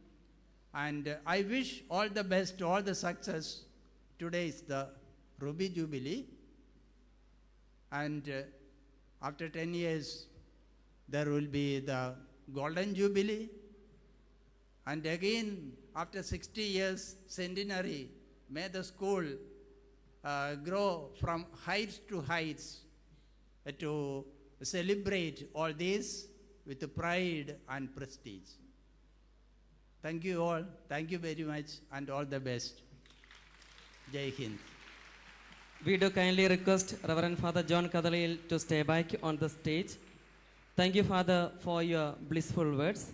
and I wish all the best, all the success. Today is the Ruby Jubilee, and after 10 years, there will be the Golden Jubilee, and again, after 60 years, centenary, may the school grow from heights to heights to celebrate all this with pride and prestige. Thank you all. Thank you very much, and all the best. Jai Hind. We do kindly request Reverend Father John Kadalil to stay back on the stage. Thank you, Father, for your blissful words.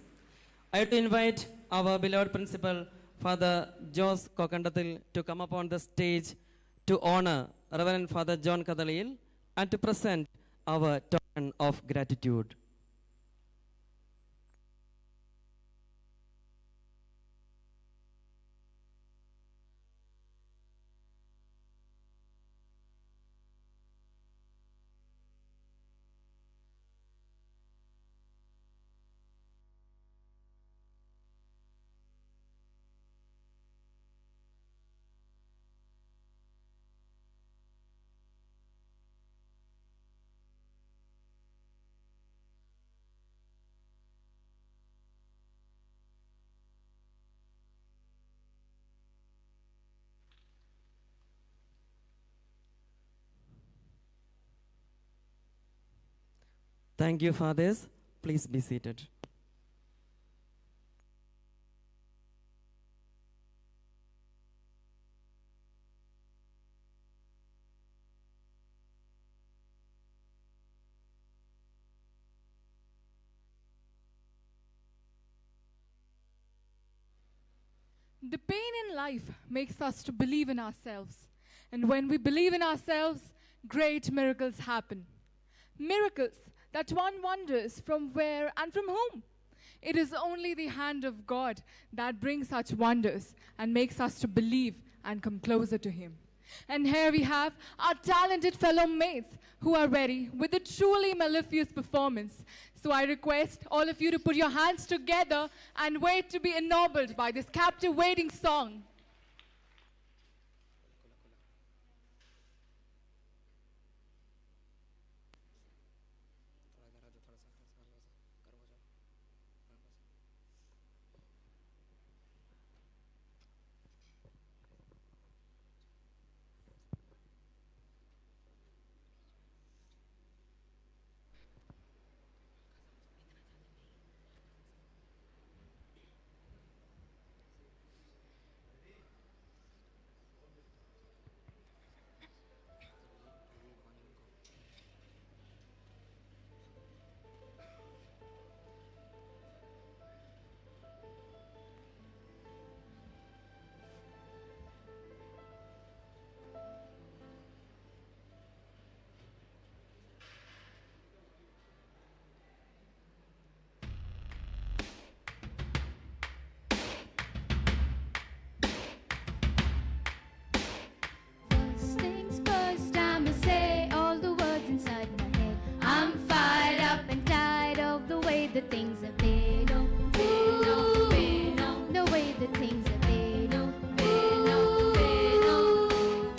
I would invite our beloved principal, Father Jos Kokandathil, to come up on the stage to honor Reverend Father John Kadalil and to present our token of gratitude. Thank you, fathers. Please be seated. The pain in life makes us to believe in ourselves. And when we believe in ourselves, great miracles happen. Miracles that one wonders from where and from whom. It is only the hand of God that brings such wonders and makes us to believe and come closer to Him. And here we have our talented fellow mates who are ready with a truly mellifluous performance. So I request all of you to put your hands together and wait to be ennobled by this captivating song. First things first, I'ma say all the words inside my head. I'm fired up and tired of the way that things have been. Oh, been, oh, been, oh, the way that things have been. Oh, been, oh, been, oh.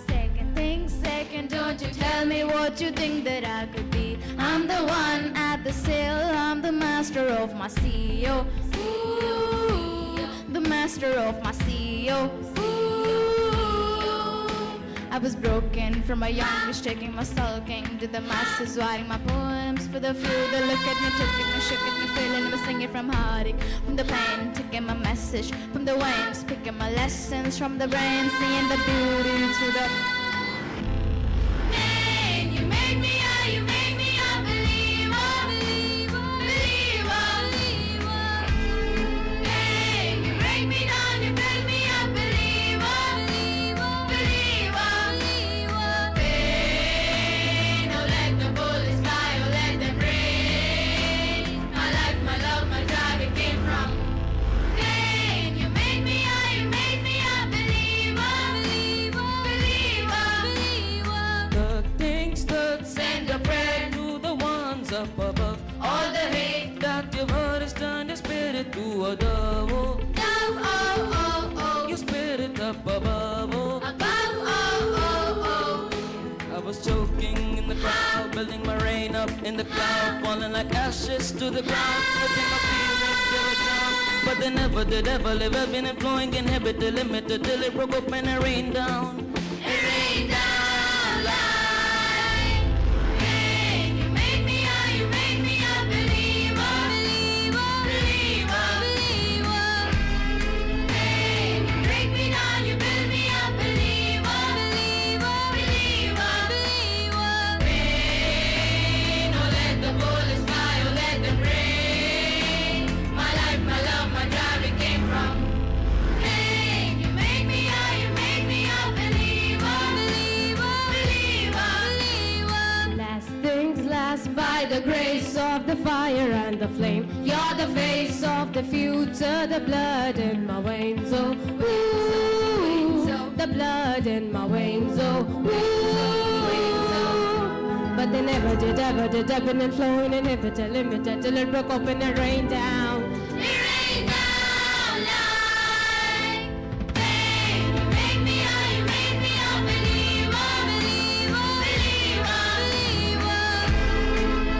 Second things second, don't you tell me what you think that I could be. I'm the one at the sail, I'm the master of my sea. Oh, ooh, the master of my sea. Oh, I was broken from a young age, taking my sulking to the masses, writing my poems for the few that look at me, took it, me, shook it, me, feeling, me, singing from heartache, from the pain, taking my message, from the waves, picking my lessons from the rain, seeing the beauty through the. Man, you made me a believer, believer, believer. Man, you break me down, you build me a believer, believer, believer. Pain, oh let the bullets fly, oh let them rain. My life, my love, my drive, it came from pain. You made me a believer, believer, believer. The things that send a prayer to the ones up above. All the hate that you've heard is turned your spirit to a dove. Oh, dove, oh, oh, oh. your spirit up above. Oh, Above, oh, oh, oh. I was choking in the crowd, building my rain up in the cloud, falling like ashes to the ground. Letting my feelings they were drowned, but they never did ever live. Ebbing and flowing, inhibited, limited, till it broke up and it rained down. It rained down like rain. You made me a believer, believer, believer, believer. Pain, you break me down, you build me a believer, believer, believer, believer. Pain, oh let the bullets fly, oh let them rain. My life, my love, my drive, it came from pain. You made me a believer, believer, believer, believer. Last things last by the grace of the fire and the flame. You're the face of the future, the blood in my veins. Oh, ooh, the blood in my veins. Oh, ooh. But they never did, ever did, ebbing and flowing, inhibited, limited, till it broke open and rained down. It rained down like pain. You made me a believer, believer, believer, believer.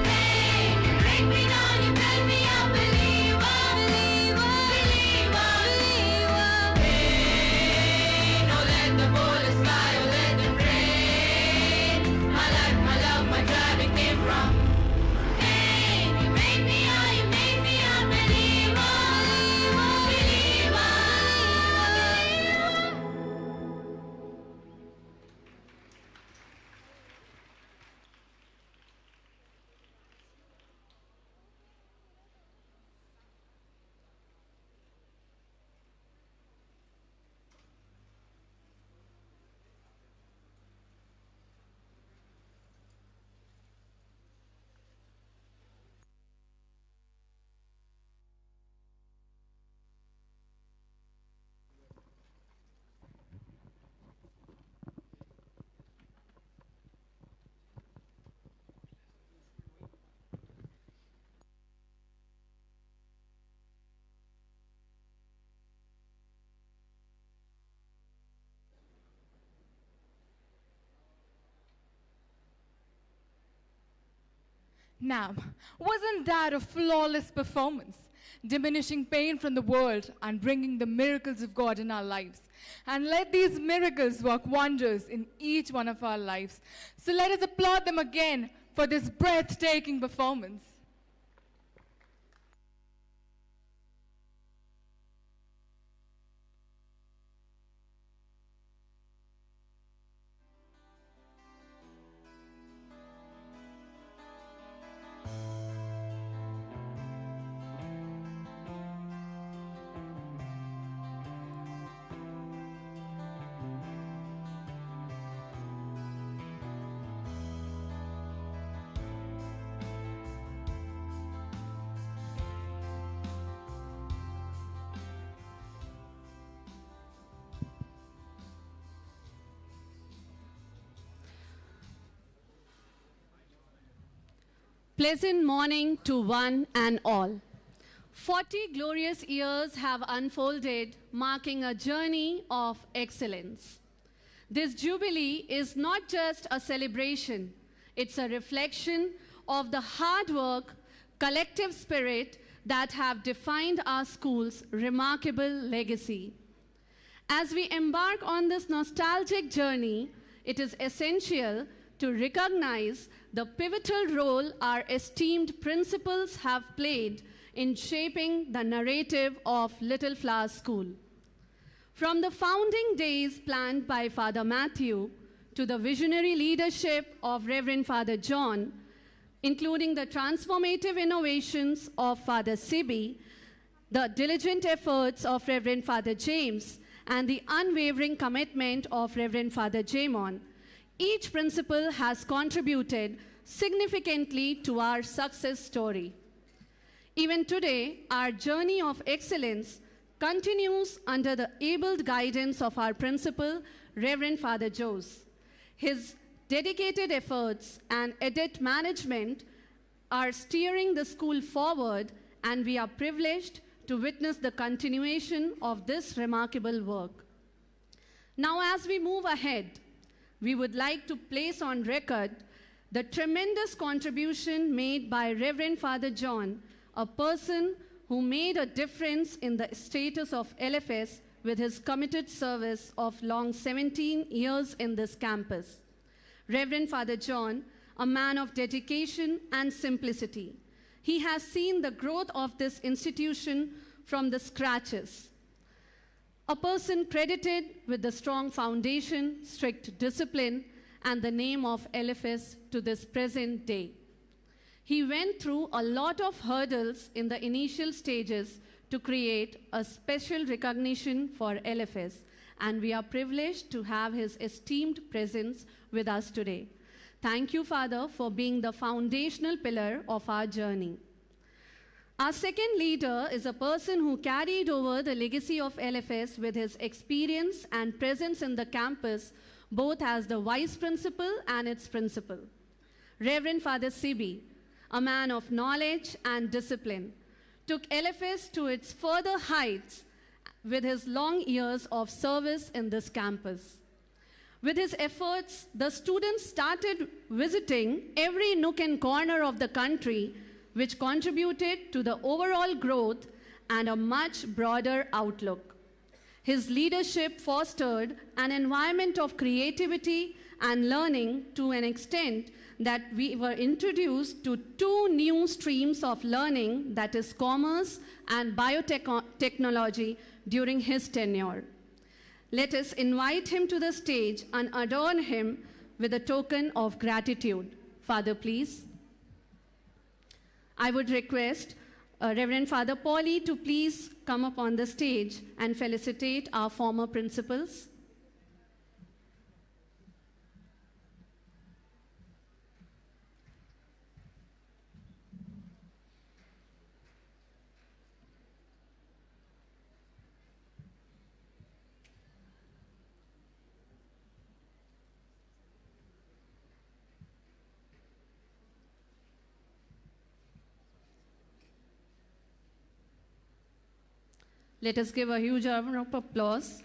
Pain, you break me down, you build me a believer, believer, believer, believer. Pain, oh let the bullets fly, oh let them rain. My life, my love, my drive, it came from pain. You made me a believer. Now, wasn't that a flawless performance? Diminishing pain from the world and bringing the miracles of God in our lives. And let these miracles work wonders in each one of our lives. So let us applaud them again for this breathtaking performance. Pleasant morning to one and all. 40 glorious years have unfolded, marking a journey of excellence. This Jubilee is not just a celebration, it's a reflection of the hard work, collective spirit that have defined our school's remarkable legacy. As we embark on this nostalgic journey, it is essential to recognize the pivotal role our esteemed principals have played in shaping the narrative of Little Flower School. From the founding days planned by Father Mathew to the visionary leadership of Reverend Father John, including the transformative innovations of Father Sibi, the diligent efforts of Reverend Father James, and the unwavering commitment of Reverend Father Jamon, each principal has contributed significantly to our success story. Even today, our journey of excellence continues under the able guidance of our principal, Reverend Father Jose. His dedicated efforts and adept management are steering the school forward, and we are privileged to witness the continuation of this remarkable work. Now, as we move ahead, we would like to place on record the tremendous contribution made by Reverend Father John, a person who made a difference in the status of LFS with his committed service of long 17 years in this campus. Reverend Father John, a man of dedication and simplicity. He has seen the growth of this institution from the scratches. A person credited with the strong foundation, strict discipline, and the name of LFS to this present day. He went through a lot of hurdles in the initial stages to create a special recognition for LFS, and we are privileged to have his esteemed presence with us today. Thank you, Father, for being the foundational pillar of our journey. Our second leader is a person who carried over the legacy of LFS with his experience and presence in the campus, both as the vice principal and its principal. Reverend Father Sibi, a man of knowledge and discipline, took LFS to its further heights with his long years of service in this campus. With his efforts, the students started visiting every nook and corner of the country, which contributed to the overall growth and a much broader outlook. His leadership fostered an environment of creativity and learning to an extent that we were introduced to two new streams of learning, that is commerce and biotechnology, during his tenure. Let us invite him to the stage and adorn him with a token of gratitude. Father, please. I would request Reverend Father Paulie to please come up on the stage and felicitate our former principals. Let us give a huge round of applause.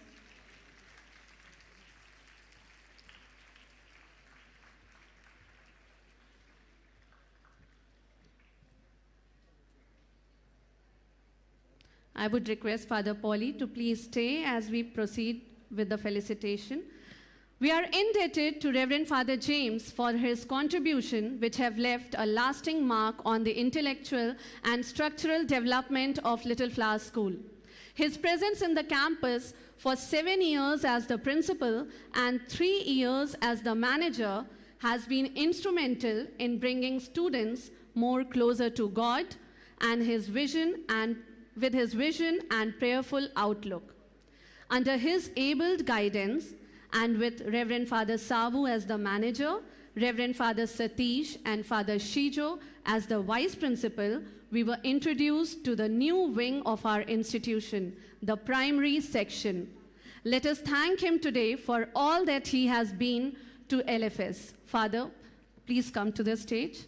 I would request Father Polly to please stay as we proceed with the felicitation. We are indebted to Reverend Father James for his contribution, which have left a lasting mark on the intellectual and structural development of Little Flower School. His presence in the campus for 7 years as the principal and 3 years as the manager has been instrumental in bringing students more closer to God and with his vision and prayerful outlook. Under his able guidance, and with Reverend Father Sabu as the manager, Reverend Father Satish and Father Shijo as the vice principal, we were introduced to the new wing of our institution, the primary section. Let us thank him today for all that he has been to LFS. Father, please come to the stage.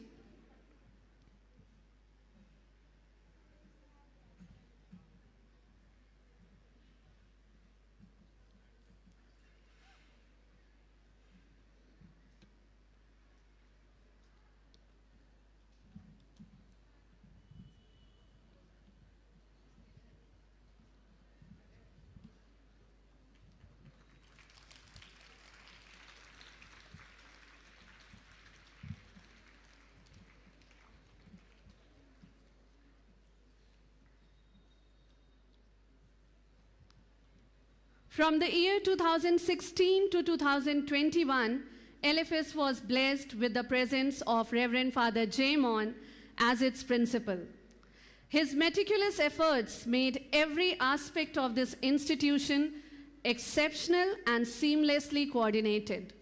From the year 2016 to 2021, LFS was blessed with the presence of Reverend Father Jaimon as its principal. His meticulous efforts made every aspect of this institution exceptional and seamlessly coordinated.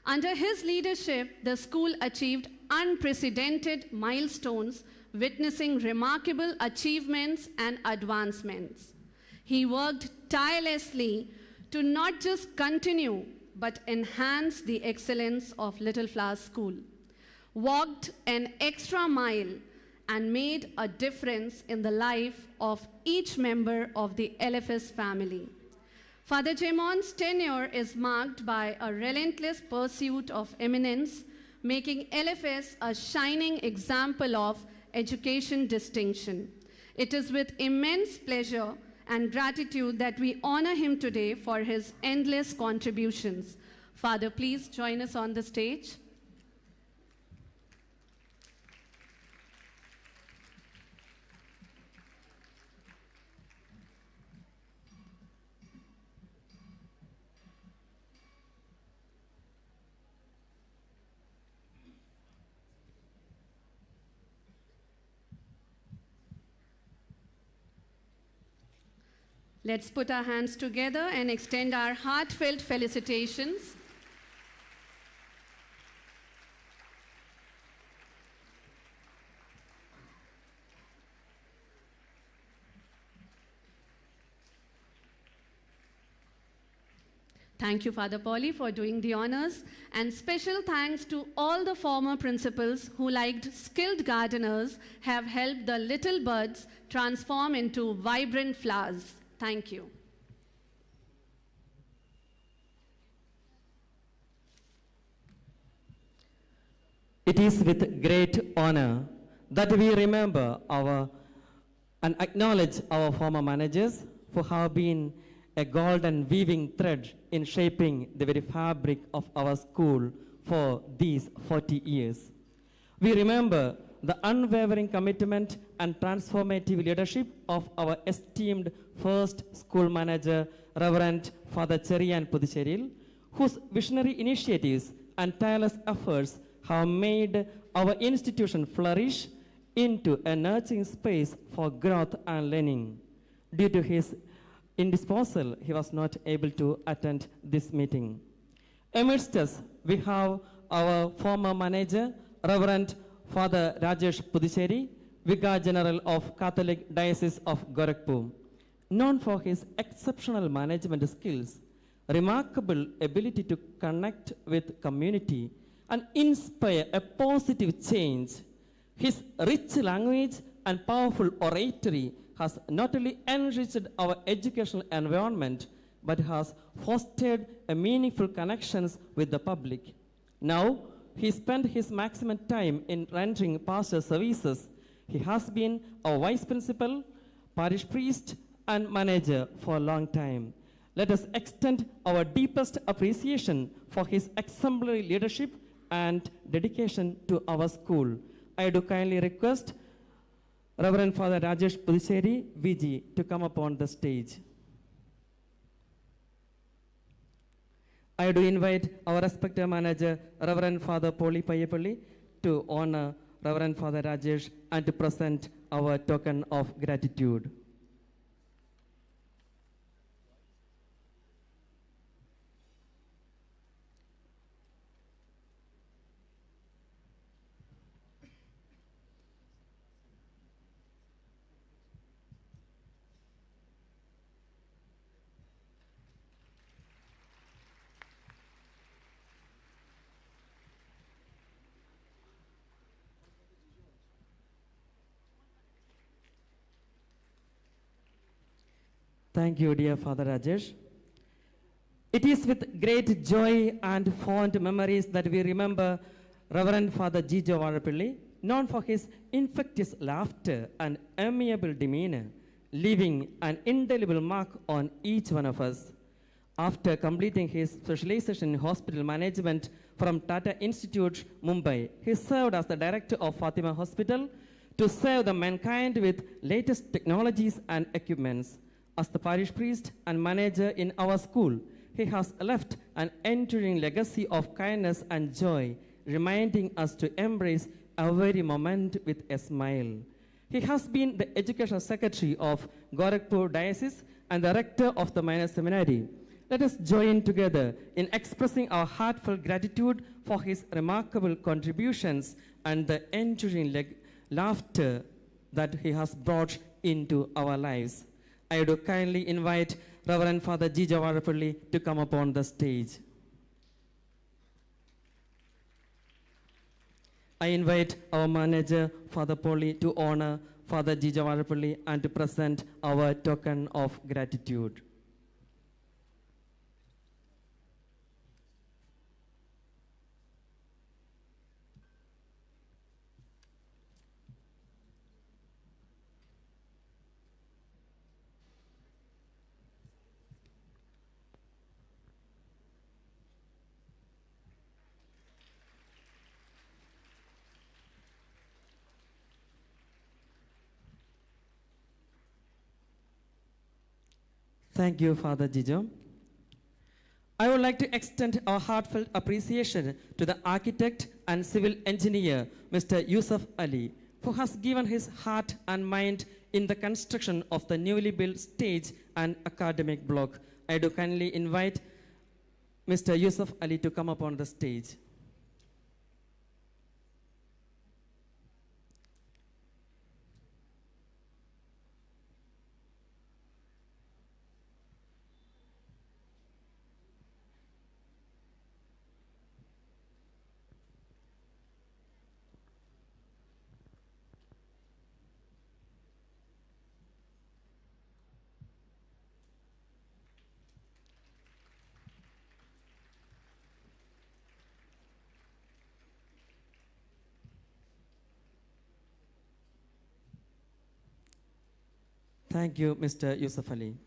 Under his leadership, the school achieved unprecedented milestones, witnessing remarkable achievements and advancements. He worked tirelessly to not just continue, but enhance the excellence of Little Flower School, walked an extra mile, and made a difference in the life of each member of the LFS family. Father Jaimon's tenure is marked by a relentless pursuit of eminence, making LFS a shining example of education distinction. It is with immense pleasure and gratitude that we honor him today for his endless contributions. Father, please join us on the stage. Let's put our hands together and extend our heartfelt felicitations. Thank you, Father Polly, for doing the honors. And special thanks to all the former principals who, like skilled gardeners, have helped the little buds transform into vibrant flowers. Thank you. It is with great honor that we remember and acknowledge our former managers who have been a golden weaving thread in shaping the very fabric of our school for these 40 years. We remember the unwavering commitment and transformative leadership of our esteemed first school manager, Reverend Father Cherian Puducheril, whose visionary initiatives and tireless efforts have made our institution flourish into a nurturing space for growth and learning. Due to his indisposal, he was not able to attend this meeting. Amidst us, we have our former manager, Reverend Father Rajesh Puducherry, Vicar General of Catholic Diocese of Gorakhpur. Known for his exceptional management skills, remarkable ability to connect with community and inspire a positive change, his rich language and powerful oratory has not only enriched our educational environment, but has fostered a meaningful connections with the public. Now, he spent his maximum time in rendering pastoral services. He has been a vice principal, parish priest, and manager for a long time. Let us extend our deepest appreciation for his exemplary leadership and dedication to our school. I do kindly request Reverend Father Rajesh Pudiseri, VG, to come upon the stage. I do invite our respected manager, Reverend Father Poli Payapalli, to honor Reverend Father Rajesh and to present our token of gratitude. Thank you, dear Father Rajesh. It is with great joy and fond memories that we remember Reverend Father G. Javarapilli, known for his infectious laughter and amiable demeanor, leaving an indelible mark on each one of us. After completing his specialization in hospital management from Tata Institute, Mumbai, he served as the director of Fatima Hospital to serve the mankind with latest technologies and equipments. As the parish priest and manager in our school, he has left an enduring legacy of kindness and joy, reminding us to embrace every moment with a smile. He has been the education secretary of Gorakhpur Diocese and the rector of the minor seminary. Let us join together in expressing our heartfelt gratitude for his remarkable contributions and the enduring laughter that he has brought into our lives. I do kindly invite Reverend Father G. Javarapalli to come upon the stage. I invite our manager, Father Poli, to honor Father G. Javarapalli and to present our token of gratitude. Thank you, Father Jijo. I would like to extend our heartfelt appreciation to the architect and civil engineer, Mr. Yusuf Ali, who has given his heart and mind in the construction of the newly built stage and academic block. I do kindly invite Mr. Yusuf Ali to come upon the stage. Thank you, Mr. Yusuf Ali.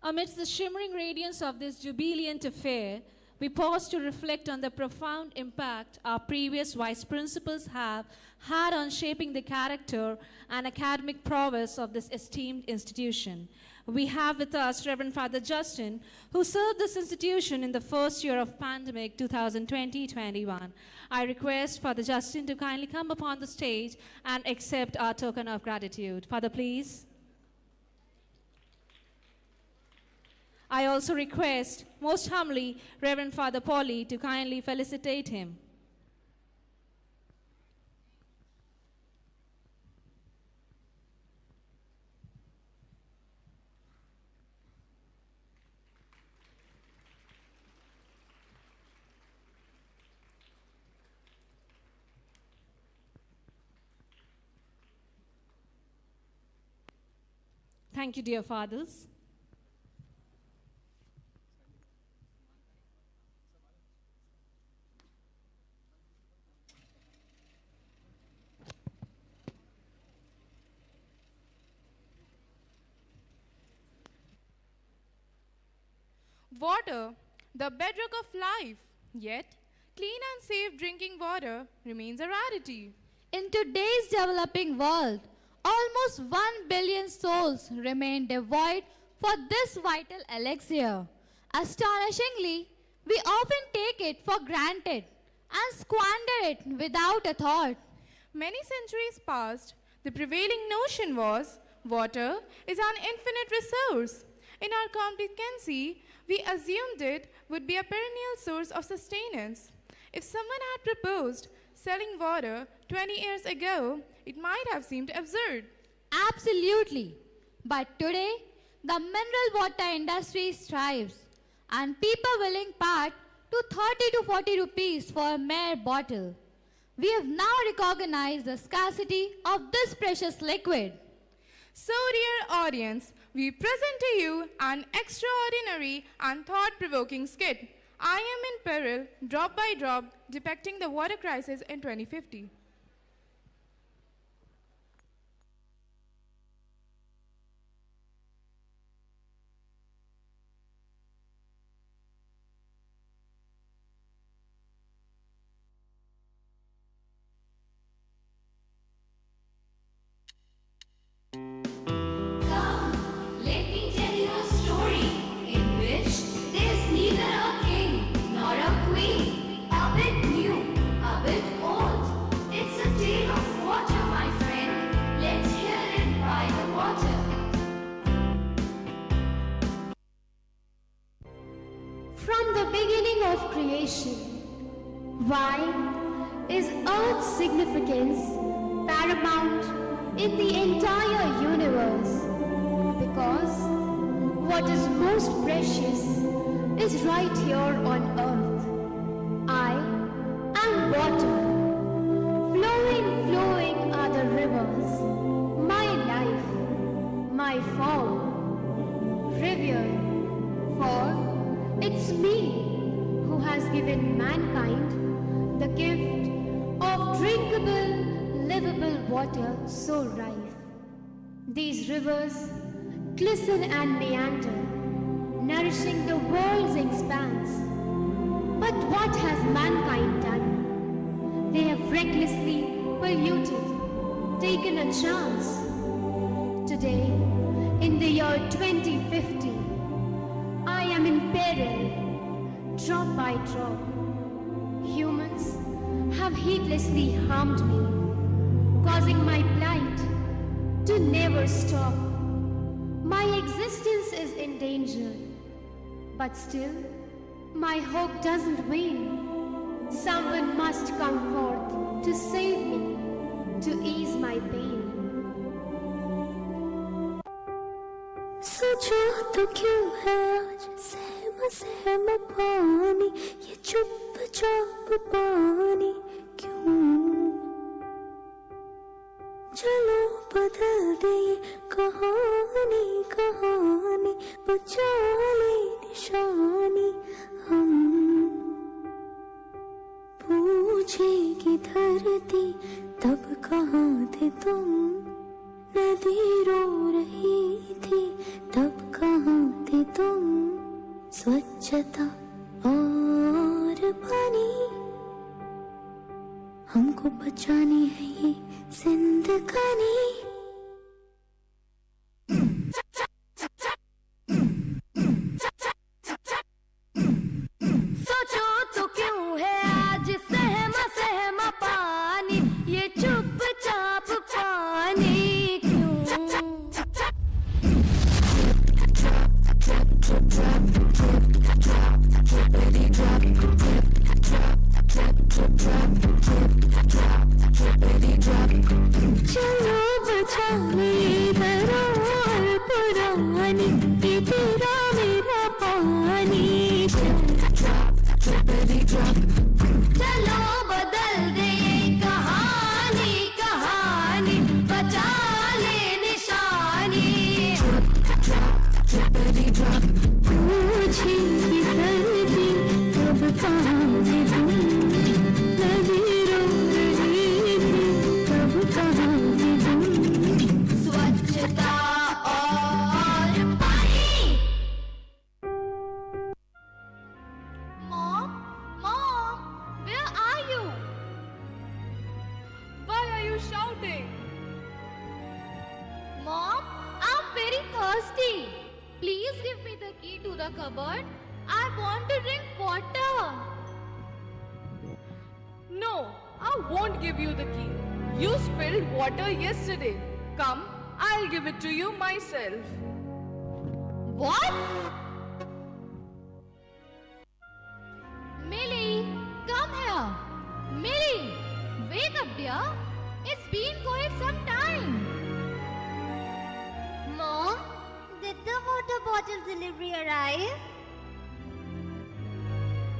Amidst the shimmering radiance of this jubilant affair, we pause to reflect on the profound impact our previous vice principals have had on shaping the character and academic prowess of this esteemed institution. We have with us Reverend Father Justin, who served this institution in the first year of pandemic 2020-21. I request Father Justin to kindly come upon the stage and accept our token of gratitude. Father, please. I also request, most humbly, Reverend Father Poli to kindly felicitate him. Thank you, dear fathers. Water, the bedrock of life. Yet, clean and safe drinking water remains a rarity. In today's developing world, almost 1 billion souls remain devoid for this vital elixir. Astonishingly, we often take it for granted and squander it without a thought. Many centuries past, the prevailing notion was water is an infinite resource. In our complacency, we assumed it would be a perennial source of sustenance. If someone had proposed selling water 20 years ago, it might have seemed absurd. Absolutely. But today, the mineral water industry thrives, and people willing part to 30 to 40 rupees for a mere bottle. We have now recognized the scarcity of this precious liquid. So, dear audience, we present to you an extraordinary and thought-provoking skit, I Am in Peril, Drop by Drop, depicting the water crisis in 2050. Why is Earth's significance paramount in the entire universe? Because what is most precious is right here on Earth. I am water. Flowing, flowing are the rivers. My life, my fall, revered. For it's me who has given mankind the gift of drinkable, livable water so rife. These rivers glisten and meander, nourishing the world's expanse. But what has mankind done? They have recklessly polluted, taken a chance. Today, in the year 2050, I am in peril, drop by drop. Humans have heedlessly harmed me, causing my plight to never stop. My existence is endangered, but still, my hope doesn't wane. Someone must come forth to save me, to ease my pain. सोचो तो क्यों है आज सहम सहम पानी ये चुपचाप पानी क्यों चलो बदल दे ये कहानी कहानी बचा ले निशानी हम पूछेगी धरती तब कहाँ थे तुम नदी रो रही थी तब कहाँ थे तुम स्वच्छता और पानी हमको बचानी है ये जिंदगानी सोचो तो क्यों है आज सहमा सहमा पानी ये चुपचाप पानी चलो बचा ले धरोहर पुरानी ये तेरा मेरा पानी चलो बदल दे कहानी कहानी बचा ले निशानी पूछी धरती अब कहाँ थे तुम नदी रो रही थी तब कहाँ थे तुम स्वच्छता और पानी thirsty. Please give me the key to the cupboard. I want to drink water. No, I won't give you the key. You spilled water yesterday. Come, I'll give it to you myself. What? Millie, come here. Millie, wake up, dear. It's been quite some time. Mom, did the water bottle delivery arrive?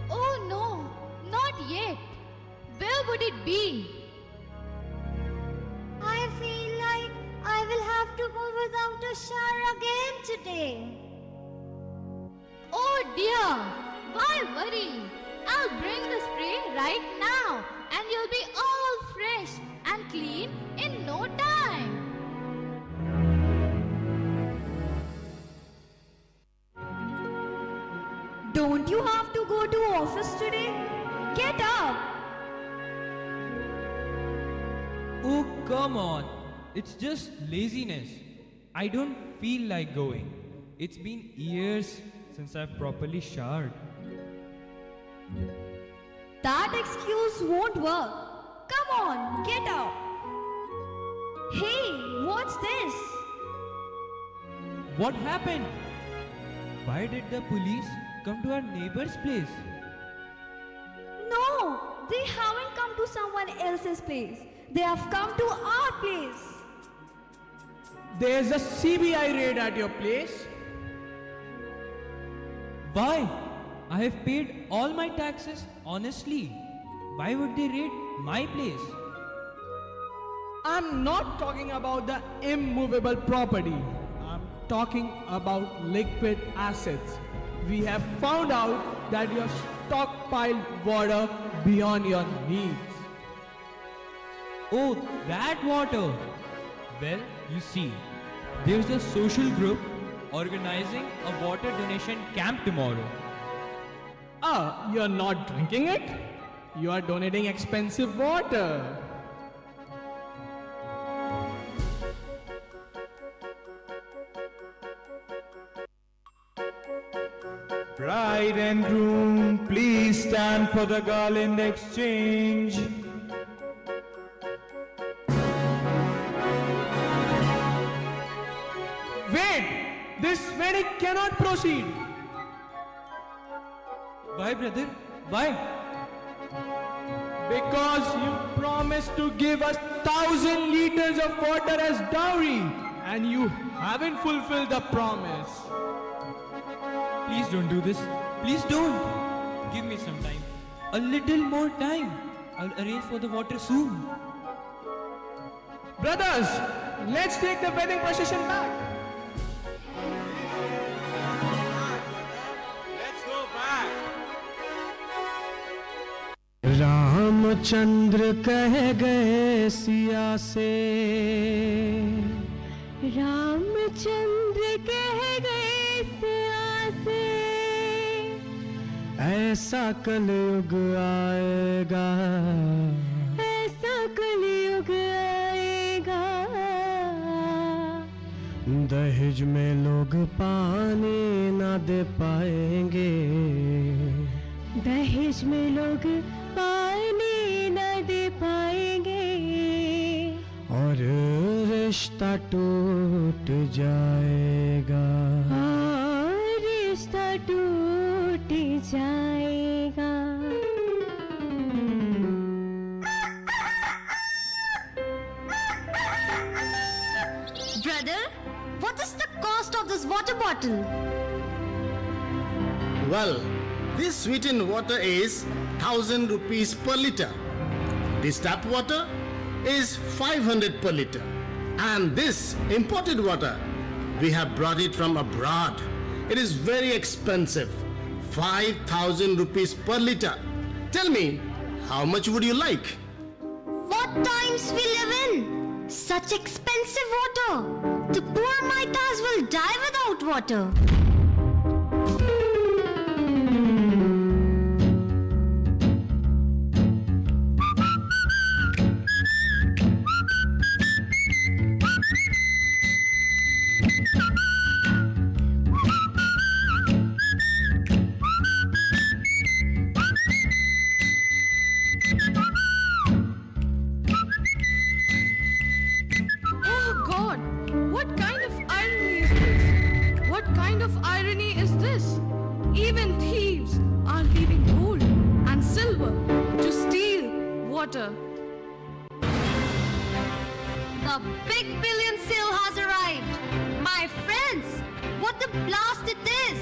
Oh no, not yet. Where would it be? I feel like I will have to go without a shower again today. Oh dear, why worry? I'll bring the spray right now and you'll be all fresh and clean in no time. Don't you have to go to office today? Get up! Oh, come on. It's just laziness. I don't feel like going. It's been years since I've properly showered. That excuse won't work. Come on, get up. Hey, what's this? What happened? Why did the police come to our neighbor's place? No, they haven't come to someone else's place. They have come to our place. There's a CBI raid at your place. Why? I have paid all my taxes honestly. Why would they raid my place? I'm not talking about the immovable property. I'm talking about liquid assets. We have found out that you have stockpiled water beyond your needs. Oh, that water! Well, you see, there's a social group organizing a water donation camp tomorrow. Ah, you're not drinking it? You are donating expensive water. Bride and groom, please stand for the garland exchange. Wait! This wedding cannot proceed. Why, brother? Why? Because you promised to give us 1,000 liters of water as dowry, and you haven't fulfilled the promise. Please don't do this. Please don't. Give me some time. A little more time. I'll arrange for the water soon. Brothers, let's take the wedding procession back. Let's go back. Ramchandra कह गए सिया से, रामचंद्र कह गए सिया से, ऐसा कलयुग आएगा, ऐसा कलयुग आएगा, दहेज में लोग पानी ना दे पाएंगे, दहेज में लोग पानी न दे पाएंगे, और रिश्ता टूट जाएगा, और रिश्ता टूट जाएगा। Brother, what is the cost of this water bottle? Well, this sweetened water is 1,000 rupees per liter. This tap water is 500 per liter. And this imported water, we have brought it from abroad. It is very expensive. 5,000 rupees per liter. Tell me, how much would you like? What times we live in? Such expensive water. The poor Maitas will die without water. water. The big billion sale has arrived. My friends, what a blast it is!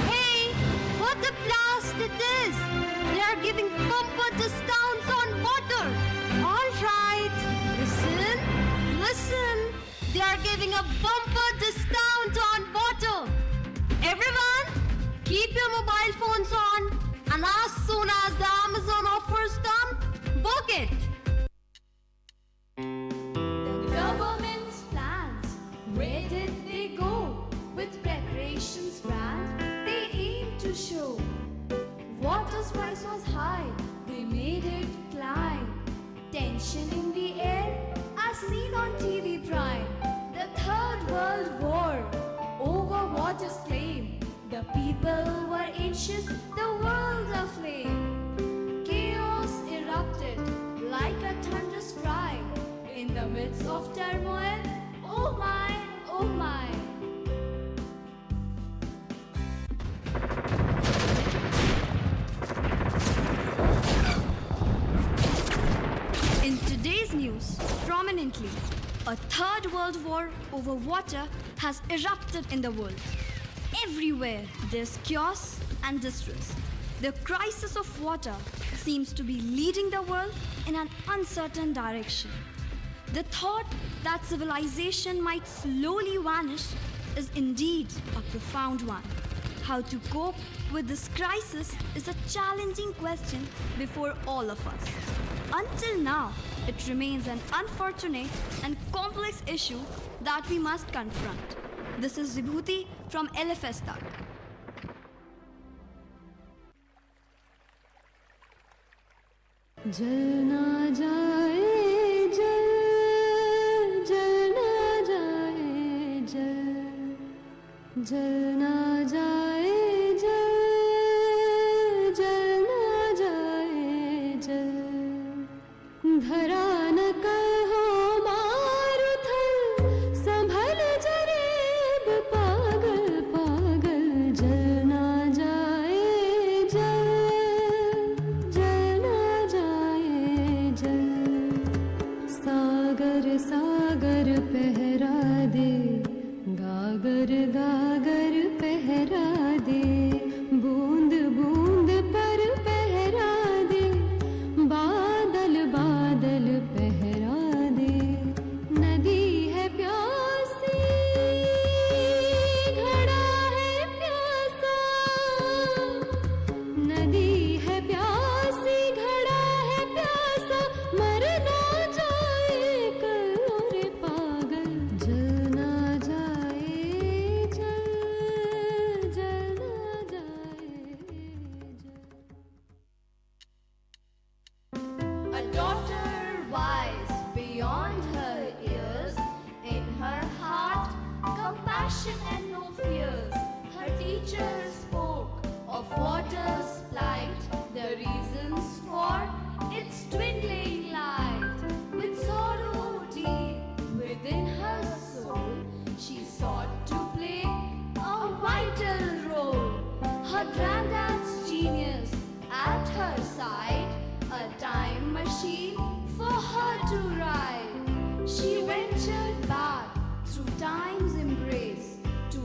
Hey, what a blast it is! They are giving bumper discounts on water. All right, listen, listen. They are giving a bumper discount on water. Everyone, keep your mobile phones on, and as soon as the Amazon offers come, book it. Government's plans, where did they go? With preparations grand, they aim to show. Water's price was high, they made it climb. Tension in the air, as seen on TV Prime. The Third World War, over water's claim. The people were anxious, the world aflame. Chaos erupted like a thunderous cry. In the midst of turmoil, oh my, oh my. In today's news, prominently, a third world war over water has erupted in the world. Everywhere there's chaos and distress. The crisis of water seems to be leading the world in an uncertain direction. The thought that civilization might slowly vanish is indeed a profound one. How to cope with this crisis is a challenging question before all of us. Until now, it remains an unfortunate and complex issue that we must confront. This is Vibhuti from LFS Tak. जल ना जाए जल जल ना जाए जल जल ना जाए जल जल ना जाए जल धरा न कल हो मारुथल संभल जरेब पागल पागल जल ना जाए जल जल ना जाए जल सागर सागर पहरा दे गागर गागर पहरा दे बूंद बूंद पर पहरा दे बादल बादल पहरा दे नदी है प्यासी घड़ा है प्यासा नदी है प्यासी घड़ा है प्यासा मर ना जाए कल रे पागल जल ना जाए जल जल ना जाए A daughter wise beyond her years, in her heart compassion and no fears. Her teacher spoke of water's plight, the reasons for its dwindling light. With sorrow deep within her soul, she sought to play a vital role. Her granddad's genius at her side, a time machine for her to ride. She ventured back through time's embrace to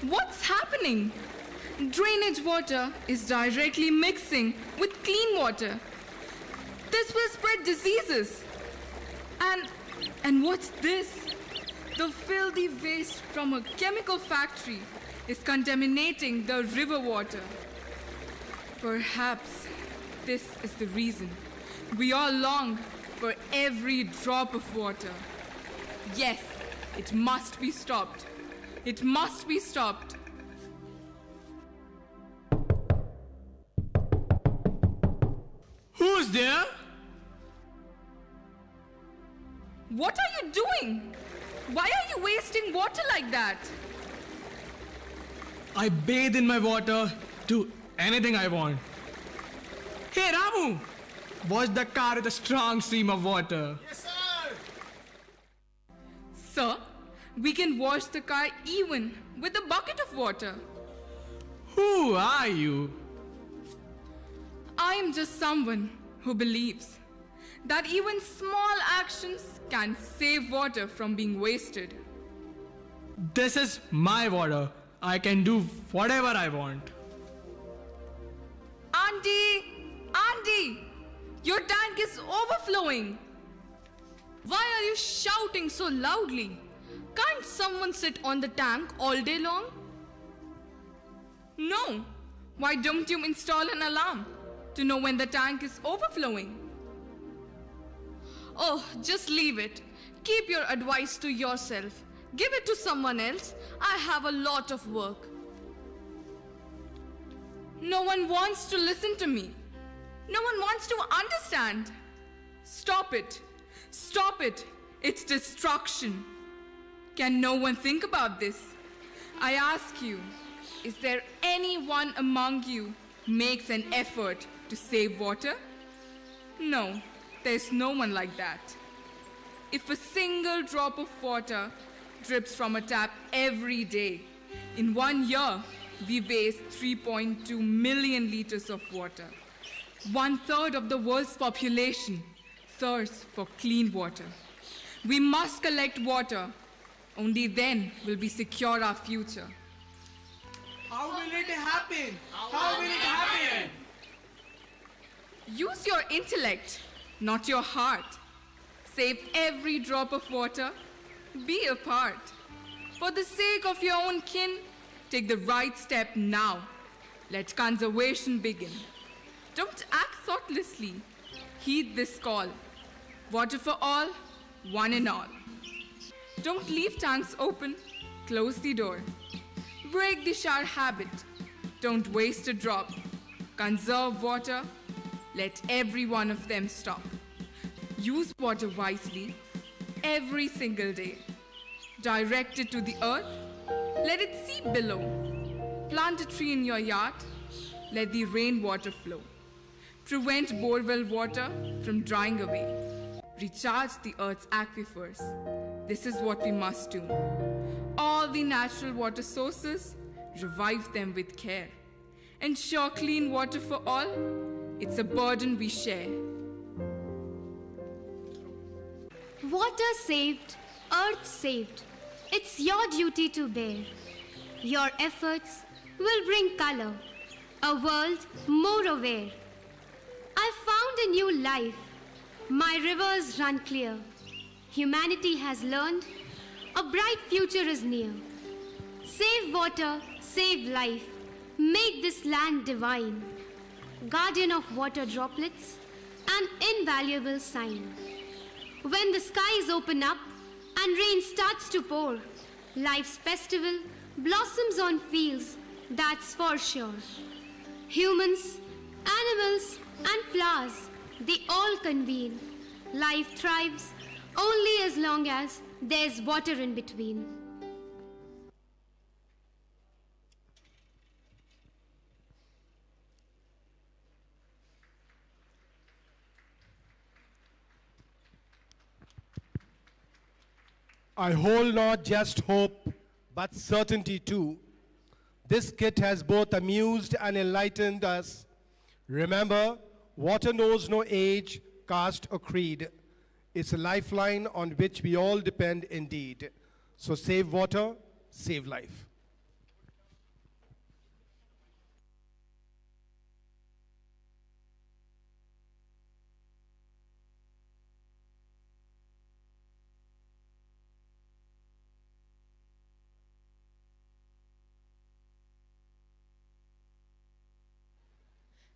What's happening? Drainage water is directly mixing with clean water. This will spread diseases. And what's this? The filthy waste from a chemical factory is contaminating the river water. Perhaps this is the reason. We all long for every drop of water. Yes, it must be stopped. It must be stopped. Who's there? What are you doing? Why are you wasting water like that? I bathe in my water, do anything I want. Hey Ramu, wash the car with a strong stream of water. Yes, sir. Sir, we can wash the car even with a bucket of water. Who are you? I am just someone who believes that even small actions can save water from being wasted. This is my water. I can do whatever I want. Auntie, your tank is overflowing. Why are you shouting so loudly? Can't someone sit on the tank all day long? No. Why don't you install an alarm to know when the tank is overflowing? Oh, just leave it. Keep your advice to yourself. Give it to someone else. I have a lot of work. No one wants to listen to me. No one wants to understand. Stop it. Stop it. It's destruction. Can no one think about this? I ask you, is there anyone among you who makes an effort to save water? No, there's no one like that. If a single drop of water drips from a tap every day, in 1 year, we waste 3.2 million liters of water. 1/3 of the world's population thirsts for clean water. We must collect water. Only then will we secure our future. How will it happen? How will it happen? Use your intellect, not your heart. Save every drop of water. Be a part. For the sake of your own kin, take the right step now. Let conservation begin. Don't act thoughtlessly. Heed this call. Water for all, one and all. Don't leave tanks open. Close the door. Break the shower habit. Don't waste a drop. Conserve water. Let every one of them stop. Use water wisely every single day. Direct it to the earth. Let it seep below. Plant a tree in your yard. Let the rainwater flow. Prevent borewell water from drying away. Recharge the earth's aquifers. This is what we must do. All the natural water sources, revive them with care. Ensure clean water for all. It's a burden we share. Water saved, earth saved. It's your duty to bear. Your efforts will bring color, a world more aware. I found a new life. My rivers run clear. Humanity has learned a bright future is near. Save water, save life. Make this land divine. Guardian of water droplets, an invaluable sign. When the skies open up and rain starts to pour, life's festival blossoms on fields, that's for sure. Humans, animals, and flowers, they all convene. Life thrives only as long as there's water in between. I hold not just hope, but certainty too. This kit has both amused and enlightened us. Remember, water knows no age, caste, or creed. It's a lifeline on which we all depend indeed. So save water, save life.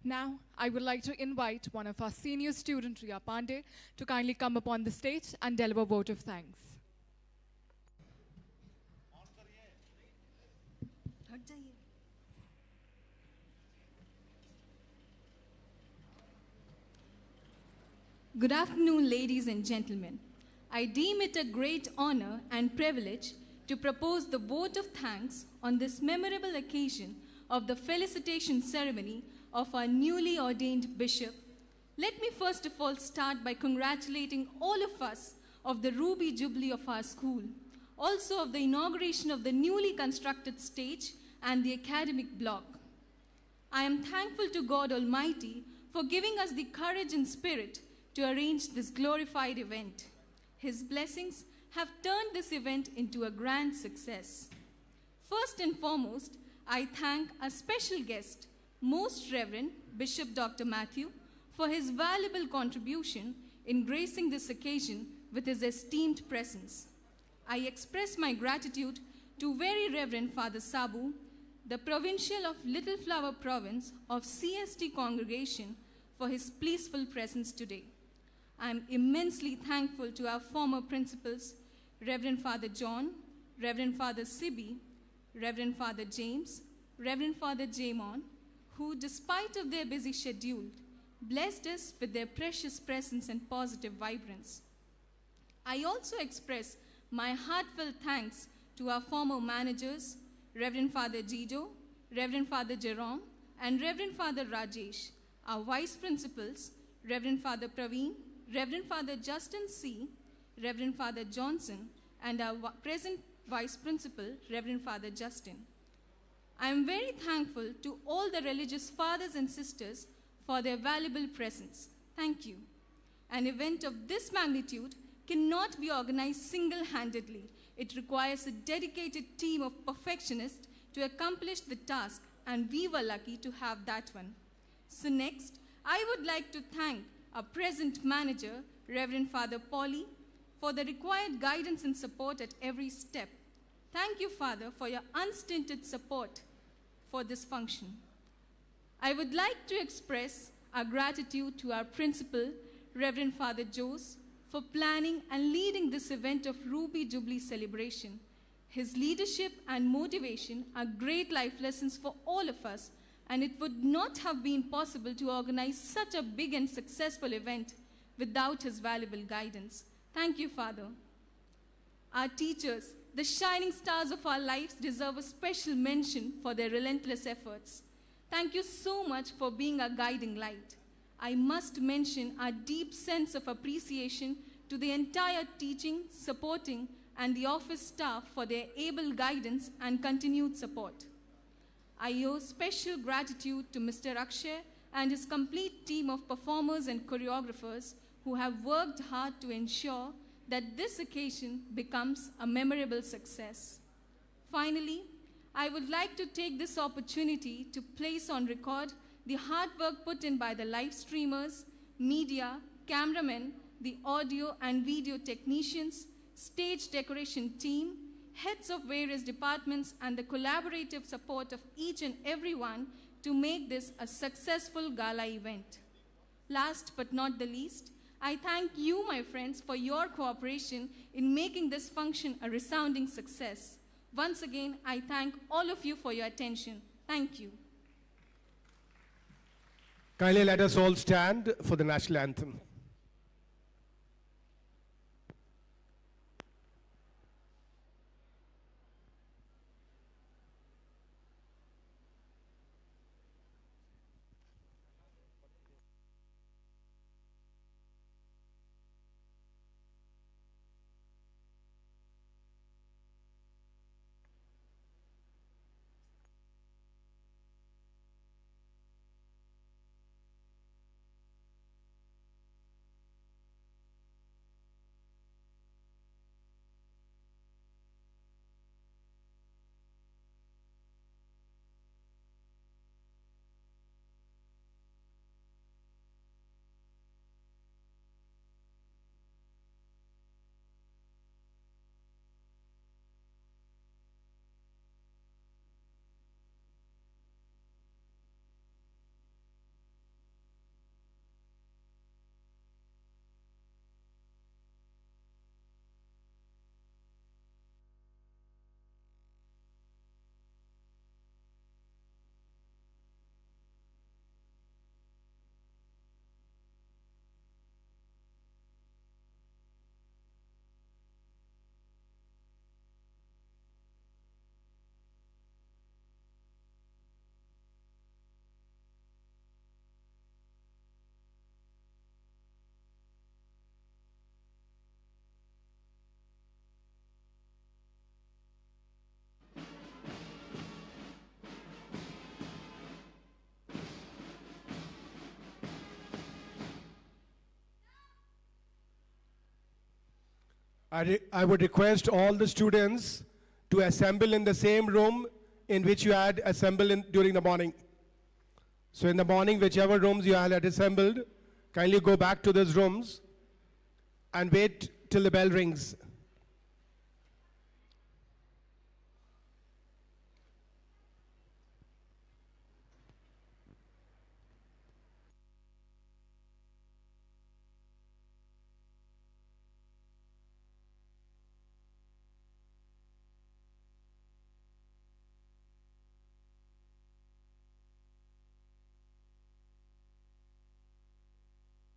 Now, I would like to invite one of our senior students, Riya Pandey, to kindly come upon the stage and deliver a vote of thanks. Good afternoon, ladies and gentlemen. I deem it a great honor and privilege to propose the vote of thanks on this memorable occasion of the felicitation ceremony of our newly ordained bishop, let me first of all start by congratulating all of us of the Ruby Jubilee of our school, also of the inauguration of the newly constructed stage and the academic block. I am thankful to God Almighty for giving us the courage and spirit to arrange this glorified event. His blessings have turned this event into a grand success. First and foremost, I thank our special guest, Most Reverend Bishop Dr. Mathew, for his valuable contribution in gracing this occasion with his esteemed presence. I express my gratitude to Very Reverend Father Sabu, the Provincial of Little Flower Province of CST Congregation, for his peaceful presence today. I am immensely thankful to our former principals, Reverend Father John, Reverend Father Sibi, Reverend Father James, Reverend Father Jamon, who, despite of their busy schedule, blessed us with their precious presence and positive vibrance. I also express my heartfelt thanks to our former managers, Reverend Father Jijo, Reverend Father Jerome, and Reverend Father Rajesh, our vice principals, Reverend Father Praveen, Reverend Father Justin C., Reverend Father Johnson, and our present vice principal, Reverend Father Justin. I am very thankful to all the religious fathers and sisters for their valuable presence. Thank you. An event of this magnitude cannot be organized single-handedly. It requires a dedicated team of perfectionists to accomplish the task, and we were lucky to have that one. So next, I would like to thank our present manager, Reverend Father Polly, for the required guidance and support at every step. Thank you, Father, for your unstinted support for this function. I would like to express our gratitude to our principal, Reverend Father Jose, for planning and leading this event of Ruby Jubilee celebration. His leadership and motivation are great life lessons for all of us, and it would not have been possible to organize such a big and successful event without his valuable guidance. Thank you, Father. Our teachers, the shining stars of our lives, deserve a special mention for their relentless efforts. Thank you so much for being our guiding light. I must mention our deep sense of appreciation to the entire teaching, supporting, and the office staff for their able guidance and continued support. I owe special gratitude to Mr. Akshay and his complete team of performers and choreographers who have worked hard to ensure that this occasion becomes a memorable success. Finally, I would like to take this opportunity to place on record the hard work put in by the live streamers, media, cameramen, the audio and video technicians, stage decoration team, heads of various departments, and the collaborative support of each and everyone to make this a successful gala event. Last but not the least, I thank you, my friends, for your cooperation in making this function a resounding success. Once again, I thank all of you for your attention. Thank you. Kindly let us all stand for the national anthem. I would request all the students to assemble in the same room in which you had assembled during the morning. So in the morning, whichever rooms you had assembled, kindly go back to those rooms and wait till the bell rings.